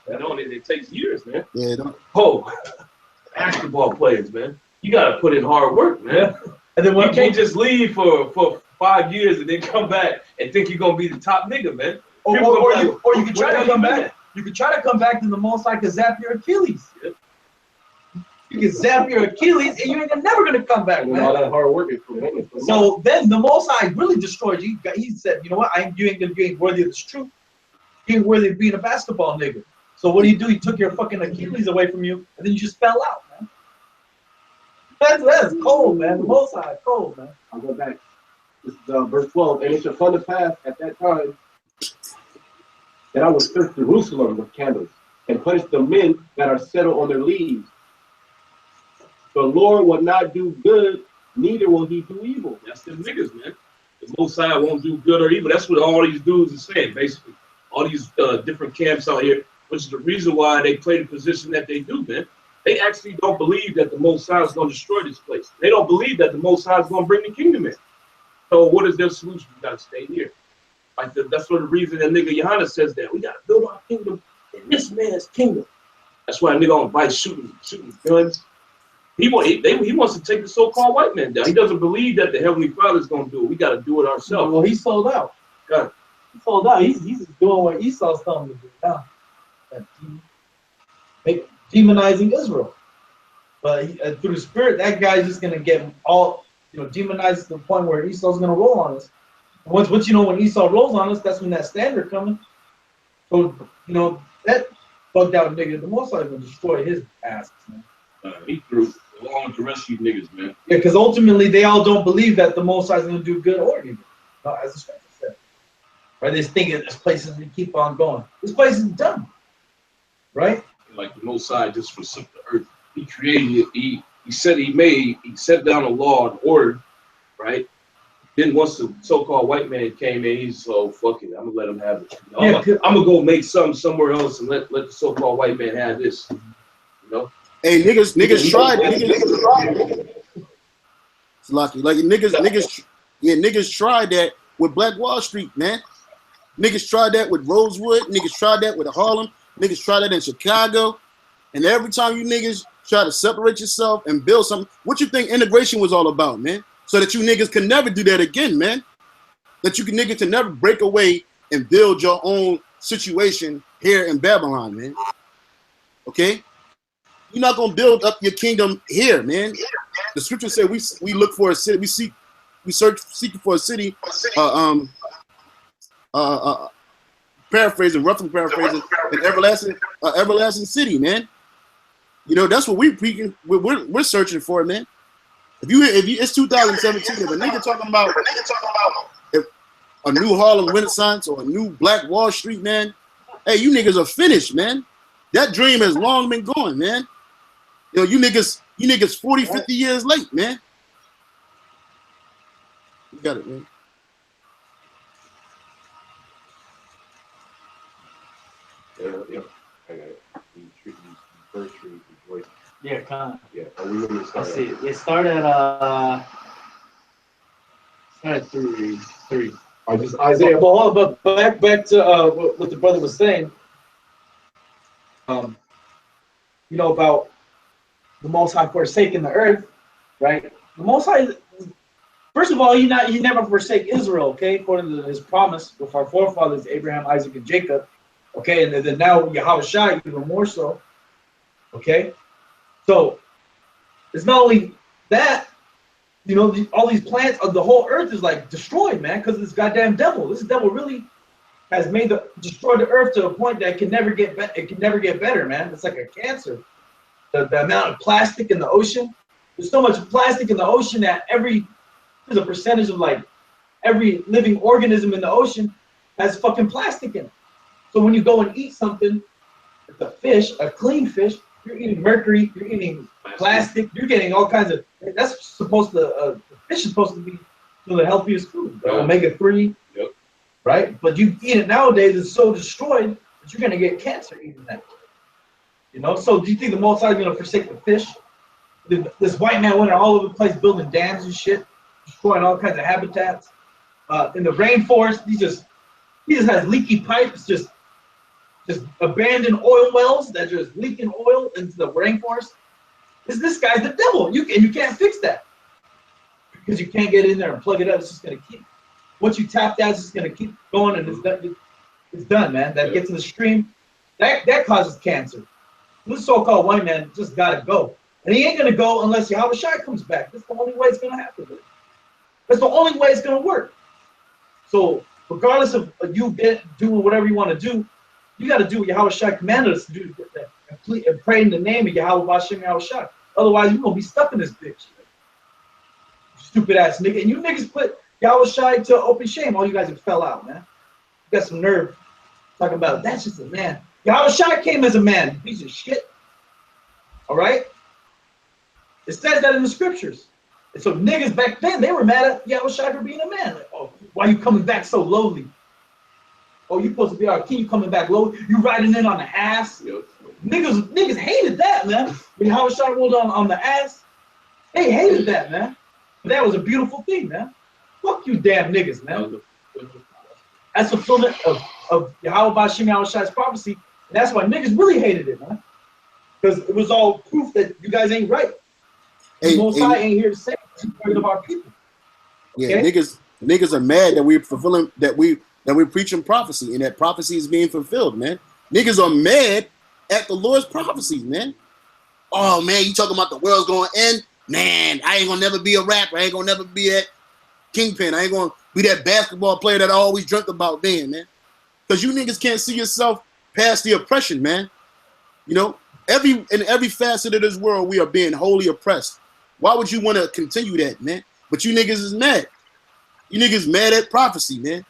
You know, and it takes years, man. Yeah. Basketball players, man. You got to put in hard work, man. Yeah. And then you can't just leave for 5 years and then come back and think you're going to be the top nigga, man. Or you can try to come back. You can try to come back to the Most High to zap your Achilles. Yep. You can zap your Achilles and you ain't never gonna come back, man. All that hard work is for women. So then the Most High really destroyed you. He said, you know what? You ain't worthy of this truth. You ain't worthy of being a basketball nigga. So what do? He took your fucking Achilles away from you, and then you just fell out, man. That's cold, man. The Most High, cold, man. I'll go back. This is verse 12. And it shall come to pass at that time that I will search Jerusalem with candles and punish the men that are settled on their leaves. The Lord will not do good, neither will he do evil. That's them niggas, man. The Most High won't do good or evil. That's what all these dudes are saying, basically. All these different camps out here, which is the reason why they play the position that they do, man. They actually don't believe that the Most High is going to destroy this place. They don't believe that the Most High is going to bring the kingdom in. So what is their solution? We got to stay here. Like that's for the reason that nigga Yahawadah says that. We got to build our kingdom in this man's kingdom. That's why a nigga on bike shooting guns. He wants to take the so-called white man down. He doesn't believe that the Heavenly Father is going to do it. We got to do it ourselves. Well, he sold out. God. He sold out. He's doing what Esau's telling him to do now. Demonizing Israel. But through the Spirit, that guy's just going to get all, demonized to the point where Esau's going to roll on us. Once when Esau rolls on us, that's when that standard coming. So, that bugged out nigga, the Most High is going to destroy his ass, man. He threw along with the rest of you niggas, man. Yeah, because ultimately they all don't believe that the Most High is going to do good or evil, as the scripture said. Right? They think this place is going to keep on going. This place is done, right? Like the Most High just forsook the earth. He created it. He set down a law and order, right? Then once the so-called white man came in, he's so fuck it. I'm gonna let him have it. I'm gonna go make something somewhere else and let the so-called white man have this. Hey, niggas tried. It's lucky. Like niggas tried that with Black Wall Street, man. Niggas tried that with Rosewood. Niggas tried that with Harlem. Niggas tried that in Chicago. And every time you niggas try to separate yourself and build something, what you think integration was all about, man? So that you niggas can never do that again, man. That you niggas can never break away and build your own situation here in Babylon, man. Okay? You're not gonna build up your kingdom here, man. The scripture said we look for a city, seeking for a city. Roughly paraphrasing, an everlasting city, man. That's what we're searching for, man. If you it's 2017, if a nigga talking about if a new Harlem Renaissance or a new Black Wall Street, man, hey, you niggas are finished, man. That dream has long been gone, man. You niggas 40, 50 years late, man. You got it, man. Yeah. I got it. First tree, voice. Yeah, kind of. Yeah. I see. It started at three. Just Isaiah. But back to what the brother was saying. About the Most High forsaking the earth, right? The Most High, first of all, he never forsake Israel, okay? According to his promise with our forefathers Abraham, Isaac, and Jacob, okay? And then now Yahawadah even more so, okay? So it's not only that, all these plants of the whole earth is like destroyed, man, because this goddamn devil. This devil really has destroyed the earth to a point that it can never get better, man. It's like a cancer. The amount of plastic in the ocean. There's so much plastic in the ocean that there's a percentage of like every living organism in the ocean has fucking plastic in it. So when you go and eat something, it's a fish, a clean fish, you're eating mercury, you're eating plastic, you're getting all kinds of. That's supposed to. Fish is supposed to be the healthiest food, omega-3, right? But you eat it nowadays, it's so destroyed that you're gonna get cancer eating that. So do you think the Most High is gonna forsake the fish? This white man went all over the place building dams and shit, destroying all kinds of habitats. In the rainforest, he just has leaky pipes, just abandoned oil wells that are just leaking oil into the rainforest. This guy's the devil. You can't fix that because you can't get in there and plug it up. It's just gonna keep. Once you tap that, it's just gonna keep going, and it's done, man. That gets in the stream. That causes cancer. This so-called white man just gotta go, and he ain't gonna go unless Yahawadah comes back. That's the only way it's gonna happen. That's the only way it's gonna work. So regardless of you doing whatever you want to do, you got to do what Yahawadah commanded us to do, and pray in the name of Yahweh Bashem Yahawadah. Otherwise, you're gonna be stuck in this bitch. Stupid ass nigga, and you niggas put Yahawadah to open shame. All you guys have fell out, man. You got some nerve Talking about that's just a man. Yahawadah came as a man, piece of shit. All right? It says that in the scriptures. And so niggas back then, they were mad at Yahawadah for being a man. Like, oh, why you coming back so lowly? Oh, you supposed to be our king, you coming back low. You riding in on the ass. Niggas hated that, man. When Yahawadah rolled on the ass, they hated that, man. But that was a beautiful thing, man. Fuck you damn niggas, man. That's fulfillment of Yahawadah Shem Yahawah's prophecy. And that's why niggas really hated it, man. Because it was all proof that you guys ain't right. Hey, Most High ain't here to save the of our people. Yeah, Okay? niggas are mad that we're fulfilling that we're preaching prophecy and that prophecy is being fulfilled, man. Niggas are mad at the Lord's prophecies, man. Oh man, you talking about the world's gonna end? Man, I ain't gonna never be a rapper. I ain't gonna never be that kingpin. I ain't gonna be that basketball player that I always dreamt about being, man. Because you niggas can't see yourself past the oppression, man. You know, in every facet of this world, we are being wholly oppressed. Why would you want to continue that, man? But you niggas is mad. You niggas mad at prophecy, man.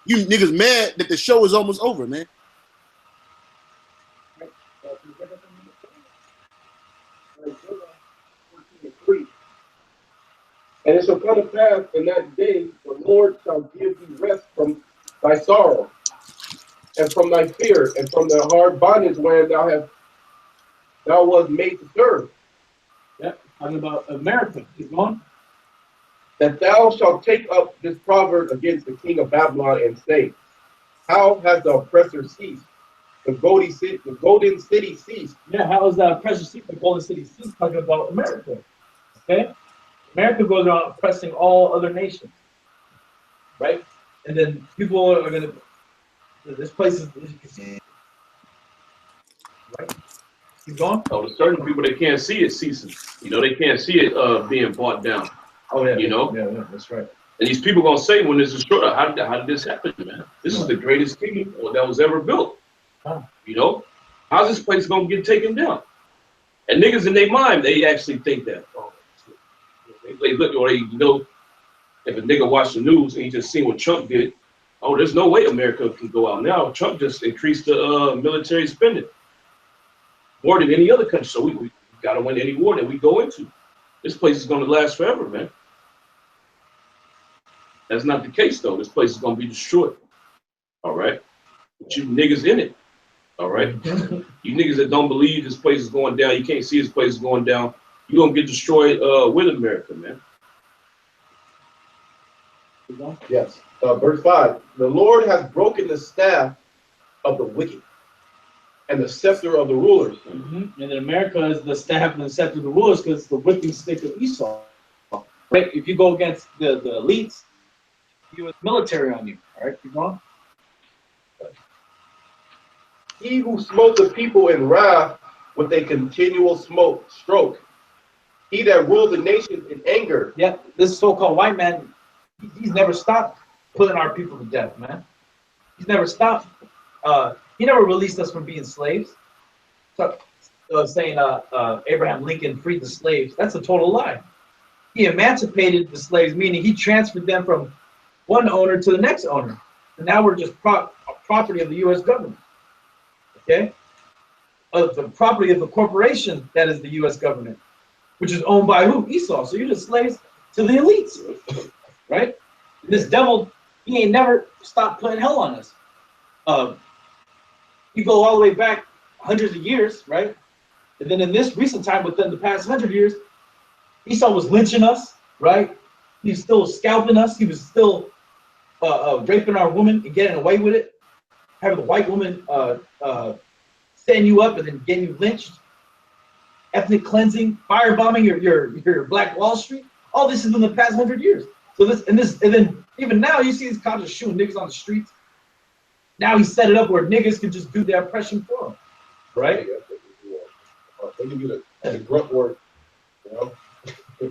You niggas mad that the show is almost over, man. And it shall come to pass in that day, the Lord shall give thee rest from thy sorrow, and from thy fear, and from the hard bondage wherein thou was made to serve. Yeah, talking about America. Keep going. That thou shalt take up this proverb against the king of Babylon and say, how has the oppressor ceased? The golden city ceased. Yeah, how is the oppressor ceased? The golden city ceased? Talking about America. Okay? America goes around oppressing all other nations. Right? And then people are going to, this place is, as you can see. Right? Keep going. Oh, there's certain people that can't see it ceasing. You know, they can't see it being brought down. Oh, yeah. You know? Yeah, that's right. And these people gonna say when this is short, how did this happen, man? This is the greatest kingdom that was ever built. You know? How's this place gonna get taken down? And niggas in their mind, they actually think that. Oh, they look, or they, you know, if a nigga watch the news and he just seen what Trump did, oh, there's no way America can go out now. Trump just increased the military spending more than any other country. So we gotta win any war that we go into. This place is gonna last forever, man. That's not the case, though. This place is going to be destroyed. All right? But you niggas in it. All right? You niggas that don't believe this place is going down, you can't see this place is going down, you're going to get destroyed with America, man. Yes. Verse 5. The Lord has broken the staff of the wicked and the scepter of the rulers. Mm-hmm. And in America is the staff and the scepter of the rulers because it's the whipping stick of Esau. Right? If you go against the elites, U.S. military on you. All right, keep going. He who smote the people in wrath with a continual stroke. He that ruled the nations in anger. Yeah, this so-called white man, he's never stopped putting our people to death, man. He's never stopped. He never released us from being slaves. So, saying Abraham Lincoln freed the slaves, that's a total lie. He emancipated the slaves, meaning he transferred them from one owner to the next owner. And now we're just property of the U.S. government. Okay? The property of the corporation that is the U.S. government, which is owned by who? Esau. So you're just slaves to the elites. Right? And this devil, he ain't never stopped putting hell on us. You go all the way back hundreds of years, right? And then in this recent time, within the past 100 years, Esau was lynching us, right? He was still scalping us. He was still raping our women and getting away with it. Having the white woman stand you up and then getting you lynched. Ethnic cleansing, firebombing your Black Wall Street. All this is in the past 100 years. So and then even now you see these cops are shooting niggas on the streets. Now he set it up where niggas can just do their oppression for him, right? They can do the grunt work, you know.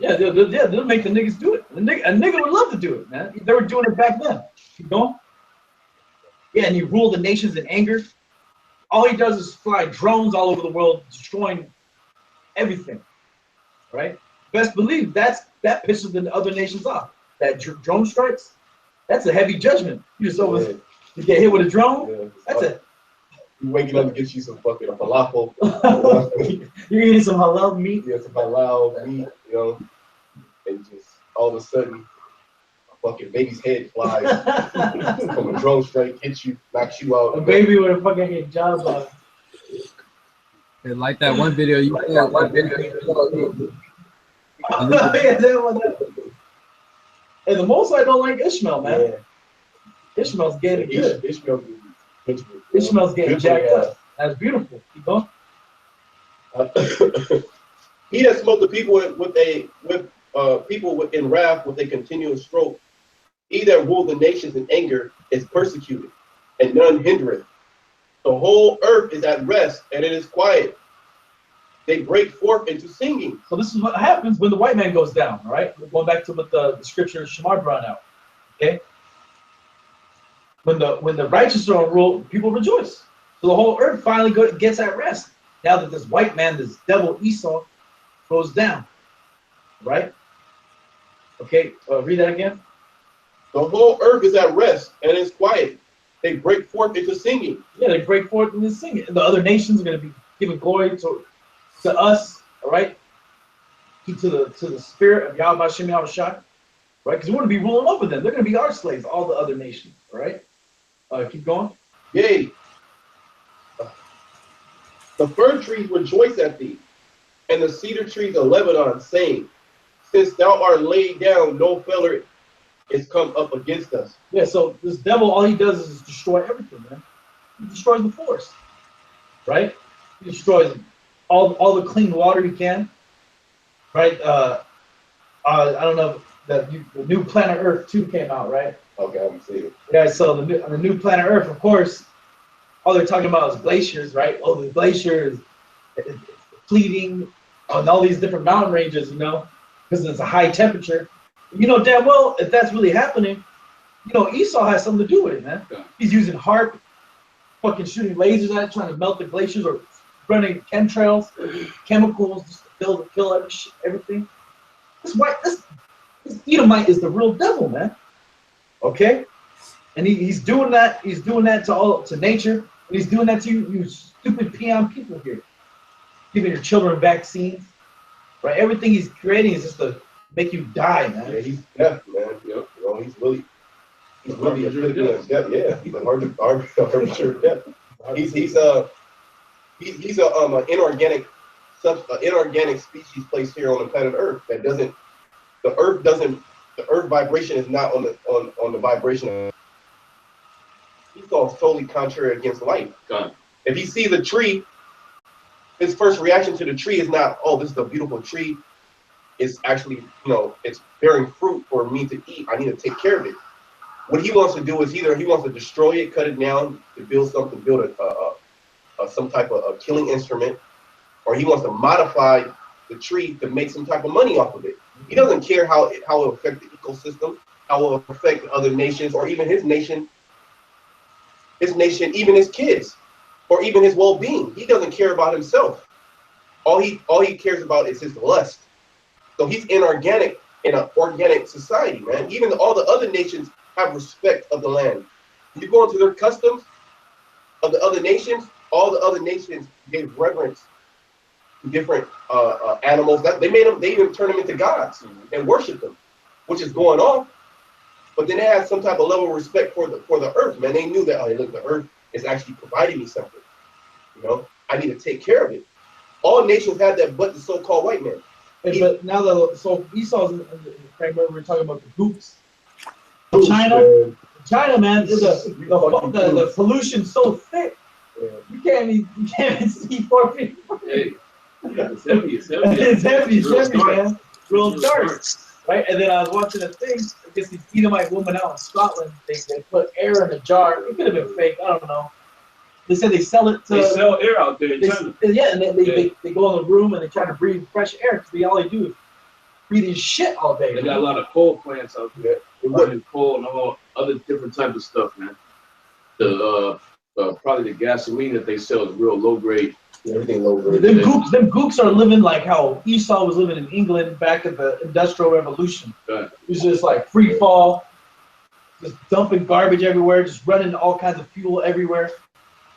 Yeah, they'll make the niggas do it. A nigga would love to do it, man. They were doing it back then. Keep going. Yeah, and he ruled the nations in anger. All he does is fly drones all over the world, destroying everything. Right? Best believe that pisses the other nations off. That drone strikes, that's a heavy judgment. You just You get hit with a drone? Yeah, That's it. You waking up to get you some fucking falafel. You're eating some halal meat. Yeah, some halal meat, you know, and just all of a sudden, a fucking baby's head flies from a drone strike, hits you, knocks you out. A baby with a fucking hijab on. And like that one video you saw, Yeah, that one. And the most I don't like Ishmael, man. Yeah. Ishmael's getting good. Ishmael's getting jacked up. That's beautiful. Keep going. He that smote the people in wrath with a continuous stroke. He that ruled the nations in anger is persecuted, and none hindereth. The whole earth is at rest, and it is quiet. They break forth into singing. So this is what happens when the white man goes down, all right? We're going back to what the scripture Shamar brought out, okay? When the righteous are on rule, people rejoice. So the whole earth finally gets at rest. Now that this white man, this devil Esau, goes down, right? Okay, read that again. The whole earth is at rest, and it is quiet. They break forth into singing. Yeah, they break forth into singing. And the other nations are going to be giving glory to us, all right? To the spirit of Yahawadah Shem Yahawadah, right? Because we're going to be ruling over them. They're going to be our slaves, all the other nations, all right? Keep going. Yea. The fir trees rejoice at thee, and the cedar trees of Lebanon, saying, since thou art laid down, no feller is come up against us. Yeah, so this devil, all he does is destroy everything, man. He destroys the forest, right? He destroys all the clean water he can, right? I don't know, the new Planet Earth 2 came out, right? Okay, I haven't seen it. Yeah, so the new Planet Earth, of course, all they're talking about is glaciers, right? Oh, the glacier is fleeting on all these different mountain ranges, you know, because it's a high temperature. You know damn well if that's really happening, you know, Esau has something to do with it, man. He's using HARP, fucking shooting lasers at it, trying to melt the glaciers, or running chemtrails, chemicals, just to kill everything. This Edomite is the real devil, man. Okay? And he's doing that. He's doing that to nature. And he's doing that to you stupid peon people here. Giving your children vaccines, right? Everything he's creating is just to make you die, man. Yeah, he's deaf, man. You know, he's really a pretty deaf. Yeah, he's a harbinger of death. He's an inorganic species placed here on the planet Earth that doesn't. The Earth vibration is not on the vibration. He's all totally contrary against life. If he sees a tree, his first reaction to the tree is not, oh, this is a beautiful tree. It's actually, you know, it's bearing fruit for me to eat. I need to take care of it. What he wants to do is either he wants to destroy it, cut it down, to build something, some type of a killing instrument, or he wants to modify the tree to make some type of money off of it. He doesn't care how it will affect the ecosystem, how it will affect other nations, or even his nation, even his kids, or even his well-being. He doesn't care about himself. All he cares about is his lust. So he's inorganic in an organic society, man. Even all the other nations have respect of the land. You go into their customs of the other nations, all the other nations gave reverence to different animals. That they even turn them into gods and worship them, which is going on. But then they had some type of level of respect for the earth, man. They knew that, oh, look, the earth is actually providing me something. You know, I need to take care of it. All nations had that, but the so-called white man. But now so Esau's in the framework, we're talking about the goops. China, man, the pollution's so thick. Yeah. You can't even see 4 feet. Hey, it's heavy. It's heavy, man. Real dark. Right? And then I was watching a thing, I guess these Edomite woman out in Scotland, they put air in a jar. It could have been fake, I don't know. They said they sell it to... They sell air out there in China. Yeah, and then they go in the room and they try to breathe fresh air, because all they do is breathing shit all day. They got a lot of coal plants out there. They're running coal and all other different types of stuff, man. Probably the gasoline that they sell is real low grade. Everything low grade. Them gooks are living like how Esau was living in England back at the Industrial Revolution. Right. It was just like free fall, just dumping garbage everywhere, just running all kinds of fuel everywhere.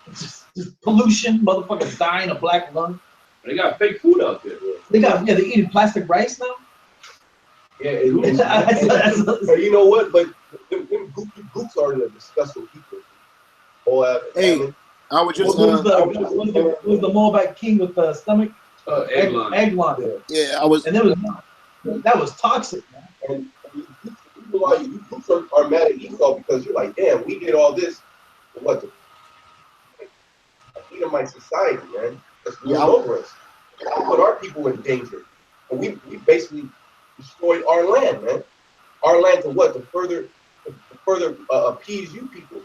Just pollution, motherfuckers dying of black lung. They got fake food out there. They're eating plastic rice now. Yeah, and you know what? But them gooks are the disgusting people. Hey, I was just who's the Moabite king with the stomach? Eglon. Yeah, I was. And that was toxic, man. And you gooks are mad at Esau because you're like, damn, we did all this for what? Edomite society, man. That's ruled over us. We put our people in danger, and we basically destroyed our land, man. Our land to what? To further appease you people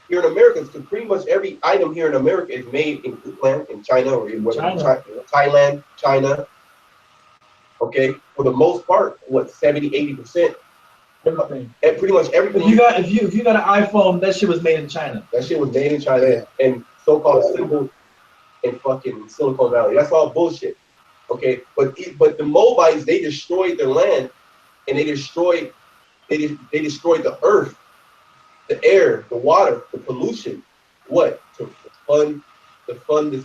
here in America. Because pretty much every item here in America is made in Gootland, in China, or in Thailand, China. Okay, for the most part, what 70-80%. And pretty much everything. If you got an iPhone, that shit was made in China. That shit was made in China and so-called symbol in fucking Silicon Valley. That's all bullshit. Okay, but the Moabites, they destroyed their land, and they destroyed the earth, the air, the water, the pollution. What? To fund this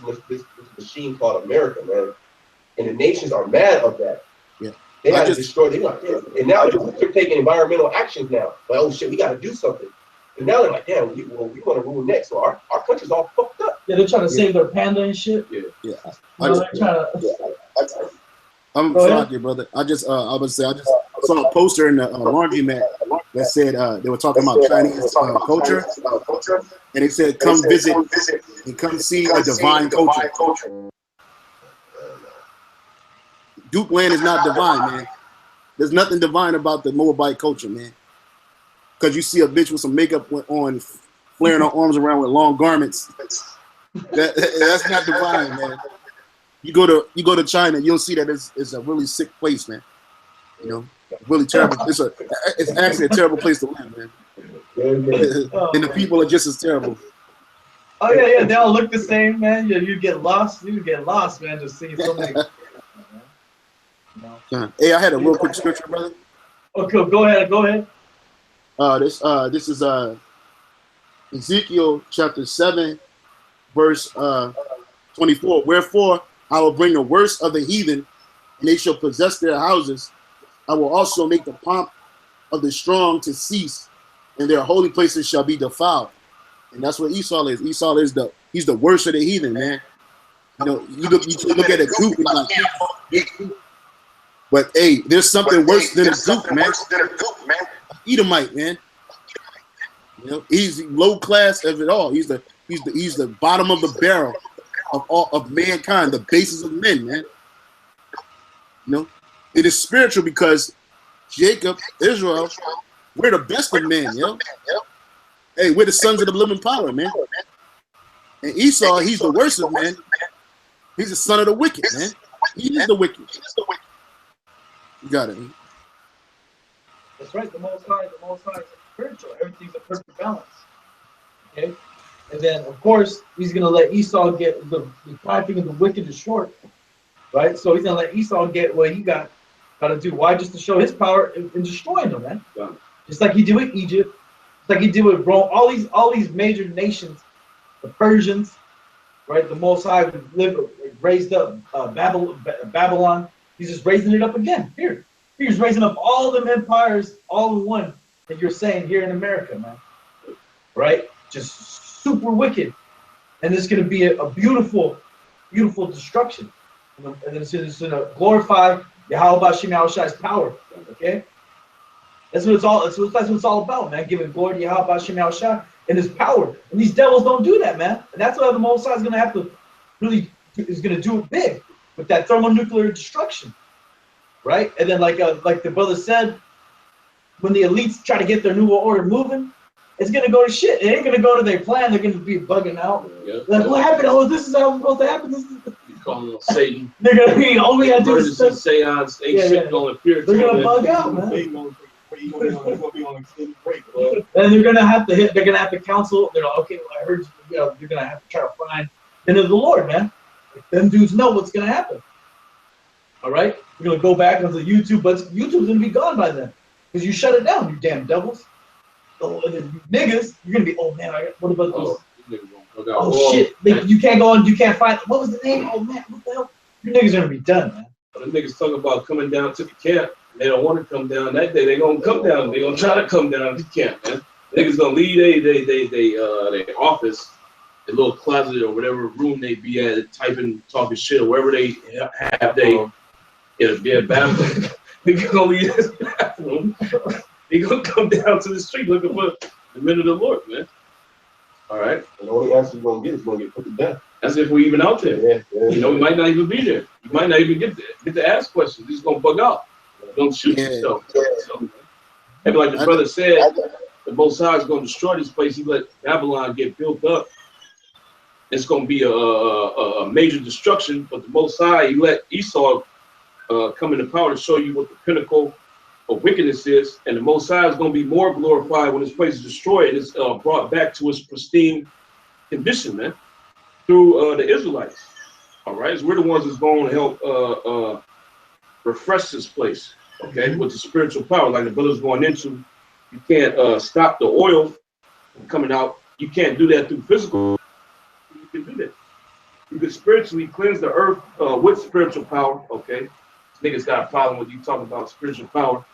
machine called America, man. And the nations are mad of that. Yeah. They had to destroy. And now they're taking environmental actions now. Like, oh shit, we got to do something. And now they're like, damn, we want to rule next. So our country's all fucked up. Yeah, they're trying to save their panda and shit. Yeah. I'm sorry, brother. I just saw a poster in the laundromat that said they were talking about Chinese culture, and it said, "Come visit and come see a divine culture." Duke land is not divine, man. There's nothing divine about the Moabite culture, man. Because you see a bitch with some makeup on, flaring her arms around with long garments. That's not divine, man. You go to China, you'll see that it's a really sick place, man. You know, really terrible. It's actually a terrible place to live, man. And the people are just as terrible. Oh yeah, they all look the same, man. You get lost, man. Just seeing so many. Hey, I had a real quick scripture, brother. Okay, go ahead. This is Ezekiel chapter 7, verse 24. Wherefore I will bring the worst of the heathen, and they shall possess their houses. I will also make the pomp of the strong to cease, and their holy places shall be defiled. And that's what Esau is. Esau is he's the worst of the heathen, man. You know, you look at a group and like, but hey, there's something worse than a group, man. Edomite, man. You know, he's low class of it all. He's the bottom of the barrel of mankind, the basis of men, man. You know, it is spiritual because Jacob, Israel, we're the best of men, yo. Hey, we're the sons of the living power, man. And Esau, he's the worst of men. He's the son of the wicked, man. He is the wicked. You got it. Man. That's right. The Most High is spiritual. Everything's a perfect balance. Okay. And then, of course, he's going to let Esau get the piping of the wicked is short, right? So he's going to let Esau get what he got to do. Why? Just to show his power in destroying them, man. Yeah. Just like he did with Egypt, just like he did with Rome. All these major nations, the Persians, right? The Most High raised up Babylon. He's just raising it up again. Here, he's raising up all them empires, all in one that you're saying here in America, man. Right? Just super wicked, and it's going to be a beautiful, beautiful destruction, and then it's going to glorify Yahawadah Shem Yahushai's power. Okay, that's what it's all. That's what it's all about, man. Giving glory to Yahawadah Shem Yahushai and His power. And these devils don't do that, man. And that's why the Most High is going to have to really is going to do it big with that thermonuclear destruction, right? And then like the brother said, when the elites try to get their new world order moving, it's gonna go to shit. It ain't gonna go to their plan. They're gonna be bugging out. Yep. Like, what happened? Oh, this is how it's supposed to happen. This is you call them Satan. They're gonna be all we gotta do is seance. Ain't shit gonna appear. They're gonna bug out, man. And they're gonna have to hit. They're gonna have to counsel. They're like, okay, well, I heard you know, you're gonna have to try to find into the Lord, man. Them dudes know what's gonna happen. All right, we're gonna go back onto YouTube, but YouTube's gonna be gone by then because you shut it down, you damn devils. So if it's niggas, you're gonna be, oh man, what about this? Oh, Oh shit, you can't go on, you can't find. What was the name? Oh man, what the hell? Your niggas are gonna be done, man. The niggas talk about coming down to the camp. They don't want to come down that day. They gonna come down. They gonna try to come down to the camp, man. Niggas gonna leave their office, their little closet or whatever room they be at, typing, talking shit, or wherever they have their bathroom. Niggas gonna leave this bathroom. They gonna come down to the street looking for the men of the Lord, man. All right. And the only answer you're gonna get is gonna get put to death. That's if we're even out there. Yeah. You know, we might not even be there. You might not even get to ask questions. You're just gonna bug out. Don't shoot yourself. So, and like the brother said, the Most High is gonna destroy this place. He let Babylon get built up. It's gonna be a major destruction. But the Most High, he let Esau come into power to show you what the pinnacle of wickedness is, and the Most High is going to be more glorified when this place is destroyed and it's brought back to its pristine condition, man, through the Israelites. All right, so we're the ones that's going to help refresh this place, okay, with the spiritual power, like the brother's going into. You can't stop the oil from coming out. You can't do that through physical. You can do that. You can spiritually cleanse the earth with spiritual power, okay? Niggas got a problem with you talking about spiritual power.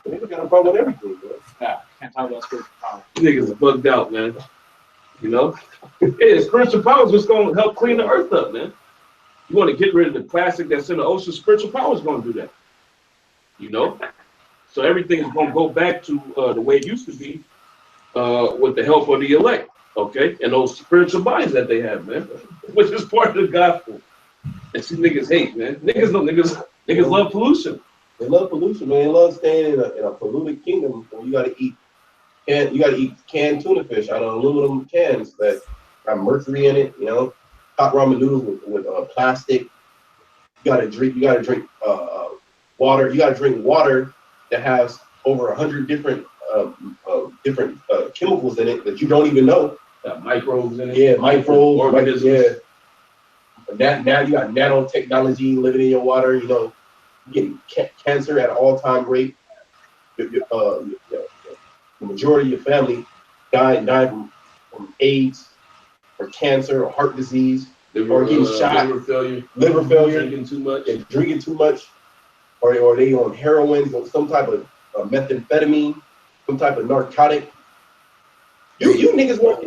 Niggas got a problem with everything, bro. Nah, can't talk about spiritual power. Niggas are bugged out, man. You know? Yeah, spiritual power is just going to help clean the earth up, man. You want to get rid of the plastic that's in the ocean, spiritual power is going to do that. You know? So everything is going to go back to the way it used to be with the help of the elect, okay? And those spiritual bodies that they have, man, which is part of the gospel. And see, niggas hate, man. Niggas love pollution. They love pollution, man. They love staying in a polluted kingdom where you gotta eat canned tuna fish out of aluminum cans that have mercury in it, you know, hot ramen noodles with plastic. You gotta drink water. You gotta drink water that has over 100 different chemicals in it that you don't even know. Microbes in it. Yeah, microbes, organisms. yeah. Now you got nanotechnology living in your water, you know, getting cancer at an all-time rate. The majority of your family dying from AIDS or cancer or heart disease or getting shot, liver failure, drinking too much, and drinking too much, or they on heroin, or some type of methamphetamine, some type of narcotic. You niggas what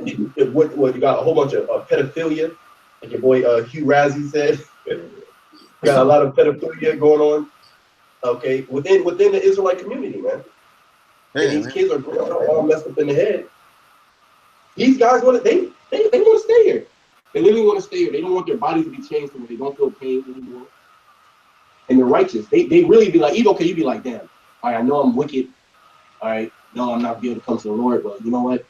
you got a whole bunch of pedophilia. Like your boy Hugh Razzie said, got a lot of pedophilia going on. Okay, within the Israelite community, man. Hey, these kids are all messed up in the head. These guys want to they want to stay here. They literally want to stay here. They don't want their bodies to be changed so they don't feel pain anymore. And they're righteous. They really be like, even okay, you be like, damn. All right, I know I'm wicked. All right, no, I'm not be able to come to the Lord, but you know what?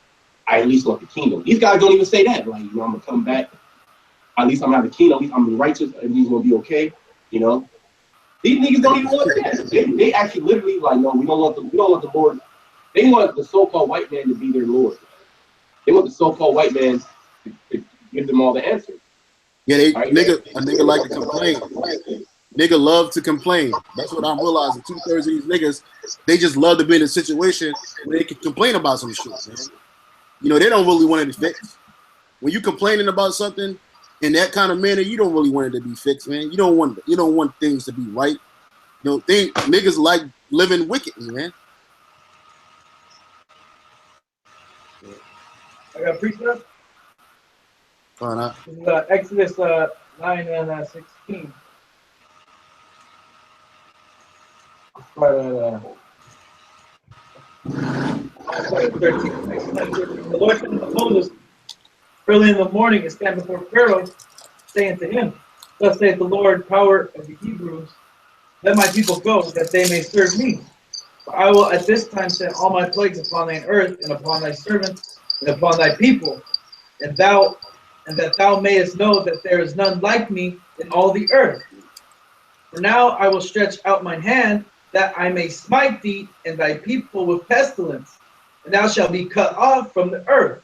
I at least want the kingdom. These guys don't even say that. Like, you know, I'm gonna come back. At least I'm not the king. At least I'm righteous. Everything's gonna be okay. You know, these niggas don't even want that. They actually literally like, no, we don't want the Lord. They want the so-called white man to be their Lord. They want the so-called white man to give them all the answers. Yeah, a nigga like to complain. Nigga love to complain. That's what I'm realizing. 2/3 of these niggas, they just love to be in a situation where they can complain about some shit, man. You know, they don't really want it to fix. When you complaining about something in that kind of manner, you don't really want it to be fixed, man. You don't want things to be right. You know, niggas like living wickedly, man. I got a precept. This is Exodus 9 and 16. The Lord said to Moses early in the morning and stand before Pharaoh, saying to him, thus saith the Lord, power of the Hebrews, let my people go, that they may serve me. For I will at this time send all my plagues upon thine earth, and upon thy servants, and upon thy people, and that thou mayest know that there is none like me in all the earth. For now I will stretch out mine hand, that I may smite thee and thy people with pestilence, and thou shalt be cut off from the earth.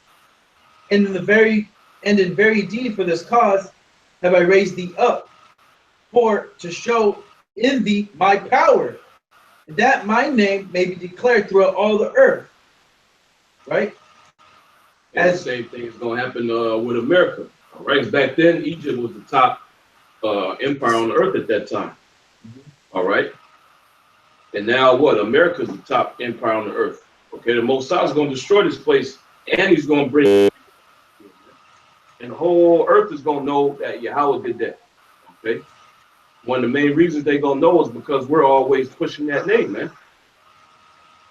And in very deed for this cause have I raised thee up, for to show in thee my power, and that my name may be declared throughout all the earth. right? And the same thing is going to happen with America. All right. Back then, Egypt was the top empire on the earth at that time. All right. And now what? America's the top empire on the earth. Okay. The Most High is going to destroy this place, and he's going to bring, and the whole earth is going to know that Yahweh did that. Okay. One of the main reasons they're going to know is because we're always pushing that name, man.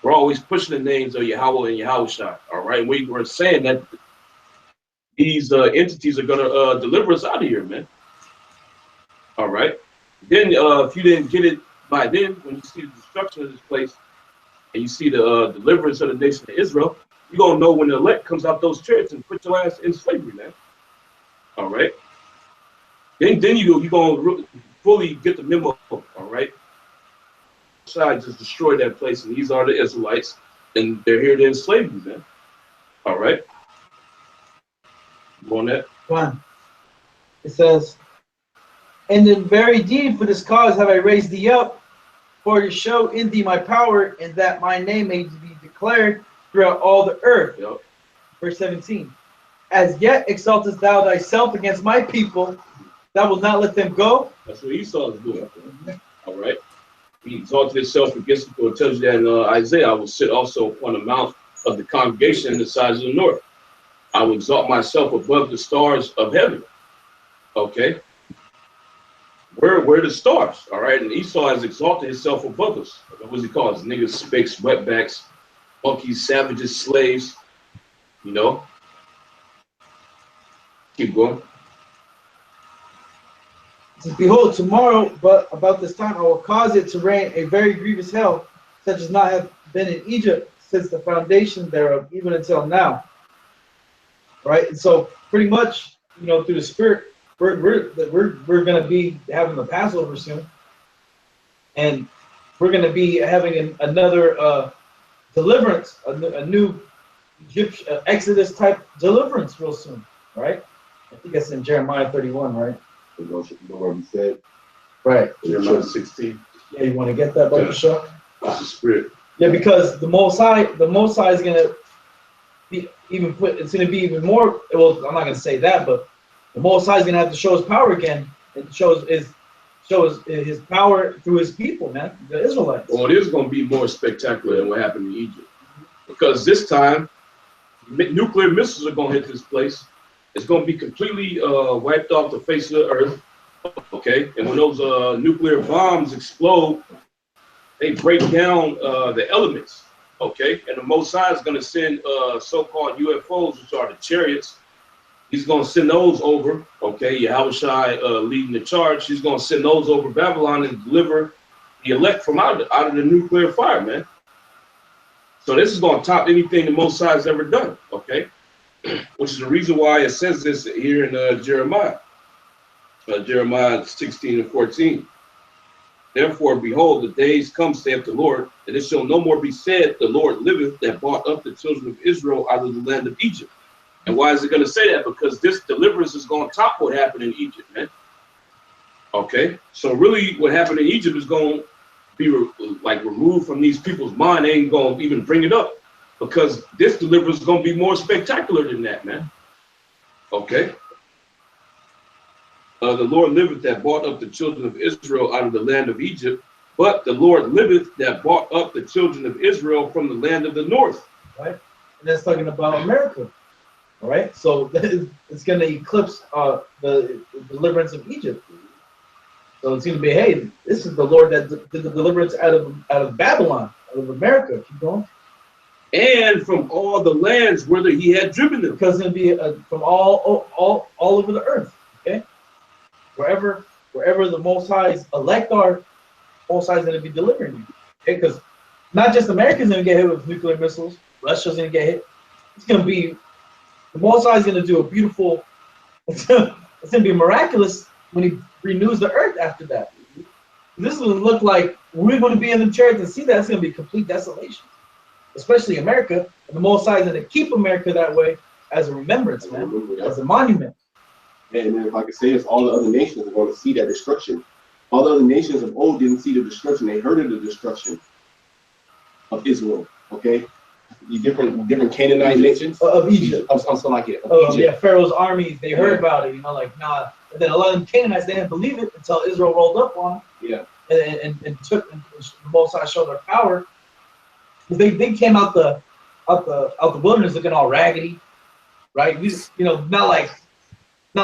We're always pushing the names of Yahweh and Yahawadah. All right. We were saying that these entities are going to deliver us out of here, man. All right. Then if you didn't get it by then, when you see the destruction of this place and you see the deliverance of the nation of Israel, you're going to know when the elect comes out those churches and put your ass in slavery, man. All right. Then you're going to fully get the memo. All right. Side just destroy that place, and these are the Israelites, and they're here to enslave you, man. All right. Go on that. One. It says, and in very deed for this cause have I raised thee up, for to show in thee my power, and that my name may be declared throughout all the earth. Yep. Verse 17. As yet exaltest thou thyself against my people, thou wilt not let them go. That's what Esau is doing. All right. He exalted himself against the people. It tells you that in Isaiah, I will sit also upon the mount of the congregation in the sides of the north. I will exalt myself above the stars of heaven. Okay. We're the stars. All right. And Esau has exalted himself above us. What was he called? Niggas, spakes, wetbacks, monkeys, savages, slaves. You know. Keep going. Behold, tomorrow, but about this time, I will cause it to rain a very grievous hail, such as not have been in Egypt since the foundation thereof, even until now. Right, and so pretty much, you know, through the Spirit, we're going to be having the Passover soon, and we're going to be having another deliverance, a new Egyptian Exodus type deliverance real soon. Right, I think that's in Jeremiah 31, right? You know what we said? Right. Jeremiah 16. Yeah, you want to get that, Brother Shaw? That's the Spirit. Yeah, because the Most High is going to be even put. It's going to be even more. Well, I'm not going to say that, but the Most High is going to have to show His power again. It shows His power through His people, man, the Israelites. Well, it is going to be more spectacular than what happened in Egypt, because this time nuclear missiles are going to hit this place. It's going to be completely wiped off the face of the earth, okay? And when those nuclear bombs explode, they break down the elements, okay? And the Most High is going to send so-called UFOs, which are the chariots. He's going to send those over, okay? Yahawadah leading the charge. He's going to send those over Babylon and deliver the elect from out of the nuclear fire, man. So this is going to top anything the Most High has ever done, okay? Which is the reason why it says this here in Jeremiah. Jeremiah 16 and 14. Therefore, behold, the days come, saith the Lord, and it shall no more be said, the Lord liveth, that brought up the children of Israel out of the land of Egypt. And why is it going to say that? Because this deliverance is going to top what happened in Egypt, man. Okay? So really what happened in Egypt is going to be removed from these people's mind. They ain't going to even bring it up. Because this deliverance is going to be more spectacular than that, man. Okay? The Lord liveth that brought up the children of Israel out of the land of Egypt, but the Lord liveth that brought up the children of Israel from the land of the north. Right? And that's talking about America. All right? So it's going to eclipse the deliverance of Egypt. So it's going to be, hey, this is the Lord that did the deliverance out of Babylon, out of America. Keep going. And from all the lands whither he had driven them. Because it's going to be from all over the earth. Okay, wherever the Most High's elect are, Most High is going to be delivering you. Okay, because not just America's going to get hit with nuclear missiles. Russia's going to get hit. It's going to be the Most High is going to do a beautiful. It's going to be miraculous when He renews the earth after that. This is going to look like we're going to be in the church and see that it's going to be complete desolation. Especially America, and the Most High is going to keep America that way as a remembrance, man, as a monument. And then if I could say this, all the other nations are going to see that destruction. All the other nations of old didn't see the destruction. They heard of the destruction of Israel, okay? the different Canaanite nations of Egypt. Of something like it. Of Egypt. Yeah, Pharaoh's armies. They heard about it. You know, like nah. And then a lot of them Canaanites they didn't believe it until Israel rolled up on them. Yeah. And took the Most High showed their power. They came out the wilderness looking all raggedy, right? We not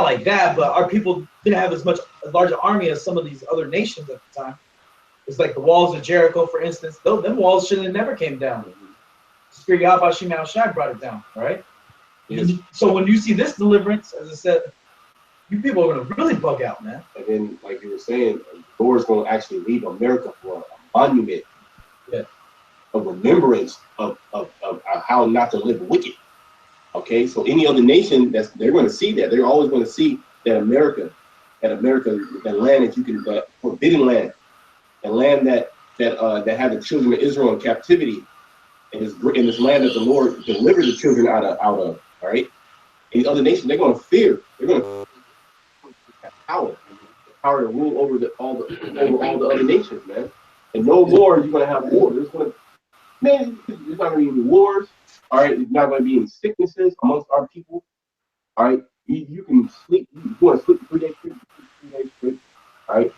like that, but our people didn't have a larger army as some of these other nations at the time. It's like the walls of Jericho, for instance. Them walls should have never came down. Spirit Yahawadah Shai brought it down, right? Yes. So when you see this deliverance, as I said, you people are gonna really bug out, man. And then, like you were saying, the Lord's gonna actually leave America for a monument, of remembrance of how not to live wicked. Okay, so any other nation they're going to see that. They're always going to see that America, that land that you can, that forbidden land, the land that had the children of Israel in captivity, and this land that the Lord delivered the children out of. All right, and the other nations they're going to fear. They're going to have power to rule over all the other nations, man. And no more you're going to have war. There's not going to be any wars. All right, there's not going to be any sicknesses amongst our people. All right, you can sleep. You want to sleep 3 days straight. All right,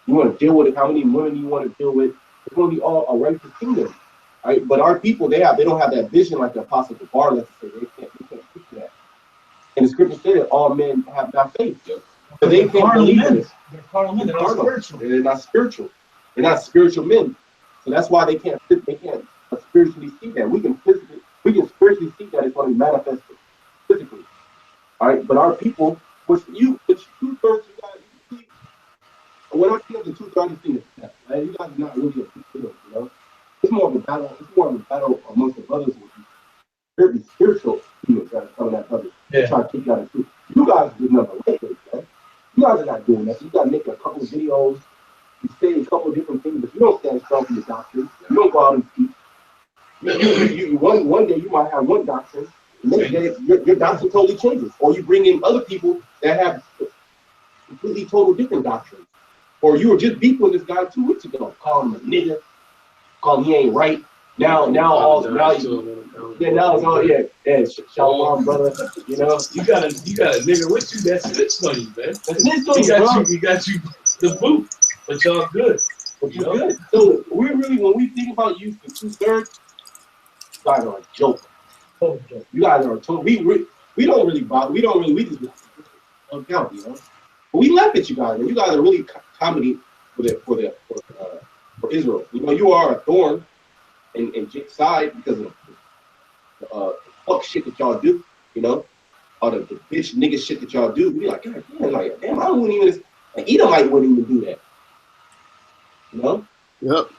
you want to deal with it. How many women you want to deal with? It's going to be all a righteous kingdom. All right, but our people they don't have that vision like the Apostle Bar. Let's say they can't speak to that. And the scripture said that all men have not faith. But they can't believe this. They're carnal men. They're not spiritual. They're not spiritual. They're not spiritual men. So that's why they can't spiritually see that. We can spiritually see that it's going to be manifested physically. All right, but our people, which 2/3 you guys, when I see up to 2/3 things, right, you guys are not really a big deal, you know. It's more of a battle. It's more of a battle amongst the brothers with very spiritual humans that are coming at others. Yeah. Trying to keep you out of truth. You guys are number one, man. You guys are not doing that. So you got to make a couple of videos. You say a couple of different things, but you don't stand strong for your doctrine. You don't go out and teach. One day you might have one doctrine, and next day your doctrine totally changes. Or you bring in other people that have completely total different doctrines. Or you were just beefing with this guy 2 weeks ago, calling him a nigga, calling him he ain't right. Now it's all shalom, brother. You know, you got a nigga with you that snitched on you, man. He got you the boot, but y'all good. But you're good. So we really, when we think about you for 2/3, you guys are a joke. You guys are a total. We don't really bother. We just don't count, you know. But we laugh at you guys, and you guys are really comedy for Israel. You know, you are a thorn in Jake's side because of the fuck shit that y'all do, you know, all the bitch nigga shit that y'all do. Be like, God damn, I wouldn't even, like, Edomite wouldn't even do that, you know. Yep.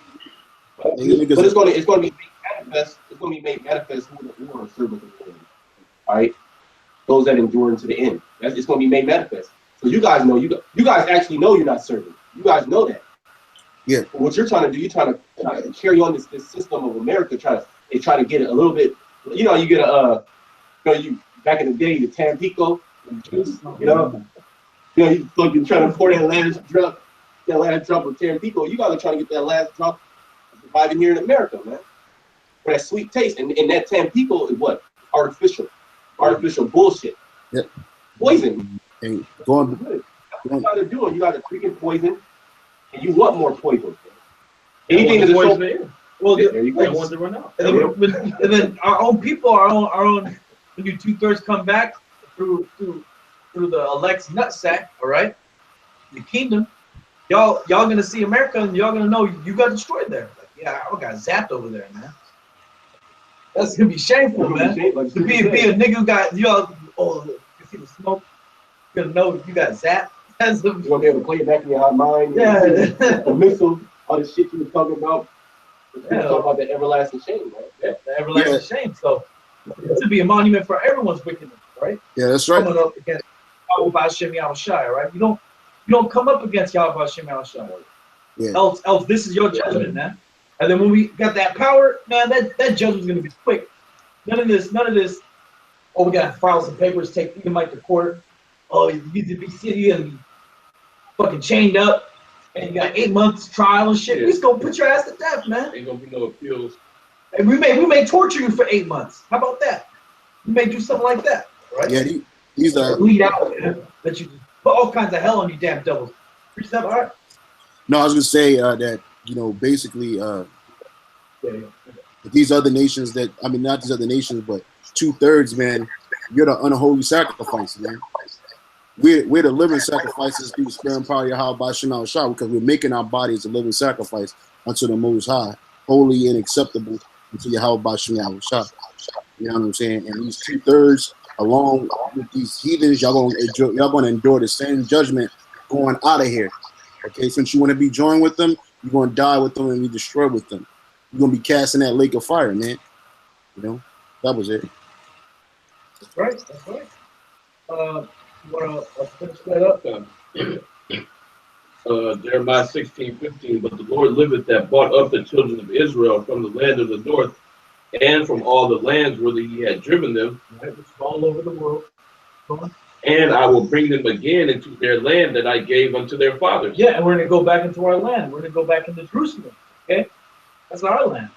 But it's gonna be made manifest. It's gonna be made manifest who are servants of the Lord. All right, those that endure into the end. It's gonna be made manifest. So you guys know, you guys actually know you're not serving. You guys know that. Yeah. But what you're trying to do, you're trying to carry on this system of America, try to get it a little bit. You know, you get you back in the day, the Tampico, you fucking trying to pour that last drop of Tampico. You guys are trying to get that last drop of surviving here in America, man. For that sweet taste, and that Tampico is what? Artificial bullshit. Yeah. Poison. And that's what you guys are doing. You guys are freaking poison. And you want more poison. Anything that's poison. Well, there you go. They want to run out. And then our own people, our own. When you 2/3 come back through the elect's nutsack, all right, the kingdom, y'all gonna see America, and y'all gonna know you got destroyed there. Like, yeah, I got zapped over there, man. That's gonna be shameful, man. To be a nigga who got you see the smoke, you're gonna know you got zapped. You're gonna be able to play it back in your mind. Yeah. The missile, all the shit you were talking about. Yeah. Talk about the everlasting shame, right? Yeah, the everlasting shame. So it should be a monument for everyone's wickedness, right? Yeah, that's right. Coming up against Yahawadah, right? You don't come up against Yahawadah. Yeah. Else this is your judgment, man. And then when we got that power, man, that judgment's gonna be quick. None of this. Oh, we gotta file some papers, take Edomite to court. Oh, you need to be city and fucking chained up, and you got 8 months trial and shit. Yeah. We just gonna put your ass to death, man. Ain't gonna be no appeals. And we may torture you for 8 months. How about that? We may do something like that, right? Yeah, these are. Bleed out, let you put all kinds of hell on you, damn devils. Preach that, all right? No, I was gonna say that basically these other nations that not these other nations, but 2/3, man, you're the unholy sacrifice, man. We're the living sacrifices through the spirit and power of Yahawadah Shema Shah, because we're making our bodies a living sacrifice unto the Most High, holy and acceptable unto Yahawadah Shema Shah. You know what I'm saying? And these 2/3, along with these heathens, y'all gonna endure the same judgment going out of here. Okay, since you want to be joined with them, you're gonna die with them and be destroyed with them. You're gonna be cast in that lake of fire, man. You know, that was it. That's right. That's right. You want to finish that up then? Jeremiah 16:15. But the Lord liveth that brought up the children of Israel from the land of the north and from all the lands whither he had driven them, Right, which is all over the world. and I will bring them again into their land that I gave unto their fathers. Yeah, and we're going to go back into our land. We're going to go back into Jerusalem. Okay, that's our land.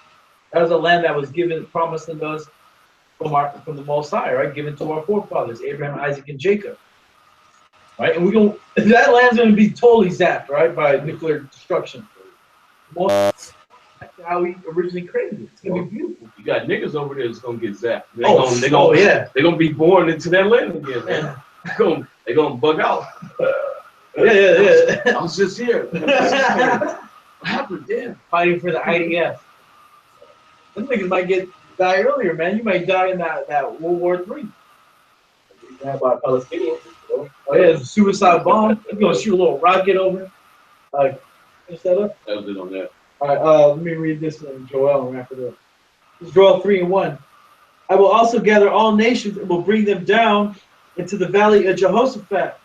That was a land that was given, promised to us from the Most High, right? Given to our forefathers, Abraham, Isaac, and Jacob. Right, and that land's going to be totally zapped, right, by nuclear destruction. That's how we originally created it. It's going to be beautiful. You got niggas over there that's gonna get zapped. They're gonna be born into that land again, man. They're gonna bug out. Yeah. I was just here. What happened there? Fighting for the IDF. Them niggas might die earlier, man. You might die in that World War III. About Palestinians. Oh yeah, it's a suicide bomb. You're gonna shoot a little rocket over. Finish that up. That was it on that. All right, let me read this one, Joel, and wrap it up. This is Joel 3:1. I will also gather all nations and will bring them down into the valley of Jehoshaphat.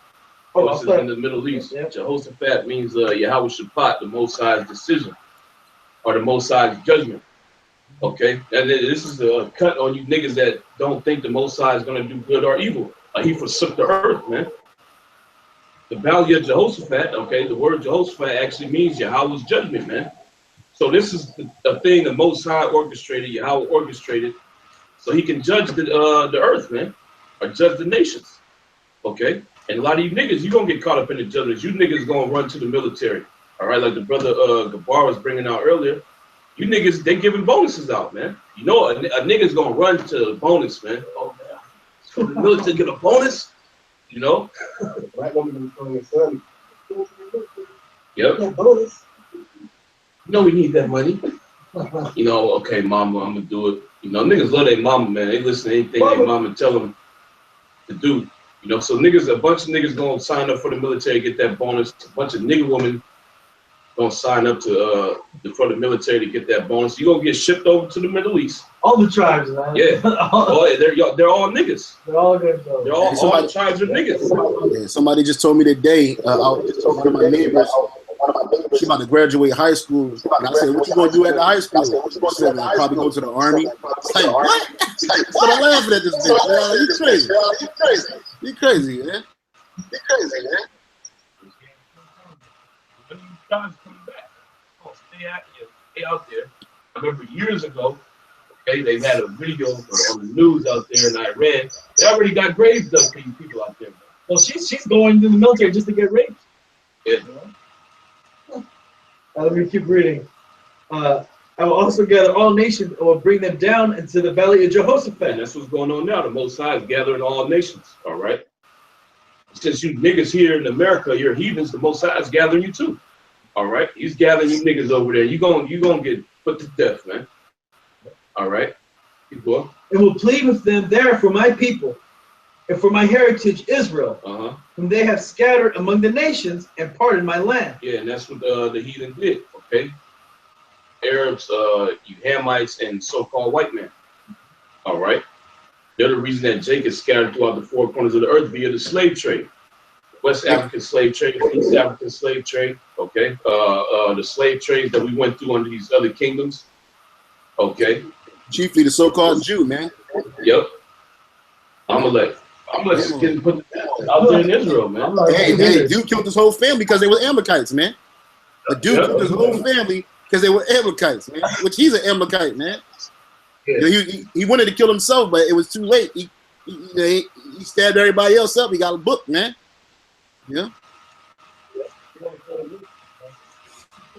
This is in the Middle East. Yeah. Jehoshaphat means Yahweh Shabbat, the Most High's decision, or the Most High's judgment. Okay, and this is a cut on you niggas that don't think the Most High is gonna do good or evil. He forsook the earth, man. The valley of Jehoshaphat, okay, the word Jehoshaphat actually means Yahweh's judgment, man. So this is a thing the Most High orchestrated, Yahweh orchestrated, so he can judge the earth, man, or judge the nations, okay? And a lot of you niggas, you gonna get caught up in the judgments. You niggas gonna run to the military, all right? Like the brother Gabar was bringing out earlier. You niggas, they giving bonuses out, man. You know, a nigga's gonna run to a bonus, man. Oh, man. So the military get a bonus, you know? Black woman was his son. Yep. Bonus. You know we need that money. You know, okay, mama, I'm gonna do it. You know, niggas love their mama, man. They listen to anything their mama tell them to do. You know, so niggas, a bunch of niggas gonna sign up for the military, get that bonus. A bunch of nigga women gonna sign up to for the military to get that bonus. You gonna get shipped over to the Middle East. All the tribes, man. Yeah. They're all niggas. They're all good, though. They're all the tribes are niggas. Yeah, somebody just told me today, one of my neighbors, she about to graduate high school. And I said, what you gonna do at the high school? She said, I'll probably go to the army. It's like, what? So I'm laughing at this bitch, man. You crazy. You crazy, man. You crazy, man. When you guys come back, stay out there. I remember years ago, okay, they had a video on the news out there in Iran. They already got graves dug for you people out there. Well, she's going to the military just to get raped. Yeah. Let me keep reading. I will also gather all nations and will bring them down into the valley of Jehoshaphat. And that's what's going on now. The Most High is gathering all nations, all right? Since you niggas here in America, you're heathens, the Most High is gathering you too, all right? He's gathering you niggas over there. You gonna get put to death, man. All right? Keep going. And will plead with them there for my people and for my heritage Israel, whom they have scattered among the nations and parted my land. Yeah, and that's what the heathen did, okay? Arabs, you Hamites, and so-called white men, all right? They're the reason that Jake is scattered throughout the four corners of the earth via the slave trade. West African slave trade, East African slave trade, okay? The slave trades that we went through under these other kingdoms, okay? Chiefly the so-called Jew, man. Yep. I'm just getting put out there in Israel, man. Hey, dude killed his whole family because they were Amalekites, man. The dude killed his whole family because they were Amalekites, man. Which he's an Amalekite, man. You know, he wanted to kill himself, but it was too late. He stabbed everybody else up. He got a book, man. Yeah.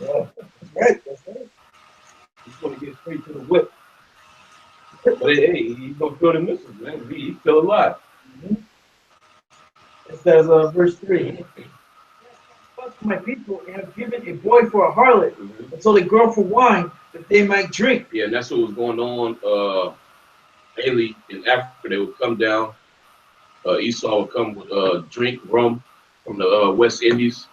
Yeah, that's right. That's right. He's going to get straight to the whip. But hey, he's going to kill the missiles, man. He's still alive. It says, verse 3. My people have given a boy for a harlot until they grow for wine that they might drink. Yeah, and that's what was going on. Mainly in Africa, they would come down. Esau would come with drink rum from the West Indies,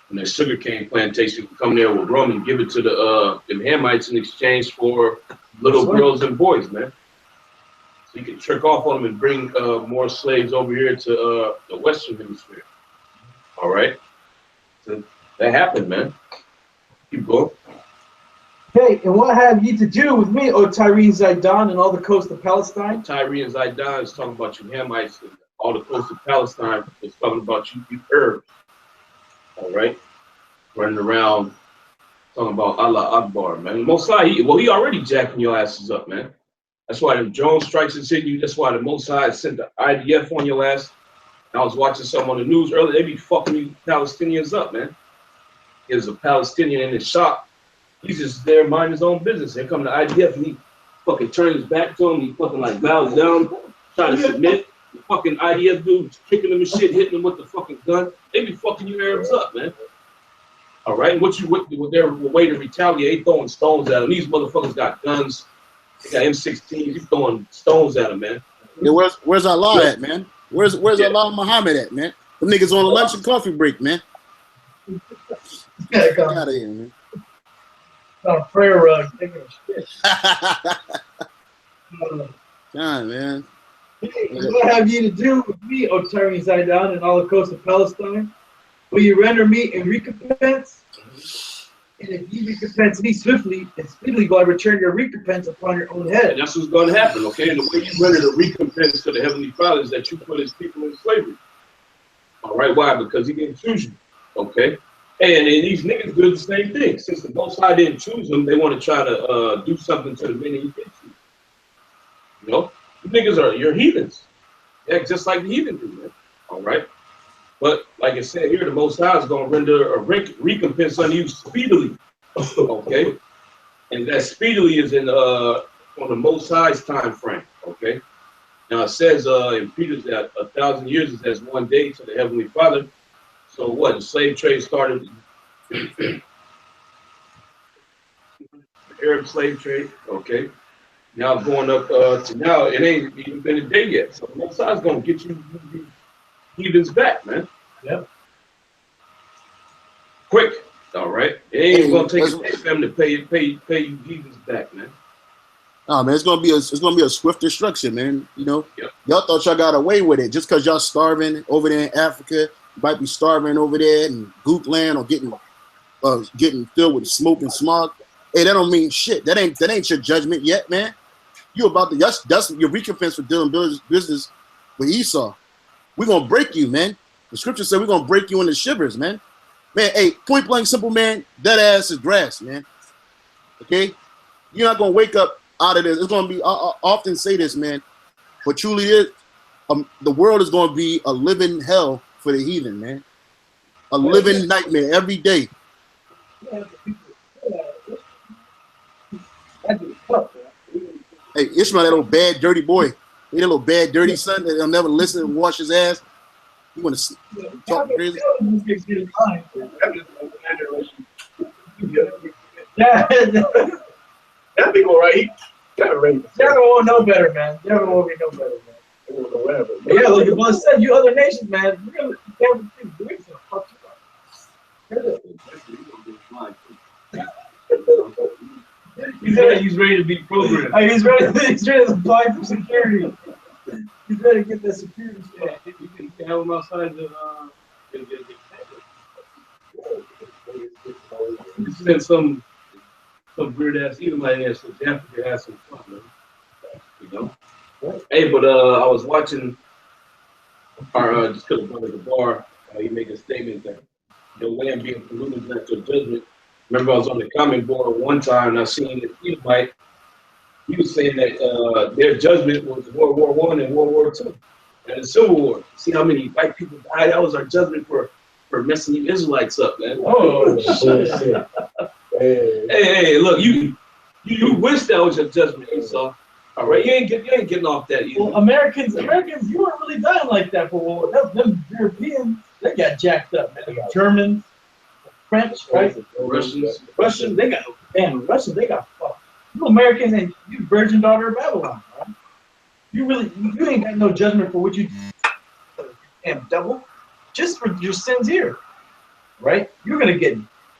and the sugarcane plantation would come there with rum and give it to the Hamites in exchange for little girls and boys, man. So you can trick off on them and bring more slaves over here to the Western Hemisphere. All right, so that happened, man. Keep going. Hey, and what have ye to do with me, O Tyre and Zidon, and all the coast of Palestine? Tyre and Zidon is talking about you Hamites, and all the coast of Palestine is talking about you Arabs. All right, running around talking about Allah Akbar, man. Mosai, he already jacking your asses up, man. That's why them drone strikes is hitting you. That's why the Mosai sent the IDF on your ass. And I was watching some on the news earlier. They be fucking you Palestinians up, man. There's a Palestinian in his shop. He's just there minding his own business. Here come the IDF and he fucking turns his back to him. He fucking like bows down, trying to submit. The fucking IDF dude's kicking him and shit, hitting him with the fucking gun. They be fucking you Arabs up, man. All right, what you with their way to retaliate, throwing stones at them. These motherfuckers got guns. They got M16s. You throwing stones at them, man. Yeah, where's Allah at, man? Where's Allah Muhammad at, man? Them niggas on a lunch and coffee break, man. Get out of here, man. On a prayer rug, taking a shit. God, man. Hey, what have ye to do with me, O Tyre and Zidon, and all the coast of Palestine? Will you render me in recompense? And if ye recompense me swiftly, and speedily will I return your recompense upon your own head. And that's what's going to happen, okay? And the way you render the recompense to the Heavenly Father is that you put his people in slavery. All right, why? Because he didn't choose you, okay? And these niggas do the same thing. Since the Most High didn't choose them, they want to try to do something to the many he did choose. You know? You niggas you're heathens. Yeah, just like the heathen do, man. All right? But like I said here, the Most High is going to render a recompense on you speedily. Okay? And that speedily is in on the Most High's time frame. Okay? Now it says in Peter's that 1,000 years is as one day to the Heavenly Father. So what? The slave trade started. The Arab slave trade. Okay? Now going up to now, it ain't even been a day yet. So the Most High is going to get you heathens back, man. Yep. Quick. All right. It ain't gonna take a day for them to pay you heathens back, man. Oh man, it's gonna be a swift destruction, man. You know, yep. Y'all thought y'all got away with it just because y'all starving over there in Africa. You might be starving over there in Goot land or getting filled with smoke and smog. Hey, that don't mean shit. That ain't your judgment yet, man. You about to that's your recompense for doing business with Esau. We're gonna break you, man. The scripture said we're gonna break you into shivers, man. Man, hey, point blank, simple, man. That ass is grass, man. Okay, you're not gonna wake up out of this. It's gonna be. I often say this, man, but truly, the world is gonna be a living hell for the heathen, man. A living nightmare every day. Hey, Ishmael, that little bad, dirty boy. He that little bad, dirty son that'll never listen and wash his ass. You want to talk crazy? Yeah, That big one right here. Got ready. Devin won't know better, man. Devin won't know better, man. Whatever. Yeah, like the boss said, you other nations, man, you're gonna Devin doing some fuck you up. He's ready to be programmed. He's ready to apply for security. He's ready to get that security stuff. You can have him outside the you send some weird ass Edomite ass to Africa to have some fun, man. You know? Hey, but I was watching our just because of the bar, he made a statement that the land being polluted is not your judgment. Remember, I was on the comment board one time and I seen an Edomite he was saying that their judgment was World War I and World War II and the Civil War. See how many white people died? That was our judgment for messing you Israelites up, man. Oh shit! Hey, look, you wish that was your judgment, Esau. All right, you ain't getting off that either. Well, Americans, you weren't really dying like that for war. Them Europeans, they got jacked up, man. They got Germans, French, right? Russians, they got Russians, they got fucked. You Americans and you virgin daughter of Babylon, right? You ain't got no judgment for what you damn devil, just for your sins here, right? You're gonna get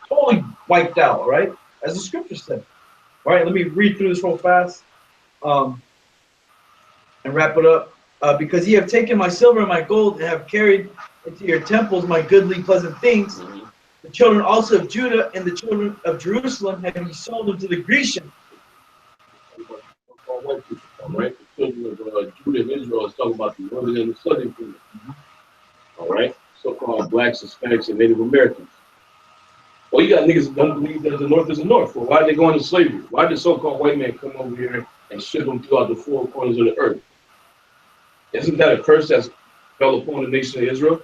totally wiped out, right? As the scripture said. All right, let me read through this real fast. And wrap it up. Because ye have taken my silver and my gold and have carried into your temples my goodly pleasant things. The children also of Judah and the children of Jerusalem have ye sold them to the Grecians. All white people, all right? The children of Judah and Israel is talking about the northern and the southern kingdom. All right? So-called blacks, Hispanics, and Native Americans. Well, you got niggas that don't believe that the North is the North. Well, why are they going to slavery? Why did so-called white man come over here and ship them throughout the four corners of the earth? Isn't that a curse that fell upon the nation of Israel?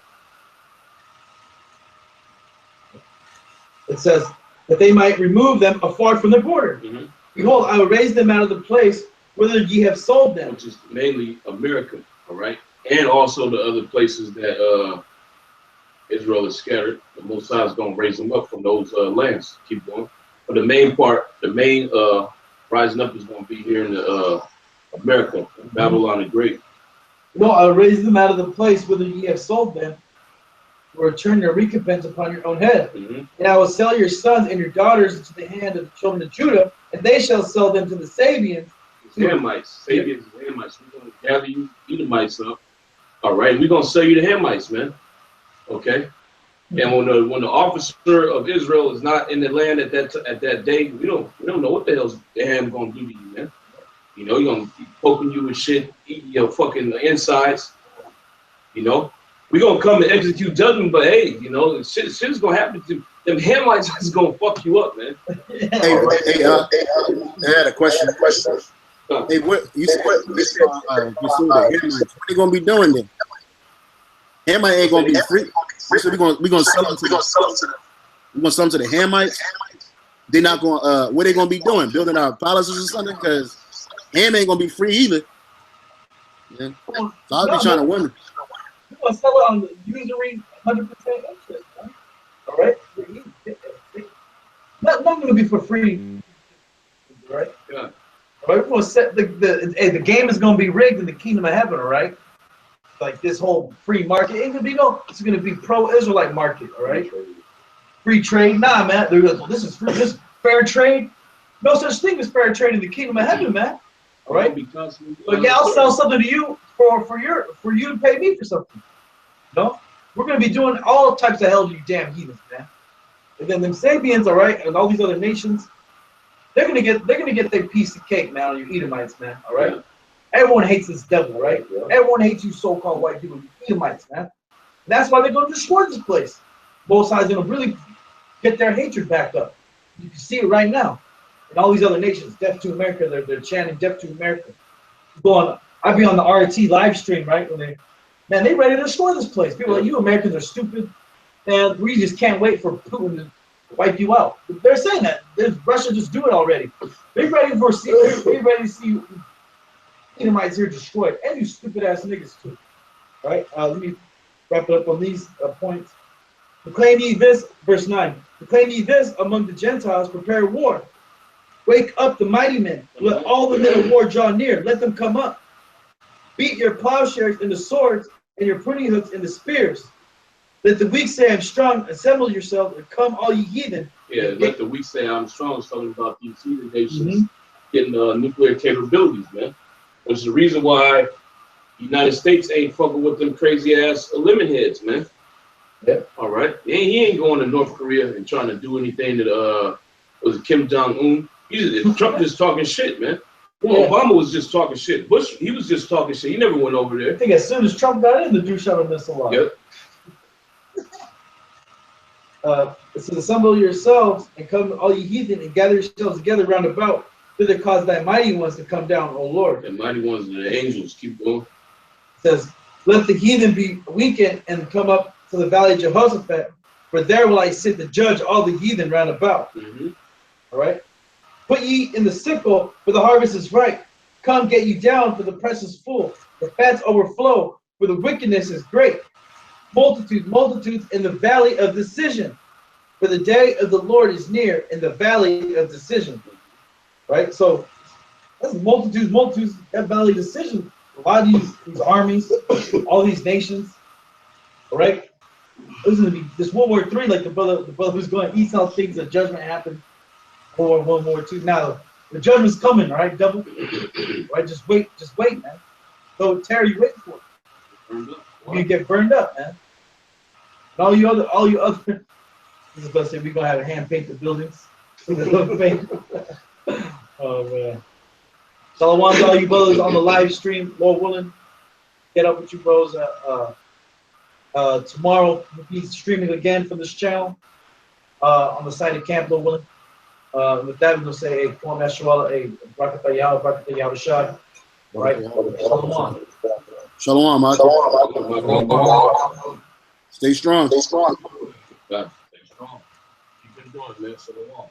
It says that they might remove them afar from the border. Behold, I will raise them out of the place whither ye have sold them. Which is mainly America, all right? And also the other places that Israel is scattered. The Most High is going to raise them up from those lands. Keep going. But the main rising up is going to be here in America, Babylon the Great. No, I will raise them out of the place whither ye have sold them, to return your recompense upon your own head. And I will sell your sons and your daughters into the hand of the children of Judah, and they shall sell them to the Sabians. Hamites, Sabians, Hamites. We're going to gather you Edomites up. All right, we're going to sell you the Hamites, man. Okay. And when the officer of Israel is not in the land at that day, we don't know what the hell's the Ham going to do to you, man. You know, you're going to keep poking you with shit, eating your fucking insides. You know, we're going to come and execute judgment, but hey, you know, shit's going to happen to them. Hamites is going to fuck you up, man. I had a question. Hey, what you said? What they gonna be doing then? Hamite ain't gonna be free. So we gonna sell them to them. We gonna sell them to the Hamites. They're not gonna. What they gonna be doing? Building our palaces or something? Because Ham ain't gonna be free either. Yeah. So I'll be trying to wonder. You gonna sell it on the usury 100% interest, right? All right. Not gonna be for free, right? Yeah. All right, we're gonna set the game is gonna be rigged in the kingdom of heaven, all right? Like this whole free market ain't gonna be it's gonna be pro-Israelite market, all right? Free trade, nah, man. They're like, well, this is fair trade. No such thing as fair trade in the kingdom of heaven, man. All right. But yeah, I'll sell something to you for you to pay me for something. No, we're gonna be doing all types of hell to you damn heathens, man. And then them Sabians, all right, and all these other nations. They're gonna get their piece of cake, man, on you Edomites, man. All right. Yeah. Everyone hates this devil, right? Yeah. Everyone hates you so-called white people, you Edomites, man. And that's why they're gonna destroy this place. Both sides are gonna really get their hatred back up. You can see it right now. And all these other nations, death to America, they're chanting death to America. I'd be on the RT live stream, right? When they ready to destroy this place. People are like, you Americans are stupid, and we just can't wait for Putin to wipe you out. They're saying that. Russia just do it already. They're ready to see Edomites here destroyed. And you stupid ass niggas too. All right? Let me wrap it up on these points. Proclaim ye this, verse 9. Proclaim ye this among the Gentiles, prepare war. Wake up the mighty men. Let all the men of war draw near. Let them come up. Beat your plowshares into swords and your pruning hooks into spears. Let the weak say, I'm strong. Assemble yourselves and come, all ye heathen. Yeah, let the weak say, I'm strong. It's talking about these heathen nations getting nuclear capabilities, man. Which is the reason why the United States ain't fucking with them crazy ass lemon heads, man. Yeah. All right. He ain't going to North Korea and trying to do anything that was it Kim Jong-un. Trump just talking shit, man. Well, Obama was just talking shit. Bush, he was just talking shit. He never went over there. I think as soon as Trump got in, the dude shot a missile off. Yep. It says, assemble yourselves and come, all ye heathen, and gather yourselves together round about. thither cause thy mighty ones to come down, O Lord. The mighty ones are the angels. Keep going. It says, let the heathen be weakened and come up to the valley of Jehoshaphat, for there will I sit to judge all the heathen round about. All right. Put ye in the sickle, for the harvest is ripe. Come, get you down, for the press is full. The fats overflow, for the wickedness is great. Multitudes in the valley of decision. For the day of the Lord is near in the valley of decision. Right? So that's multitudes, that valley of decision. A lot of these armies, all these nations. All right? There's going to be this World War III, like the brother who's going, he saw things, the judgment happened. World War II. Now the judgment's coming, all right, devil. Right? Just wait, man. So Terry, wait for it. You're gonna get burned up, man. And all you other this is gonna say we're gonna have a hand paint the buildings. Oh man. Shalom to all you brothers on the live stream, Lord willing. Get up with you bros. Tomorrow we'll be streaming again from this channel on the side of camp, Lord willing. With that, we're going to say, hey, Kwam Yashawala, hey, Barakatah Yahweh, Barakatah Yahawadah. Right? Shalom. Shalom, Mike. Stay strong. Stay strong. Keep it going, man. Shalom.